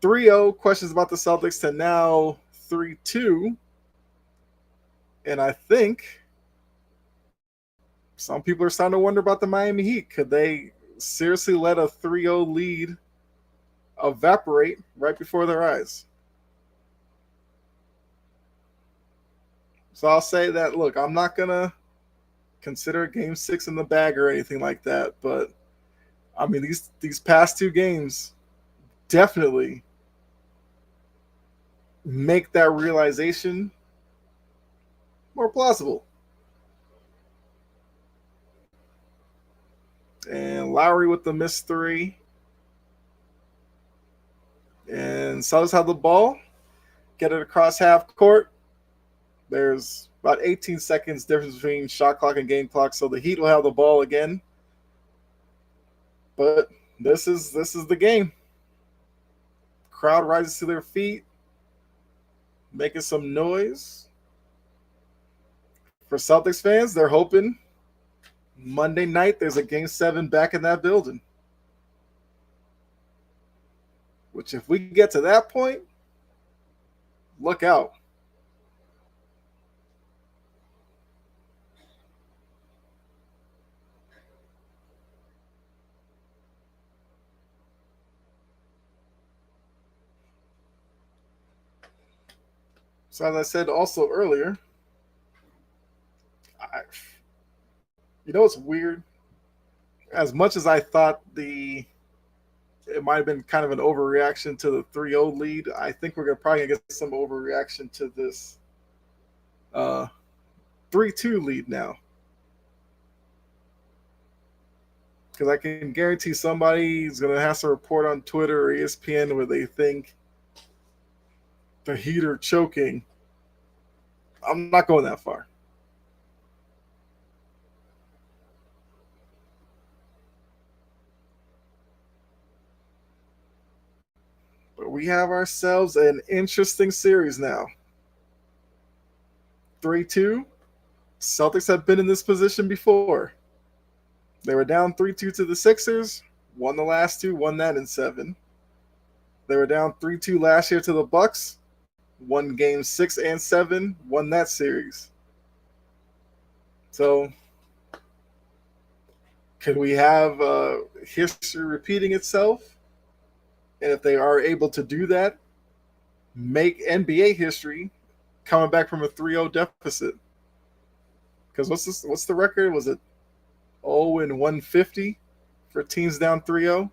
3-0 questions about the Celtics to now 3-2. And I think some people are starting to wonder about the Miami Heat. Could they seriously let a 3-0 lead evaporate right before their eyes? So I'll say that, look, I'm not going to consider game 6 in the bag or anything like that. But, I mean, these past two games definitely make that realization more plausible. And Lowry with the missed three. And Celtics have the ball. Get it across half court. There's about 18 seconds difference between shot clock and game clock, so the Heat will have the ball again. But this is the game. Crowd rises to their feet, making some noise. For Celtics fans, they're hoping Monday night there's a game 7 back in that building. Which, if we get to that point, look out. So, as I said also earlier, it's weird. As much as I thought it might have been kind of an overreaction to the 3-0 lead, I think we're probably going to get some overreaction to this 3-2 lead now. Because I can guarantee somebody's going to have to report on Twitter or ESPN where they think the Heat are choking. I'm not going that far. But we have ourselves an interesting series now. 3-2. Celtics have been in this position before. They were down 3-2 to the Sixers, won the last two, won that in 7. They were down 3-2 last year to the Bucks, won game 6 and 7, won that series. So, could we have history repeating itself? And if they are able to do that, make NBA history coming back from a 3-0 deficit. Because what's the record? Was it 0-150 for teams down 3-0?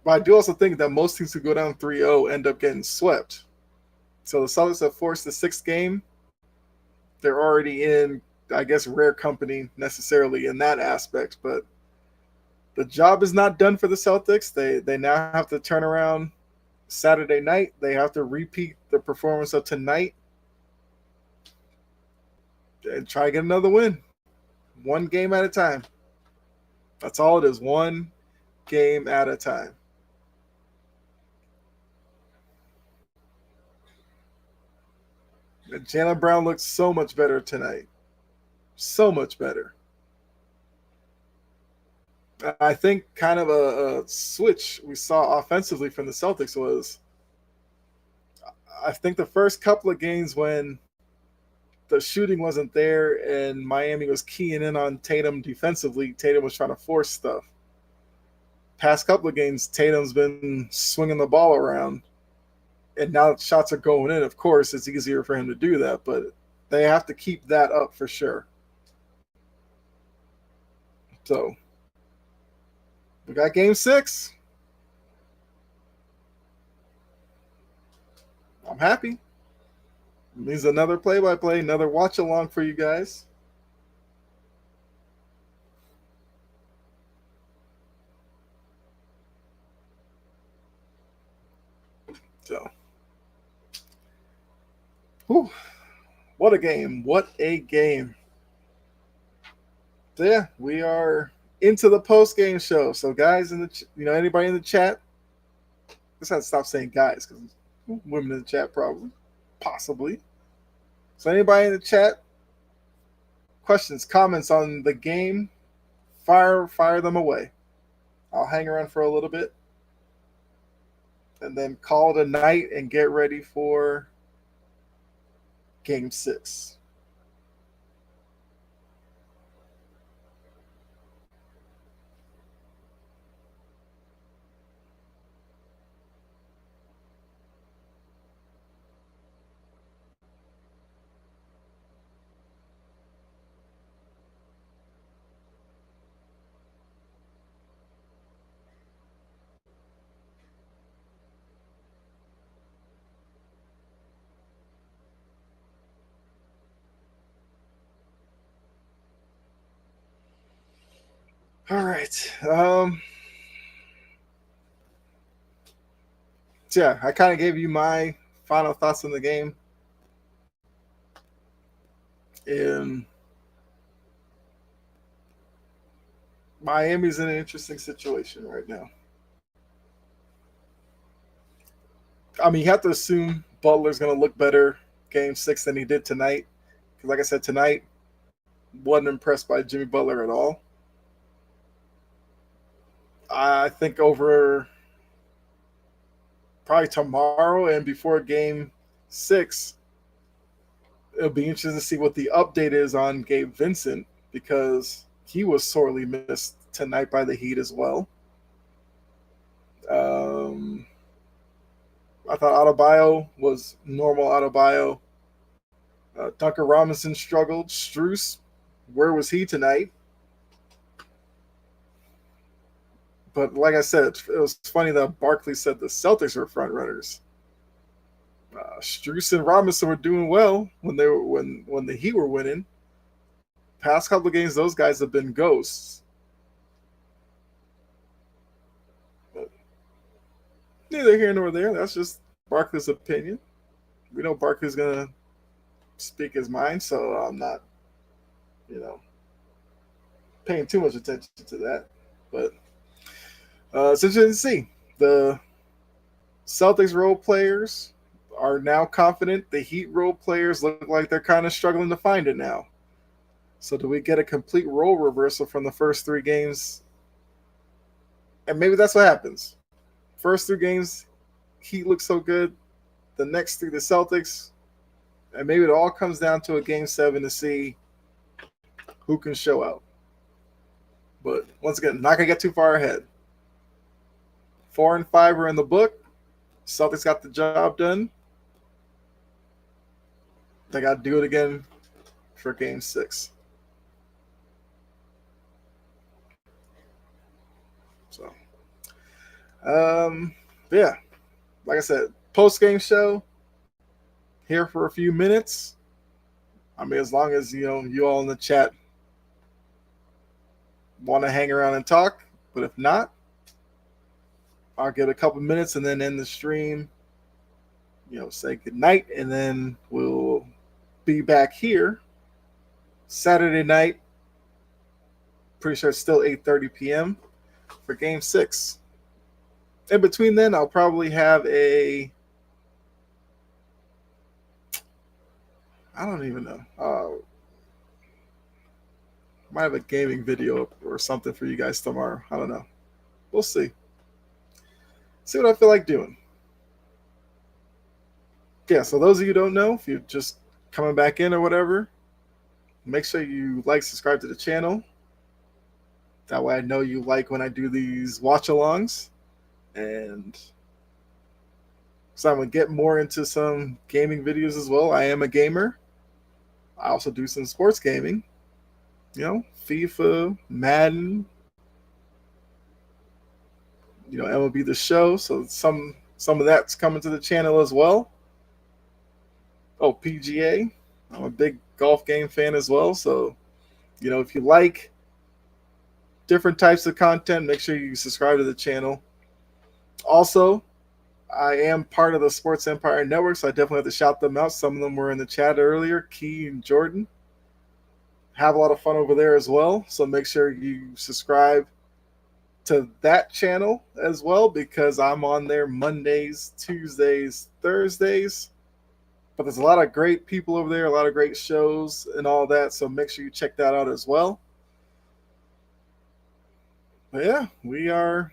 But I do also think that most teams who go down 3-0 end up getting swept. So the Celtics have forced the 6th game. They're already in, I guess, rare company necessarily in that aspect. But the job is not done for the Celtics. They now have to turn around Saturday night. They have to repeat the performance of tonight and try to get another win. One game at a time. That's all it is. One game at a time. And Jaylen Brown looks so much better tonight. So much better. I think kind of a switch we saw offensively from the Celtics was, I think the first couple of games when the shooting wasn't there and Miami was keying in on Tatum defensively, Tatum was trying to force stuff. Past couple of games, Tatum's been swinging the ball around, and now that shots are going in. Of course, it's easier for him to do that, but they have to keep that up for sure. So we got game 6. I'm happy. It means another play-by-play, another watch along for you guys. So, whew, what a game! What a game! So yeah, we are into the post-game show. So guys, in the anybody in the chat, I just have to stop saying guys because women in the chat probably, possibly. So anybody in the chat, questions, comments on the game, fire them away. I'll hang around for a little bit and then call it a night and get ready for game 6. All right. So yeah, I kind of gave you my final thoughts on the game. And Miami's in an interesting situation right now. I mean, you have to assume Butler's going to look better game 6 than he did tonight. Because, like I said, tonight, wasn't impressed by Jimmy Butler at all. I think over probably tomorrow and before game 6, it'll be interesting to see what the update is on Gabe Vincent because he was sorely missed tonight by the Heat as well. I thought Adebayo was normal Adebayo. Duncan Robinson struggled. Strus, where was he tonight? But like I said, it was funny that Barkley said the Celtics were front runners. Strus and Robinson were doing well when the Heat were winning. Past couple of games, those guys have been ghosts. But neither here nor there. That's just Barkley's opinion. We know Barkley's gonna speak his mind, so I'm not, paying too much attention to that. But it's interesting to see. The Celtics role players are now confident. The Heat role players look like they're kind of struggling to find it now. So do we get a complete role reversal from the first 3 games? And maybe that's what happens. First 3 games, Heat looks so good. The next 3, the Celtics. And maybe it all comes down to a game 7 to see who can show out. But once again, not going to get too far ahead. 4 and 5 are in the book. Celtics got the job done. They got to do it again for game 6. So, yeah, like I said, post-game show here for a few minutes. I mean, as long as, you all in the chat want to hang around and talk. But if not, I'll get a couple minutes and then end the stream, say goodnight, and then we'll be back here Saturday night. Pretty sure it's still 8:30 p.m. for game 6. In between then, I'll probably have I don't even know. Might have a gaming video or something for you guys tomorrow. I don't know. We'll see. See what I feel like doing. Yeah, so those of you who don't know, if you're just coming back in or whatever, make sure you like, subscribe to the channel. That way I know you like when I do these watch-alongs. And so I'm going to get more into some gaming videos as well. I am a gamer. I also do some sports gaming. You know, FIFA, Madden, MLB The Show. So some of that's coming to the channel as well. Oh, PGA. I'm a big golf game fan as well. So, if you like different types of content, make sure you subscribe to the channel. Also, I am part of the Sports Empire Network, so I definitely have to shout them out. Some of them were in the chat earlier, Key and Jordan. Have a lot of fun over there as well. So make sure you subscribe to that channel as well, because I'm on there Mondays, Tuesdays, Thursdays. But there's a lot of great people over there, a lot of great shows and all that. So make sure you check that out as well. But yeah, we are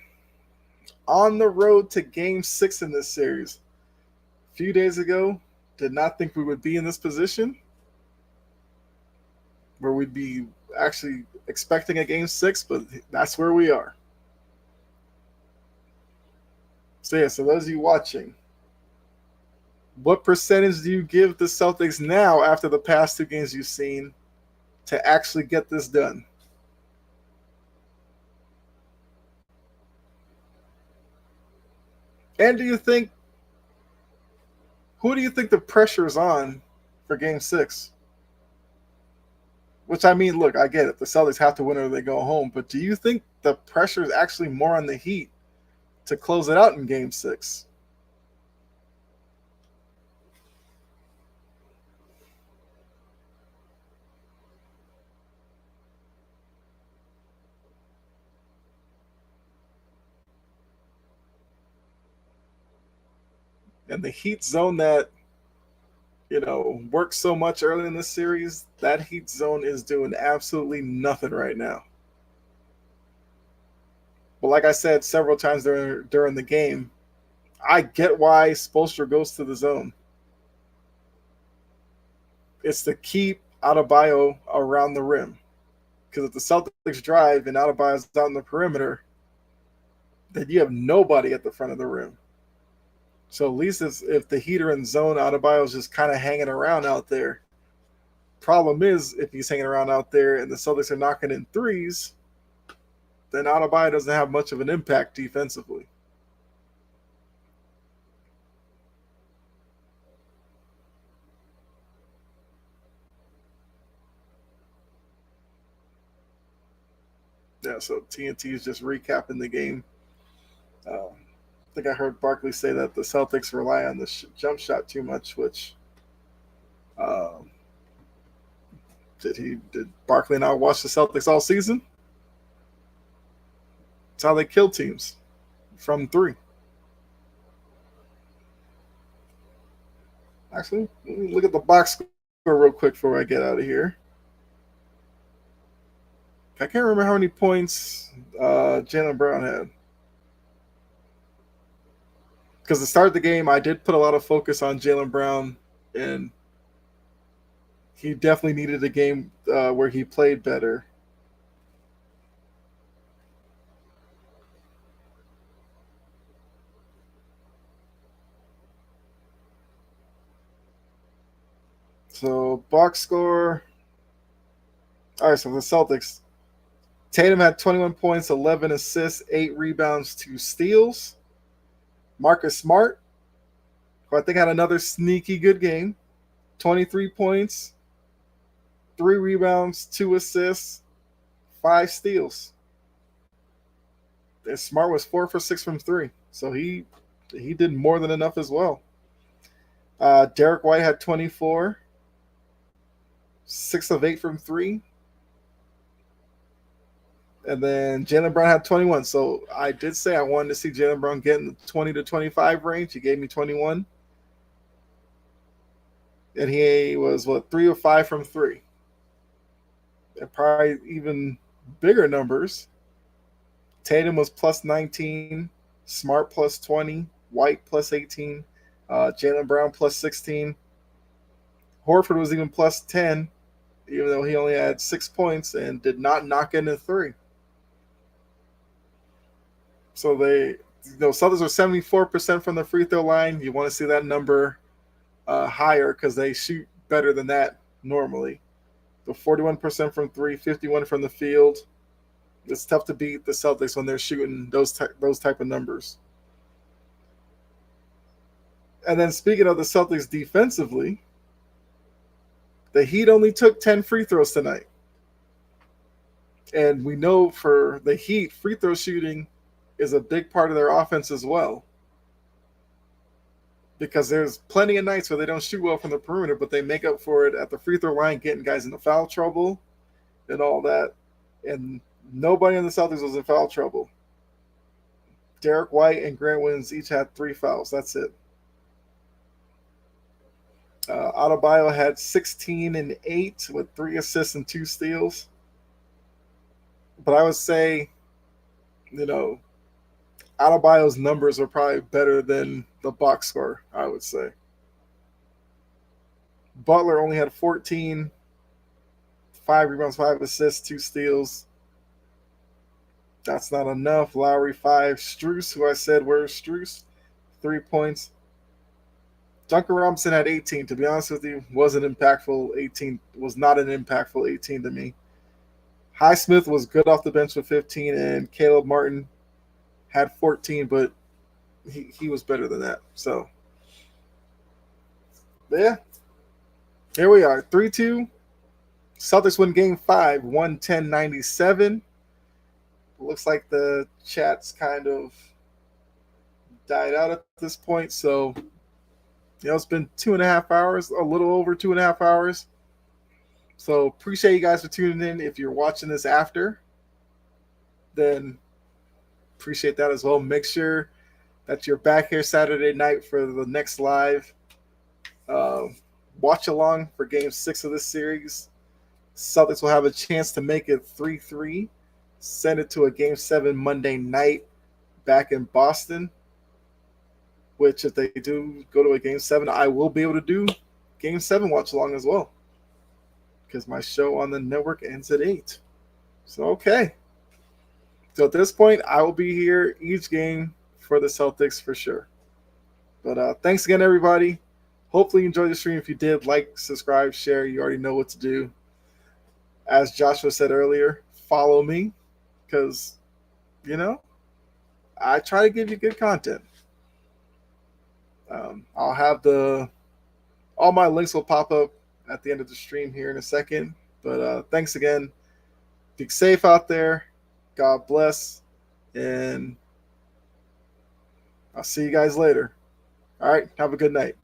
on the road to Game 6 in this series. A few days ago, did not think we would be in this position where we'd be actually expecting a Game 6, but that's where we are. So yeah, so those of you watching, what percentage do you give the Celtics now after the past 2 games you've seen to actually get this done? And who do you think the pressure is on for Game 6? Which, I mean, look, I get it. The Celtics have to win or they go home. But do you think the pressure is actually more on the Heat to close it out in Game 6? And the Heat zone that, worked so much early in this series, that Heat zone is doing absolutely nothing right now. But like I said several times during the game, I get why Spoelstra goes to the zone. It's to keep Adebayo around the rim. Because if the Celtics drive and Adebayo's out in the perimeter, then you have nobody at the front of the rim. So at least if the Heat are in zone, Adebayo's just kind of hanging around out there. Problem is, if he's hanging around out there and the Celtics are knocking in threes, then Adebayo doesn't have much of an impact defensively. Yeah, so TNT is just recapping the game. I think I heard Barkley say that the Celtics rely on the jump shot too much, which did Barkley not watch the Celtics all season? That's how they kill teams, from 3. Actually, let me look at the box score real quick before I get out of here. I can't remember how many points Jaylen Brown had. Because to start the game, I did put a lot of focus on Jaylen Brown, and he definitely needed a game where he played better. So, box score. All right, so the Celtics, Tatum had 21 points, 11 assists, 8 rebounds, 2 steals. Marcus Smart, who I think had another sneaky good game, 23 points, 3 rebounds, 2 assists, 5 steals. And Smart was 4 for 6 from 3, so he did more than enough as well. Derek White had 24, 6 of 8 from 3. And then Jaylen Brown had 21. So I did say I wanted to see Jaylen Brown get in the 20 to 25 range. He gave me 21. And he was, 3 of 5 from 3. and probably even bigger numbers. Tatum was plus 19, Smart plus 20, White plus 18, Jaylen Brown plus 16. Horford was even plus 10, even though he only had 6 points and did not knock in a three. So Celtics are 74% from the free throw line. You want to see that number higher because they shoot better than that normally. So 41% from three, 51 from the field. It's tough to beat the Celtics when they're shooting those type of numbers. And then speaking of the Celtics defensively, the Heat only took 10 free throws tonight. And we know for the Heat, free throw shooting is a big part of their offense as well. Because there's plenty of nights where they don't shoot well from the perimeter, but they make up for it at the free throw line, getting guys into foul trouble and all that. And nobody in the Celtics was in foul trouble. Derek White and Grant Williams each had 3 fouls. That's it. Adebayo had 16 and 8 with 3 assists and 2 steals. But I would say, Adebayo's numbers are probably better than the box score, I would say. Butler only had 14, 5 rebounds, 5 assists, 2 steals. That's not enough. Lowry 5. Strus, who I said, where's Strus? 3 points. Duncan Robinson had 18. To be honest with you, wasn't impactful. 18 was not an impactful 18 to me. Highsmith was good off the bench with 15, and Caleb Martin had 14, but he was better than that. So, yeah, here we are, 3-2. Celtics win Game 5, 110-97. Looks like the chat's kind of died out at this point, so it's been 2.5 hours, a little over 2.5 hours. So appreciate you guys for tuning in. If you're watching this after, then appreciate that as well. Make sure that you're back here Saturday night for the next live watch along for Game 6 of this series. Celtics will have a chance to make it 3-3, send it to a Game 7 Monday night back in Boston, which if they do go to a Game 7, I will be able to do Game 7 watch along as well, because my show on the network ends at 8. So, okay. So at this point, I will be here each game for the Celtics for sure. But thanks again, everybody. Hopefully you enjoyed the stream. If you did, like, subscribe, share. You already know what to do. As Joshua said earlier, follow me because, I try to give you good content. I'll have all my links will pop up at the end of the stream here in a second. But thanks again. Be safe out there. God bless. And I'll see you guys later. All right. Have a good night.